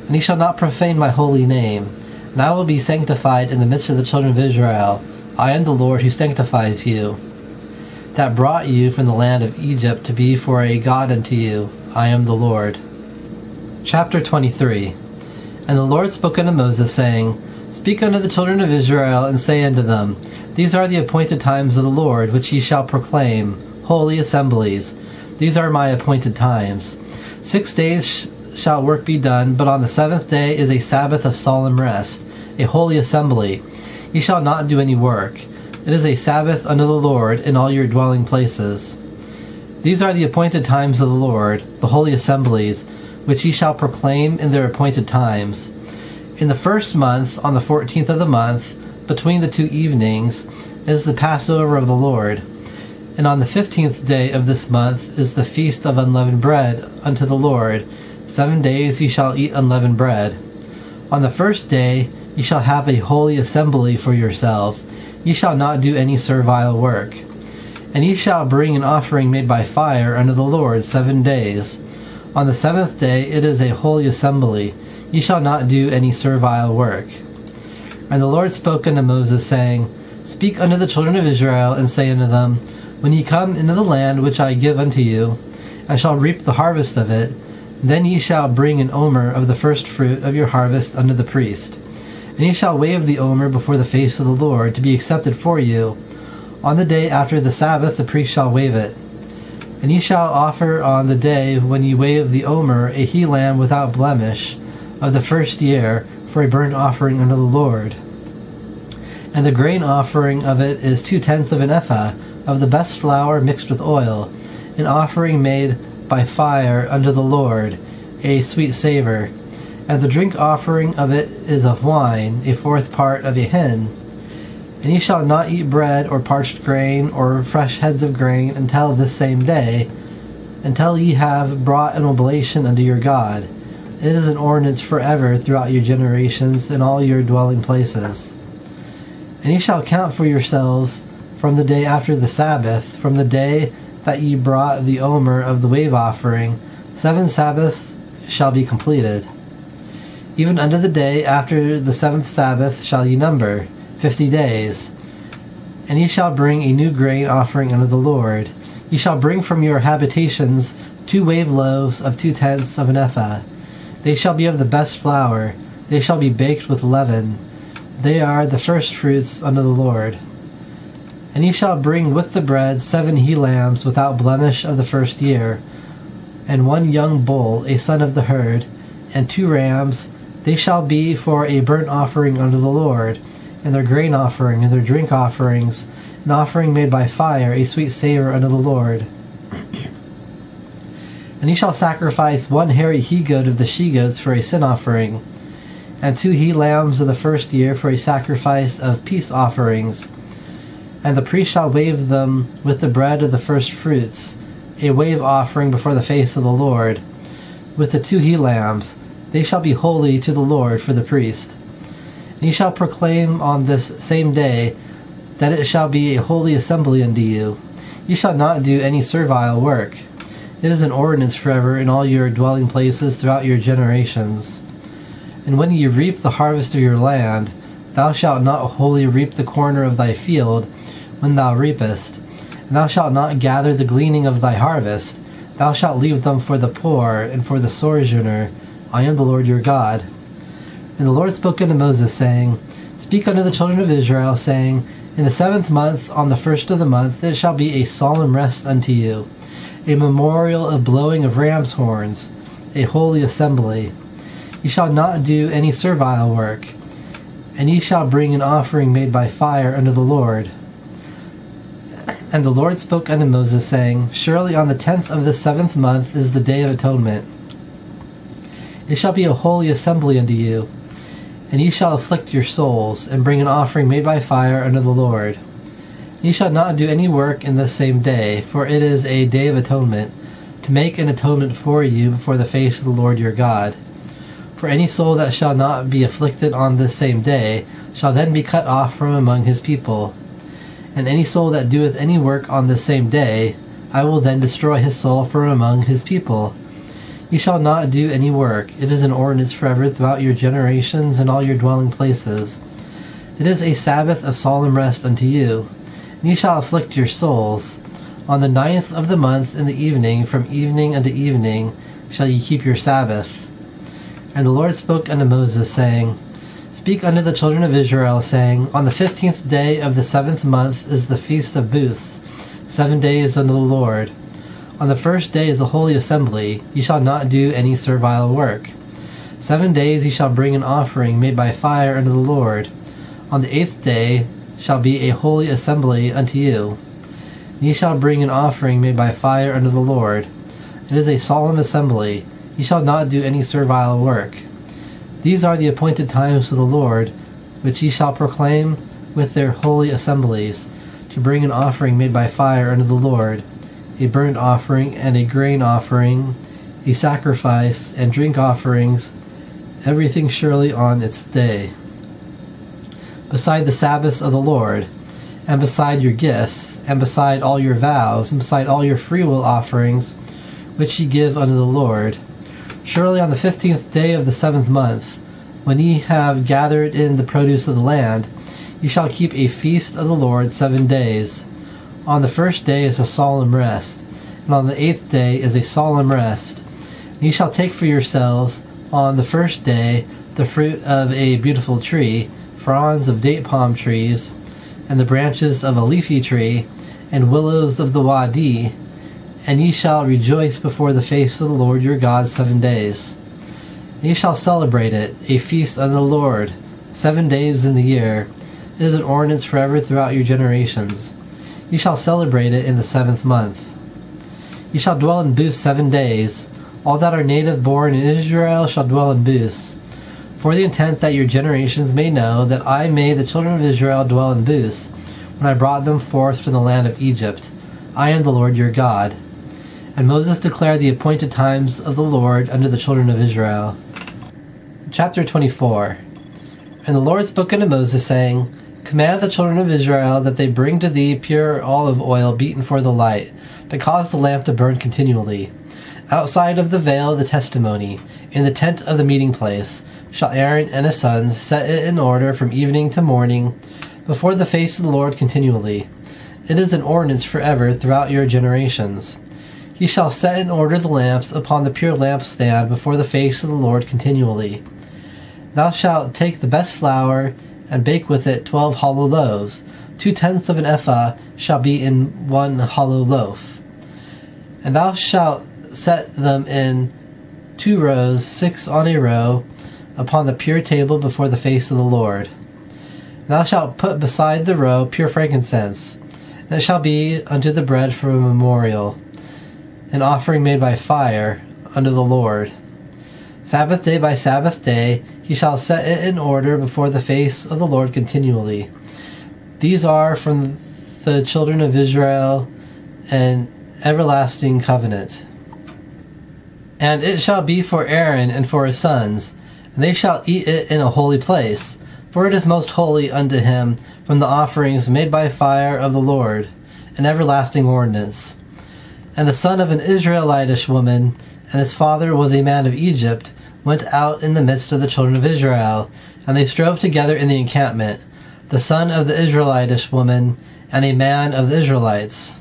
And ye shall not profane my holy name. And I will be sanctified in the midst of the children of Israel. I am the Lord who sanctifies you, that brought you from the land of Egypt to be for a God unto you. I am the Lord. Chapter 23. And the Lord spoke unto Moses, saying, Speak unto the children of Israel, and say unto them, These are the appointed times of the Lord, which ye shall proclaim, holy assemblies. These are my appointed times. 6 days shall work be done, but on the 7th day is a Sabbath of solemn rest, a holy assembly. Ye shall not do any work. It is a Sabbath unto the Lord in all your dwelling places. These are the appointed times of the Lord, the holy assemblies, which ye shall proclaim in their appointed times. In the 1st month, on the 14th of the month, between the 2 evenings, is the Passover of the Lord. And on the 15th day of this month is the feast of unleavened bread unto the Lord. 7 days ye shall eat unleavened bread. On the 1st day ye shall have a holy assembly for yourselves. Ye shall not do any servile work. And ye shall bring an offering made by fire unto the Lord 7 days. On the 7th day it is a holy assembly. Ye shall not do any servile work. And the Lord spoke unto Moses, saying, Speak unto the children of Israel, and say unto them, When ye come into the land which I give unto you, and shall reap the harvest of it, then ye shall bring an omer of the first fruit of your harvest unto the priest. And ye shall wave the omer before the face of the Lord, to be accepted for you. On the day after the Sabbath the priest shall wave it. And ye shall offer on the day when ye wave the omer a he lamb without blemish, of the first year for a burnt offering unto the Lord. And the grain offering of it is 2/10 of an ephah of the best flour mixed with oil, an offering made by fire unto the Lord, a sweet savor. And the drink offering of it is of wine, a 4th part of a hin. And ye shall not eat bread or parched grain or fresh heads of grain until this same day, until ye have brought an oblation unto your God. It is an ordinance forever throughout your generations in all your dwelling places. And ye shall count for yourselves from the day after the Sabbath, from the day that ye brought the omer of the wave offering, 7 Sabbaths shall be completed. Even unto the day after the 7th Sabbath shall ye number, 50 days. And ye shall bring a new grain offering unto the Lord. Ye shall bring from your habitations 2 wave loaves of 2/10 of an ephah. They shall be of the best flour. They shall be baked with leaven. They are the first fruits unto the Lord. And ye shall bring with the bread 7 he-lambs without blemish of the first year, and 1 young bull, a son of the herd, and 2 rams. They shall be for a burnt offering unto the Lord, and their grain offering, and their drink offerings, an offering made by fire, a sweet savor unto the Lord. And ye shall sacrifice 1 hairy he-goat of the she-goats for a sin offering, and 2 he-lambs of the first year for a sacrifice of peace offerings. And the priest shall wave them with the bread of the first fruits, a wave offering before the face of the Lord, with the 2 he-lambs. They shall be holy to the Lord for the priest. And ye shall proclaim on this same day that it shall be a holy assembly unto you. Ye shall not do any servile work. It is an ordinance forever in all your dwelling places throughout your generations. And when ye reap the harvest of your land, thou shalt not wholly reap the corner of thy field when thou reapest, and thou shalt not gather the gleaning of thy harvest. Thou shalt leave them for the poor and for the sojourner. I am the Lord your God. And the Lord spoke unto Moses, saying, Speak unto the children of Israel, saying, In the 7th month, on the 1st of the month, it shall be a solemn rest unto you, a memorial of blowing of ram's horns, a holy assembly. Ye shall not do any servile work, and ye shall bring an offering made by fire unto the Lord. And the Lord spoke unto Moses, saying, Surely on the 10th of the 7th month is the day of atonement. It shall be a holy assembly unto you, and ye shall afflict your souls, and bring an offering made by fire unto the Lord. Ye shall not do any work in this same day, for it is a day of atonement, to make an atonement for you before the face of the Lord your God. For any soul that shall not be afflicted on this same day shall then be cut off from among his people. And any soul that doeth any work on this same day, I will then destroy his soul from among his people. Ye shall not do any work. It is an ordinance forever throughout your generations and all your dwelling places. It is a Sabbath of solemn rest unto you. And ye shall afflict your souls. On the 9th of the month in the evening, from evening unto evening, shall ye keep your Sabbath. And the Lord spoke unto Moses, saying, Speak unto the children of Israel, saying, On the 15th day of the 7th month is the feast of booths, 7 days unto the Lord. On the 1st day is a holy assembly. Ye shall not do any servile work. 7 days ye shall bring an offering made by fire unto the Lord. On the 8th day shall be a holy assembly unto you. Ye shall bring an offering made by fire unto the Lord. It is a solemn assembly. Ye shall not do any servile work. These are the appointed times to the Lord, which ye shall proclaim with their holy assemblies, to bring an offering made by fire unto the Lord, a burnt offering and a grain offering, a sacrifice and drink offerings, everything surely on its day. Beside the Sabbaths of the Lord, and beside your gifts, and beside all your vows, and beside all your freewill offerings, which ye give unto the Lord. Surely on the 15th day of the 7th month, when ye have gathered in the produce of the land, ye shall keep a feast of the Lord 7 days. On the 1st day is a solemn rest, and on the 8th day is a solemn rest. And ye shall take for yourselves on the 1st day the fruit of a beautiful tree, fronds of date palm trees, and the branches of a leafy tree, and willows of the wadi, and ye shall rejoice before the face of the Lord your God 7 days. Ye shall celebrate it, a feast unto the Lord, 7 days in the year. It is an ordinance forever throughout your generations. Ye shall celebrate it in the 7th month. Ye shall dwell in booths 7 days. All that are native born in Israel shall dwell in booths, for the intent that your generations may know that I made the children of Israel dwell in booths, when I brought them forth from the land of Egypt. I am the Lord your God. And Moses declared the appointed times of the Lord unto the children of Israel. Chapter 24. And the Lord spoke unto Moses, saying, Command the children of Israel that they bring to thee pure olive oil beaten for the light, to cause the lamp to burn continually. Outside of the veil of the testimony, in the tent of the meeting place, shall Aaron and his sons set it in order from evening to morning, before the face of the Lord continually. It is an ordinance forever throughout your generations. Ye shall set in order the lamps upon the pure lampstand before the face of the Lord continually. Thou shalt take the best flour, and bake with it 12 hollow loaves. 2/10 of an ephah shall be in one hollow loaf. And thou shalt set them in 2 rows, 6 on a row, upon the pure table before the face of the Lord. Thou shalt put beside the row pure frankincense, and it shall be unto the bread for a memorial, an offering made by fire unto the Lord. Sabbath day by Sabbath day he shall set it in order before the face of the Lord continually. These are from the children of Israel an everlasting covenant. And it shall be for Aaron and for his sons, and they shall eat it in a holy place, for it is most holy unto him from the offerings made by fire of the Lord, an everlasting ordinance. And the son of an Israelitish woman, and his father was a man of Egypt, went out in the midst of the children of Israel, and they strove together in the encampment, the son of the Israelitish woman, and a man of the Israelites.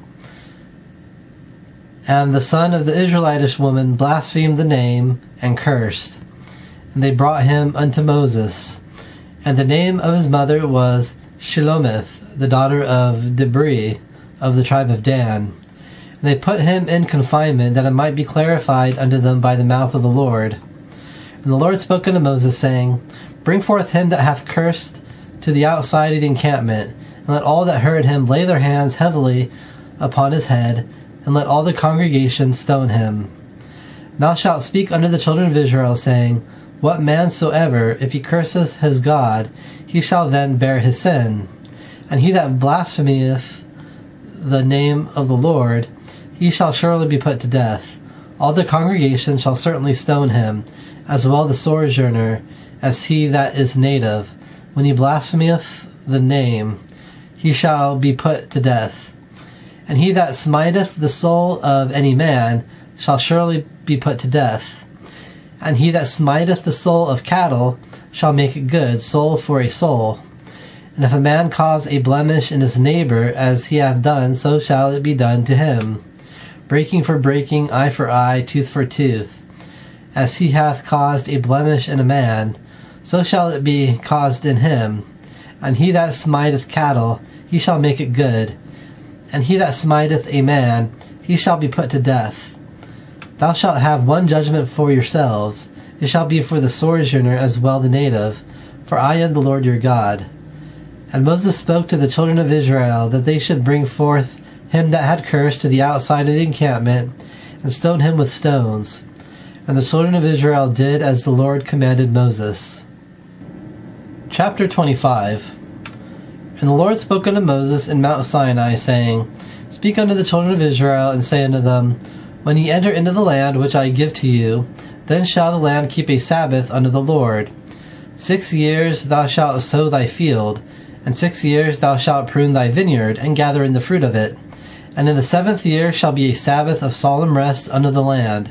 And the son of the Israelitish woman blasphemed the name, and cursed. And they brought him unto Moses. And the name of his mother was Shelomith, the daughter of Dibri, of the tribe of Dan. And they put him in confinement, that it might be clarified unto them by the mouth of the Lord. And the Lord spoke unto Moses, saying, Bring forth him that hath cursed to the outside of the encampment, and let all that heard him lay their hands heavily upon his head, and let all the congregation stone him. Thou shalt speak unto the children of Israel, saying, What man soever, if he curseth his God, he shall then bear his sin. And he that blasphemeth the name of the Lord, he shall surely be put to death. All the congregation shall certainly stone him, as well the sojourner as he that is native. When he blasphemeth the name, he shall be put to death. And he that smiteth the soul of any man shall surely be put to death. And he that smiteth the soul of cattle shall make it good, soul for a soul. And if a man cause a blemish in his neighbor, as he hath done, so shall it be done to him. Breaking for breaking, eye for eye, tooth for tooth. As he hath caused a blemish in a man, so shall it be caused in him. And he that smiteth cattle, he shall make it good. And he that smiteth a man, he shall be put to death. Thou shalt have one judgment for yourselves. It shall be for the sojourner as well the native, for I am the Lord your God. And Moses spoke to the children of Israel, that they should bring forth him that had cursed to the outside of the encampment, and stone him with stones. And the children of Israel did as the Lord commanded Moses. Chapter 25. And the Lord spoke unto Moses in Mount Sinai, saying, Speak unto the children of Israel, and say unto them, When ye enter into the land which I give to you, then shall the land keep a Sabbath unto the Lord. 6 years thou shalt sow thy field, and 6 years thou shalt prune thy vineyard, and gather in the fruit of it. And in the 7th year shall be a Sabbath of solemn rest unto the land,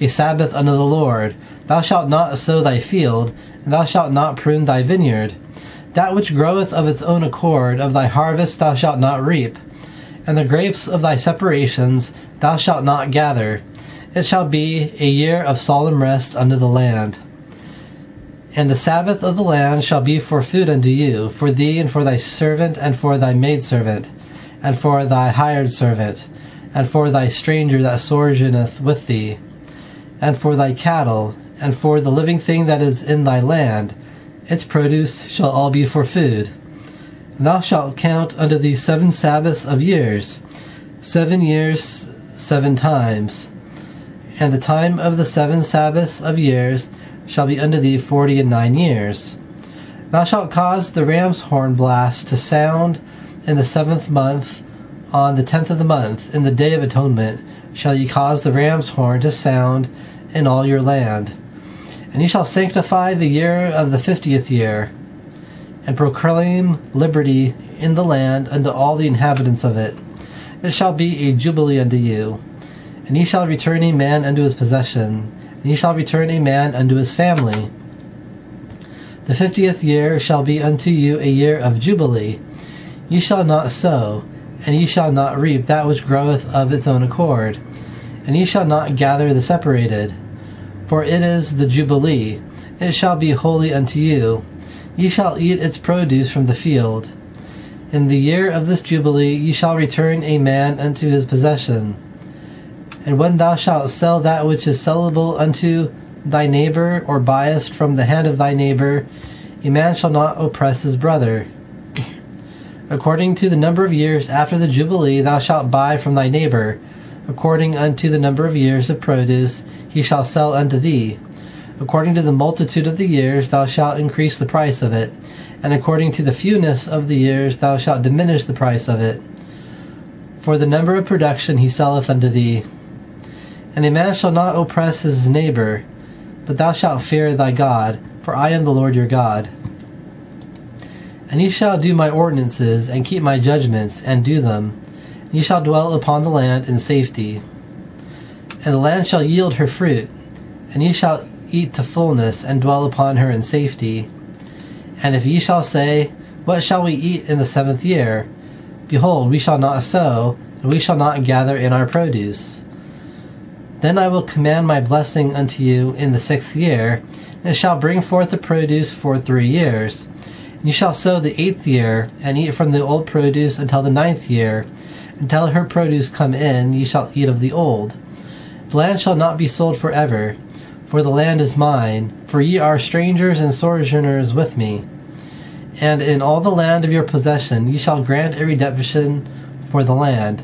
a Sabbath unto the Lord. Thou shalt not sow thy field, and thou shalt not prune thy vineyard. That which groweth of its own accord of thy harvest thou shalt not reap, and the grapes of thy separations thou shalt not gather. It shall be a year of solemn rest unto the land. And the Sabbath of the land shall be for food unto you, for thee and for thy servant and for thy maidservant, and for thy hired servant, and for thy stranger that sojourneth with thee, and for thy cattle, and for the living thing that is in thy land. Its produce shall all be for food. And thou shalt count unto thee 7 Sabbaths of years, 7 years 7 times. And the time of the 7 Sabbaths of years shall be unto thee 49 years. Thou shalt cause the ram's horn blast to sound in the 7th month. On the 10th of the month, in the day of atonement, shall ye cause the ram's horn to sound in all your land. And ye shall sanctify the year of the 50th year, and proclaim liberty in the land unto all the inhabitants of it. It shall be a jubilee unto you. And ye shall return a man unto his possession, and ye shall return a man unto his family. The 50th year shall be unto you a year of jubilee. Ye shall not sow, and ye shall not reap that which groweth of its own accord, and ye shall not gather the separated. For it is the jubilee, it shall be holy unto you. Ye shall eat its produce from the field. In the year of this jubilee ye shall return a man unto his possession. And when thou shalt sell that which is sellable unto thy neighbor, or buyest from the hand of thy neighbor, a man shall not oppress his brother. According to the number of years after the jubilee thou shalt buy from thy neighbor. According unto the number of years of produce he shall sell unto thee. According to the multitude of the years thou shalt increase the price of it, and according to the fewness of the years thou shalt diminish the price of it. For the number of production he selleth unto thee. And a man shall not oppress his neighbor, but thou shalt fear thy God, for I am the Lord your God. And ye shall do my ordinances, and keep my judgments, and do them. And ye shall dwell upon the land in safety. And the land shall yield her fruit, and ye shall eat to fullness, and dwell upon her in safety. And if ye shall say, What shall we eat in the 7th year? Behold, we shall not sow, and we shall not gather in our produce. Then I will command my blessing unto you in the 6th year, and it shall bring forth the produce for 3 years. You shall sow the 8th year, and eat from the old produce until the 9th year. Until her produce come in, ye shall eat of the old. The land shall not be sold forever, for the land is mine, for ye are strangers and sojourners with me. And in all the land of your possession ye shall grant a redemption for the land.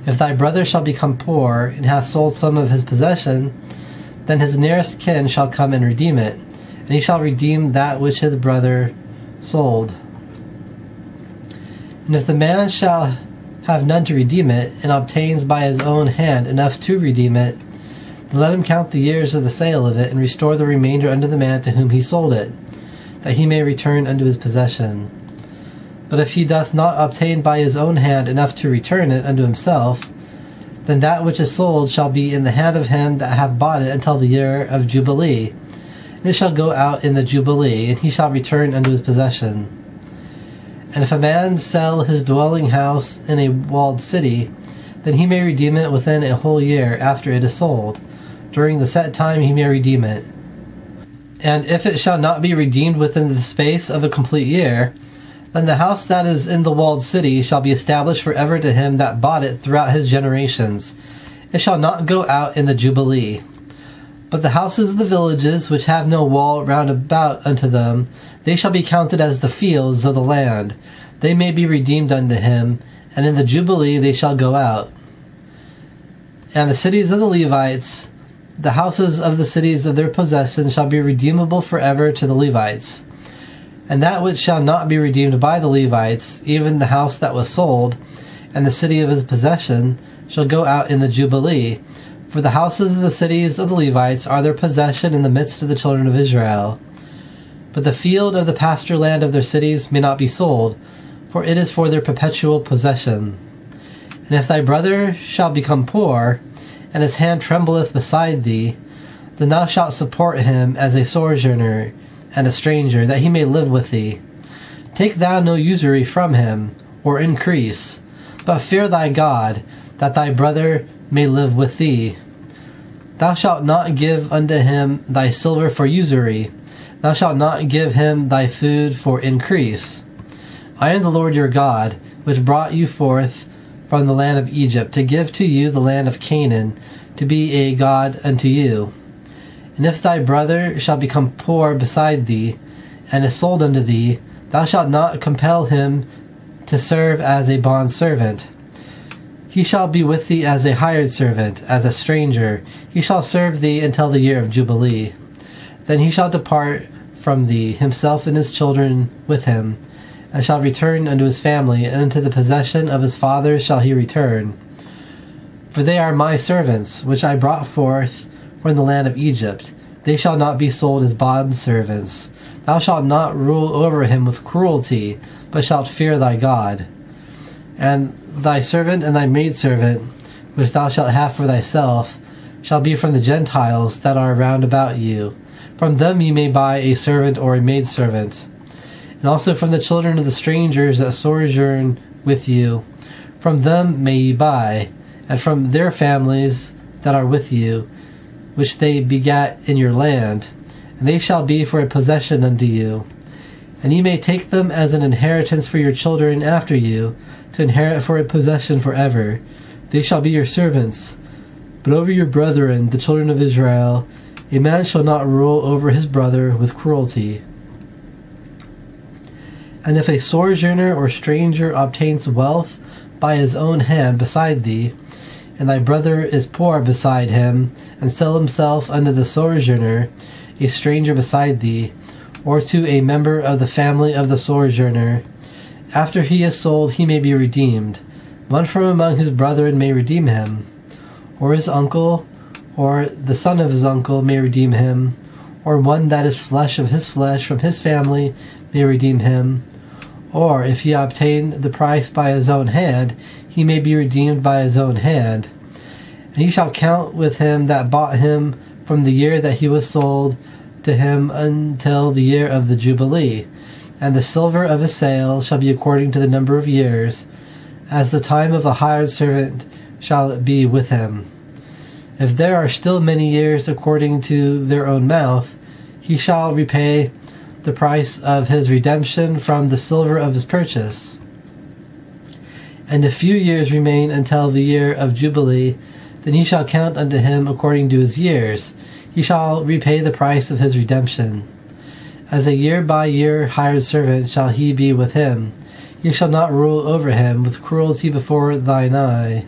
If thy brother shall become poor, and hath sold some of his possession, then his nearest kin shall come and redeem it, and he shall redeem that which his brother sold. And if the man shall have none to redeem it, and obtains by his own hand enough to redeem it, then let him count the years of the sale of it, and restore the remainder unto the man to whom he sold it, that he may return unto his possession. But if he doth not obtain by his own hand enough to return it unto himself, then that which is sold shall be in the hand of him that hath bought it until the year of Jubilee. And it shall go out in the Jubilee, and he shall return unto his possession. And if a man sell his dwelling house in a walled city, then he may redeem it within a whole year after it is sold. During the set time he may redeem it. And if it shall not be redeemed within the space of a complete year, then the house that is in the walled city shall be established forever to him that bought it throughout his generations. It shall not go out in the Jubilee. But the houses of the villages which have no wall round about unto them, they shall be counted as the fields of the land. They may be redeemed unto him, and in the Jubilee they shall go out. And the cities of the Levites, the houses of the cities of their possession, shall be redeemable forever to the Levites. And that which shall not be redeemed by the Levites, even the house that was sold, and the city of his possession, shall go out in the Jubilee. For the houses of the cities of the Levites are their possession in the midst of the children of Israel. But the field of the pasture land of their cities may not be sold, for it is for their perpetual possession. And if thy brother shall become poor, and his hand trembleth beside thee, then thou shalt support him as a sojourner and a stranger, that he may live with thee. Take thou no usury from him, or increase, but fear thy God, that thy brother may live with thee. Thou shalt not give unto him thy silver for usury. Thou shalt not give him thy food for increase. I am the Lord your God, which brought you forth from the land of Egypt, to give to you the land of Canaan, to be a God unto you. And if thy brother shall become poor beside thee, and is sold unto thee, thou shalt not compel him to serve as a bondservant. He shall be with thee as a hired servant, as a stranger. He shall serve thee until the year of Jubilee. Then he shall depart from thee, himself and his children with him, and shall return unto his family, and unto the possession of his fathers shall he return. For they are my servants, which I brought forth from the land of Egypt. They shall not be sold as bondservants. Thou shalt not rule over him with cruelty, but shalt fear thy God. And thy servant and thy maidservant, which thou shalt have for thyself, shall be from the Gentiles that are round about you. From them ye may buy a servant or a maidservant. And also from the children of the strangers that sojourn with you. From them may ye buy, and from their families that are with you, which they begat in your land, and they shall be for a possession unto you. And ye may take them as an inheritance for your children after you, to inherit for a possession forever. They shall be your servants. But over your brethren, the children of Israel, a man shall not rule over his brother with cruelty. And if a sojourner or stranger obtains wealth by his own hand beside thee, and thy brother is poor beside him, and sell himself unto the sojourner, a stranger beside thee, or to a member of the family of the sojourner, after he is sold he may be redeemed. One from among his brethren may redeem him, or his uncle, or the son of his uncle may redeem him, or one that is flesh of his flesh from his family may redeem him. Or if he obtain the price by his own hand, he may be redeemed by his own hand. And he shall count with him that bought him from the year that he was sold to him until the year of the Jubilee. And the silver of his sale shall be according to the number of years, as the time of a hired servant shall it be with him. If there are still many years according to their own mouth, he shall repay the price of his redemption from the silver of his purchase. And if few years remain until the year of Jubilee, then he shall count unto him according to his years. He shall repay the price of his redemption. As a year-by-year hired servant shall he be with him. You shall not rule over him with cruelty before thine eye.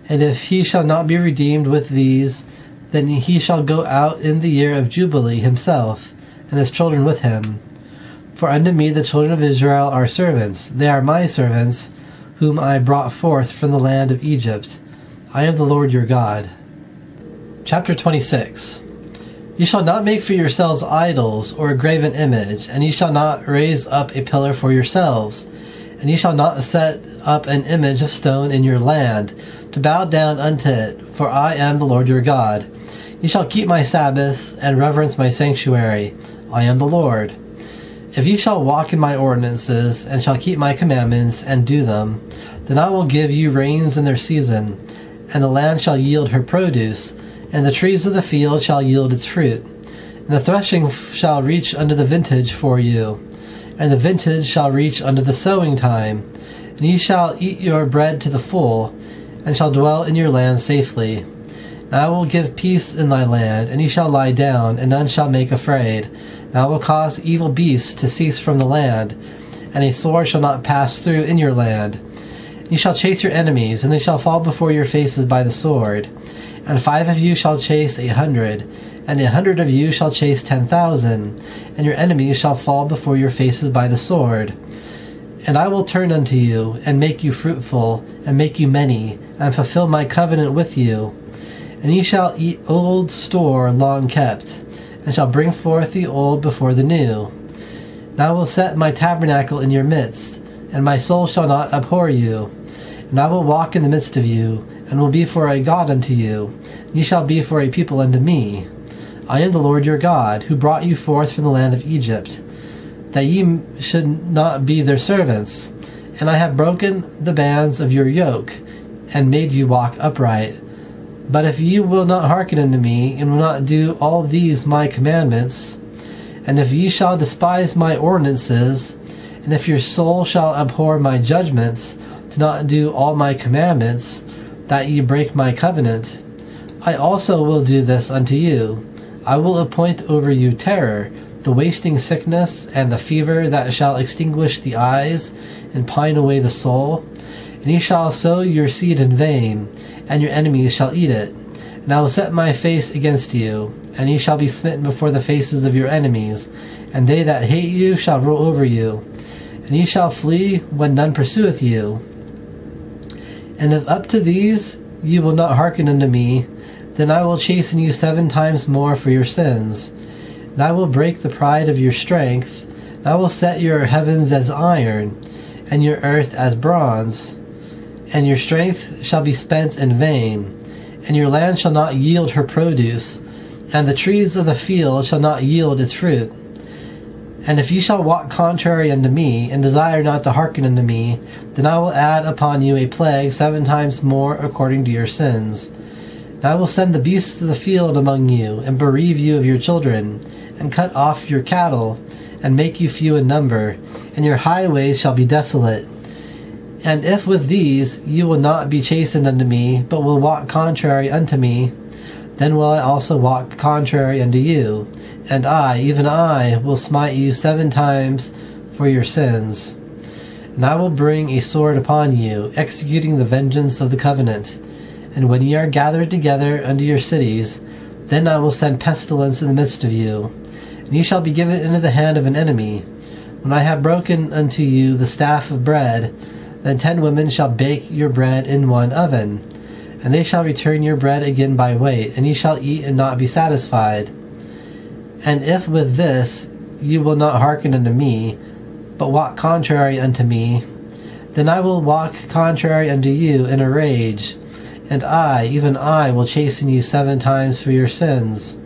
And if he shall not be redeemed with these, then he shall go out in the year of Jubilee himself, and his children with him. For unto me the children of Israel are servants. They are my servants, whom I brought forth from the land of Egypt. I am the Lord your God. Chapter 26. Ye shall not make for yourselves idols, or a graven image, and ye shall not raise up a pillar for yourselves. And ye shall not set up an image of stone in your land, to bow down unto it, for I am the Lord your God. Ye shall keep my Sabbaths, and reverence my sanctuary. I am the Lord. If ye shall walk in my ordinances, and shall keep my commandments, and do them, then I will give you rains in their season, and the land shall yield her produce, and the trees of the field shall yield its fruit. And the threshing shall reach unto the vintage for you, and the vintage shall reach unto the sowing time. And ye shall eat your bread to the full, and shall dwell in your land safely. And I will give peace in thy land, and ye shall lie down, and none shall make afraid. And I will cause evil beasts to cease from the land, and a sword shall not pass through in your land. And ye shall chase your enemies, and they shall fall before your faces by the sword. And 5 of you shall chase 100, and 100 of you shall chase 10,000, and your enemies shall fall before your faces by the sword. And I will turn unto you, and make you fruitful, and make you many, and fulfill my covenant with you. And ye shall eat old store long kept, and shall bring forth the old before the new. And I will set my tabernacle in your midst, and my soul shall not abhor you. And I will walk in the midst of you, and will be for a God unto you. And ye shall be for a people unto me. I am the Lord your God, who brought you forth from the land of Egypt, that ye should not be their servants. And I have broken the bands of your yoke, and made you walk upright. But if ye will not hearken unto me, and will not do all these my commandments, and if ye shall despise my ordinances, and if your soul shall abhor my judgments, to not do all my commandments, that ye break my covenant, I also will do this unto you. I will appoint over you terror, the wasting sickness, and the fever that shall extinguish the eyes and pine away the soul. And ye shall sow your seed in vain, and your enemies shall eat it. And I will set my face against you, and ye shall be smitten before the faces of your enemies, and they that hate you shall rule over you. And ye shall flee when none pursueth you. And if up to these ye will not hearken unto me, then I will chasten you 7 times more for your sins. And I will break the pride of your strength, and I will set your heavens as iron, and your earth as bronze. And your strength shall be spent in vain, and your land shall not yield her produce, and the trees of the field shall not yield its fruit. And if ye shall walk contrary unto me, and desire not to hearken unto me, then I will add upon you a plague 7 times more according to your sins. And I will send the beasts of the field among you, and bereave you of your children, and cut off your cattle, and make you few in number, and your highways shall be desolate. And if with these you will not be chastened unto me, but will walk contrary unto me, then will I also walk contrary unto you, and I, even I, will smite you 7 times for your sins. And I will bring a sword upon you, executing the vengeance of the covenant. And when ye are gathered together unto your cities, then I will send pestilence in the midst of you, and ye shall be given into the hand of an enemy. When I have broken unto you the staff of bread, then 10 women shall bake your bread in one oven, and they shall return your bread again by weight, and ye shall eat and not be satisfied. And if with this you will not hearken unto me, but walk contrary unto me, then I will walk contrary unto you in a rage, and I, even I, will chasten you 7 times for your sins.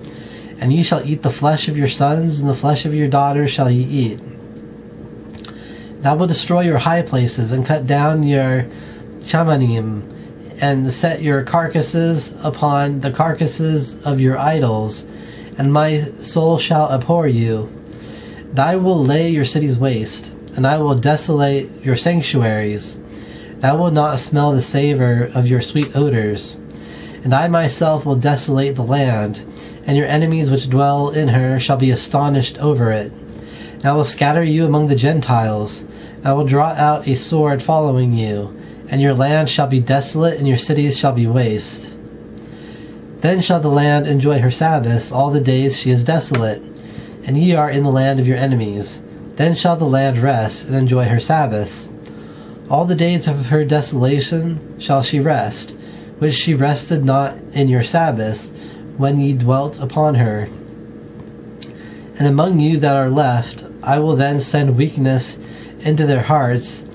And ye shall eat the flesh of your sons, and the flesh of your daughters shall ye eat. And I will destroy your high places, and cut down your chamanim, and set your carcasses upon the carcasses of your idols, and my soul shall abhor you. And I will lay your cities waste, and I will desolate your sanctuaries, and I will not smell the savor of your sweet odors. And I myself will desolate the land, and your enemies which dwell in her shall be astonished over it. And I will scatter you among the Gentiles, and I will draw out a sword following you, and your land shall be desolate, and your cities shall be waste. Then shall the land enjoy her Sabbaths all the days she is desolate, and ye are in the land of your enemies. Then shall the land rest, and enjoy her Sabbaths. All the days of her desolation shall she rest, which she rested not in your Sabbaths, when ye dwelt upon her. And among you that are left, I will then send weakness into their hearts,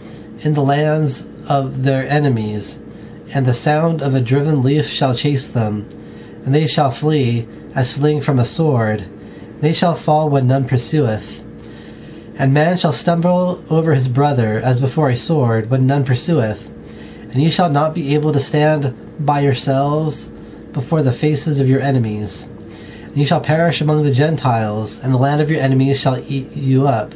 in the lands of their enemies, and the sound of a driven leaf shall chase them, and they shall flee as fleeing from a sword. They shall fall when none pursueth. And man shall stumble over his brother as before a sword, when none pursueth. And ye shall not be able to stand by yourselves before the faces of your enemies. And ye shall perish among the Gentiles, and the land of your enemies shall eat you up.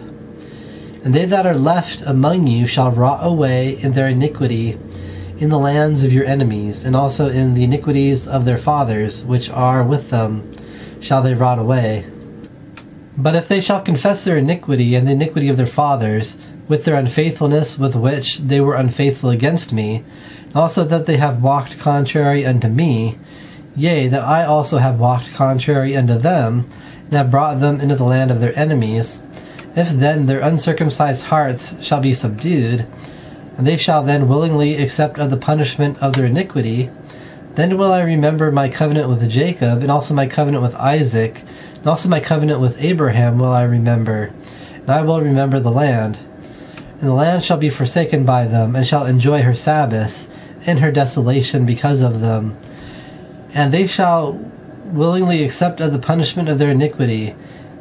And they that are left among you shall rot away in their iniquity in the lands of your enemies, and also in the iniquities of their fathers, which are with them, shall they rot away. But if they shall confess their iniquity and the iniquity of their fathers, with their unfaithfulness with which they were unfaithful against me, and also that they have walked contrary unto me, yea, that I also have walked contrary unto them, and have brought them into the land of their enemies, if then their uncircumcised hearts shall be subdued, and they shall then willingly accept of the punishment of their iniquity, then will I remember my covenant with Jacob, and also my covenant with Isaac, and also my covenant with Abraham will I remember, and I will remember the land. And the land shall be forsaken by them, and shall enjoy her Sabbaths in her desolation because of them. And they shall willingly accept of the punishment of their iniquity,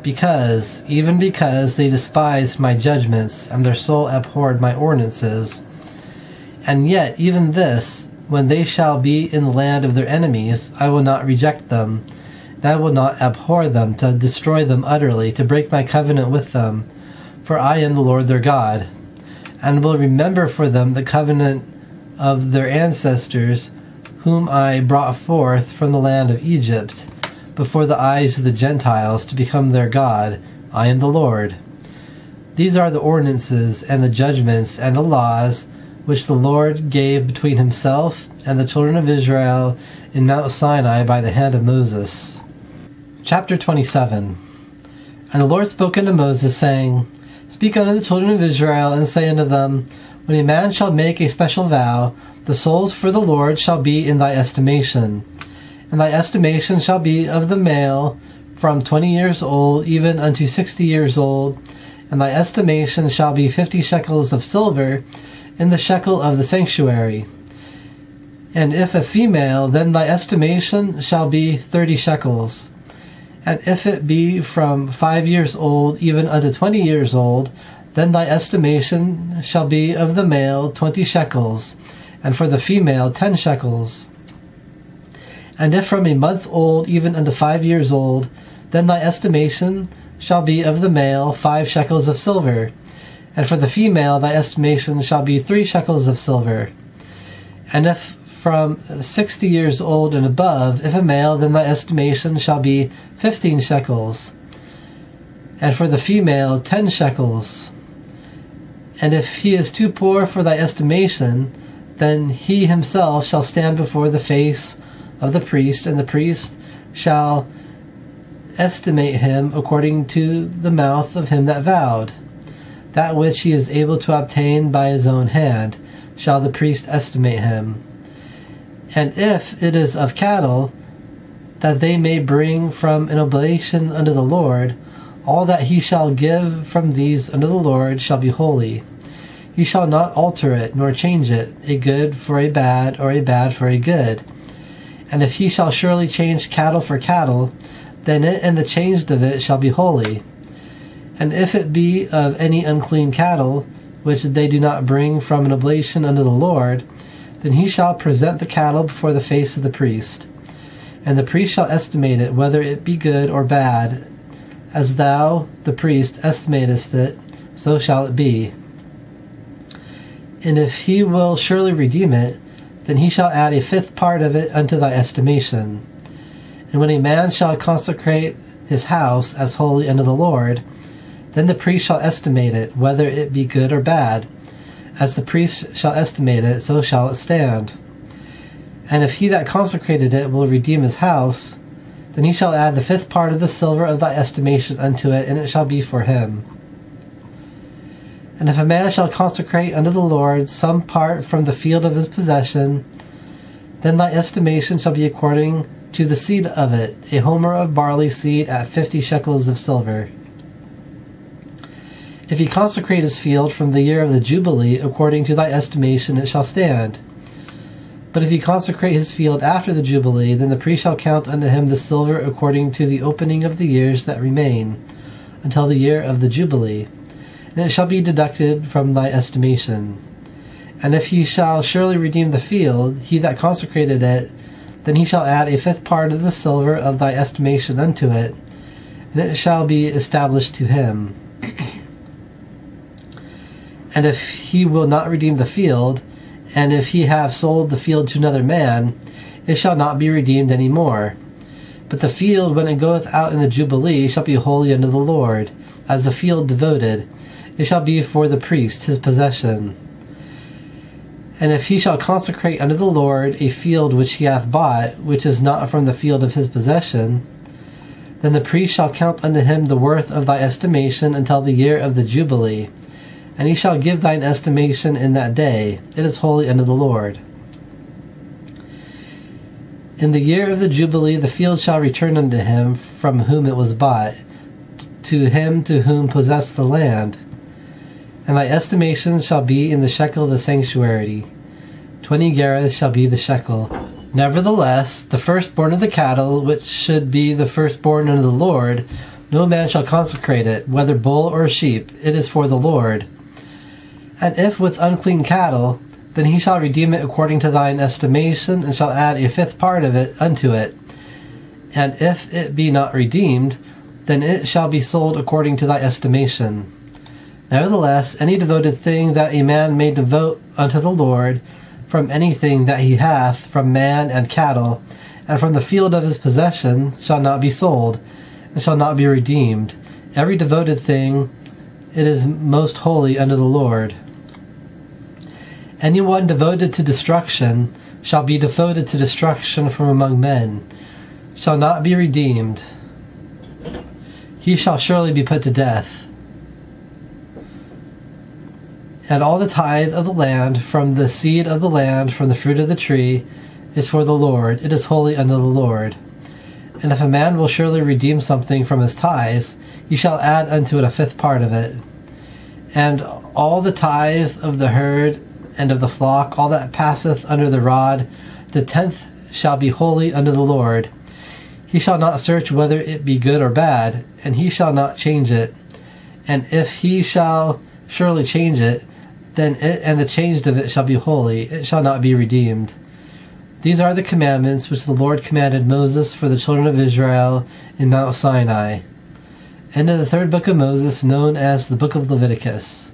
even because they despised my judgments, and their soul abhorred my ordinances. And yet, even this, when they shall be in the land of their enemies, I will not reject them, and I will not abhor them, to destroy them utterly, to break my covenant with them. For I am the Lord their God, and will remember for them the covenant of their ancestors, whom I brought forth from the land of Egypt. before the eyes of the Gentiles to become their God. I am the Lord. These are the ordinances and the judgments and the laws which the Lord gave between himself and the children of Israel in Mount Sinai by the hand of Moses. Chapter 27. And the Lord spoke unto Moses, saying, Speak unto the children of Israel, and say unto them, When a man shall make a special vow, the souls for the Lord shall be in thy estimation. And thy estimation shall be of the male from 20 years old even unto 60 years old, and thy estimation shall be 50 shekels of silver in the shekel of the sanctuary. And if a female, then thy estimation shall be 30 shekels. And if it be from 5 years old even unto 20 years old, then thy estimation shall be of the male 20 shekels, and for the female 10 shekels. And if from a month old even unto 5 years old, then thy estimation shall be of the male 5 shekels of silver, and for the female thy estimation shall be 3 shekels of silver. And if from 60 years old and above, if a male, then thy estimation shall be 15 shekels, and for the female 10 shekels. And if he is too poor for thy estimation, then he himself shall stand before the face of the priest, and the priest shall estimate him according to the mouth of him that vowed. That which he is able to obtain by his own hand shall the priest estimate him. And if it is of cattle, that they may bring from an oblation unto the Lord, all that he shall give from these unto the Lord shall be holy. He shall not alter it, nor change it, a good for a bad, or a bad for a good. And if he shall surely change cattle for cattle, then it and the changed of it shall be holy. And if it be of any unclean cattle, which they do not bring from an oblation unto the Lord, then he shall present the cattle before the face of the priest. And the priest shall estimate it, whether it be good or bad. As thou, the priest, estimatest it, so shall it be. And if he will surely redeem it, then he shall add a 5th part of it unto thy estimation. And when a man shall consecrate his house as holy unto the Lord, then the priest shall estimate it, whether it be good or bad. As the priest shall estimate it, so shall it stand. And if he that consecrated it will redeem his house, then he shall add the 5th part of the silver of thy estimation unto it, and it shall be for him. And if a man shall consecrate unto the Lord some part from the field of his possession, then thy estimation shall be according to the seed of it, a homer of barley seed at 50 shekels of silver. If he consecrate his field from the year of the Jubilee, according to thy estimation it shall stand. But if he consecrate his field after the Jubilee, then the priest shall count unto him the silver according to the opening of the years that remain, until the year of the Jubilee, and it shall be deducted from thy estimation. And if he shall surely redeem the field, he that consecrated it, then he shall add a 5th part of the silver of thy estimation unto it, and it shall be established to him. And if he will not redeem the field, and if he have sold the field to another man, it shall not be redeemed any more. But the field, when it goeth out in the Jubilee, shall be holy unto the Lord, as a field devoted. It shall be for the priest, his possession. And if he shall consecrate unto the Lord a field which he hath bought, which is not from the field of his possession, then the priest shall count unto him the worth of thy estimation until the year of the Jubilee. And he shall give thine estimation in that day. It is holy unto the Lord. In the year of the Jubilee the field shall return unto him from whom it was bought, to him to whom possessed the land. And thy estimation shall be in the shekel of the sanctuary. 20 gerahs shall be the shekel. Nevertheless, the firstborn of the cattle, which should be the firstborn unto the Lord, no man shall consecrate it, whether bull or sheep. It is for the Lord. And if with unclean cattle, then he shall redeem it according to thine estimation, and shall add a 5th part of it unto it. And if it be not redeemed, then it shall be sold according to thy estimation. Nevertheless, any devoted thing that a man may devote unto the Lord, from anything that he hath, from man and cattle, and from the field of his possession shall not be sold, and shall not be redeemed. Every devoted thing, it is most holy unto the Lord. Anyone devoted to destruction shall be devoted to destruction from among men, shall not be redeemed. He shall surely be put to death. And all the tithe of the land, from the seed of the land, from the fruit of the tree, is for the Lord. It is holy unto the Lord. And if a man will surely redeem something from his tithes, he shall add unto it a fifth part of it. And all the tithe of the herd and of the flock, all that passeth under the rod, the tenth shall be holy unto the Lord. He shall not search whether it be good or bad, and he shall not change it. And if he shall surely change it, then it and the changed of it shall be holy, it shall not be redeemed. These are the commandments which the Lord commanded Moses for the children of Israel in Mount Sinai. End of the third book of Moses, known as the Book of Leviticus.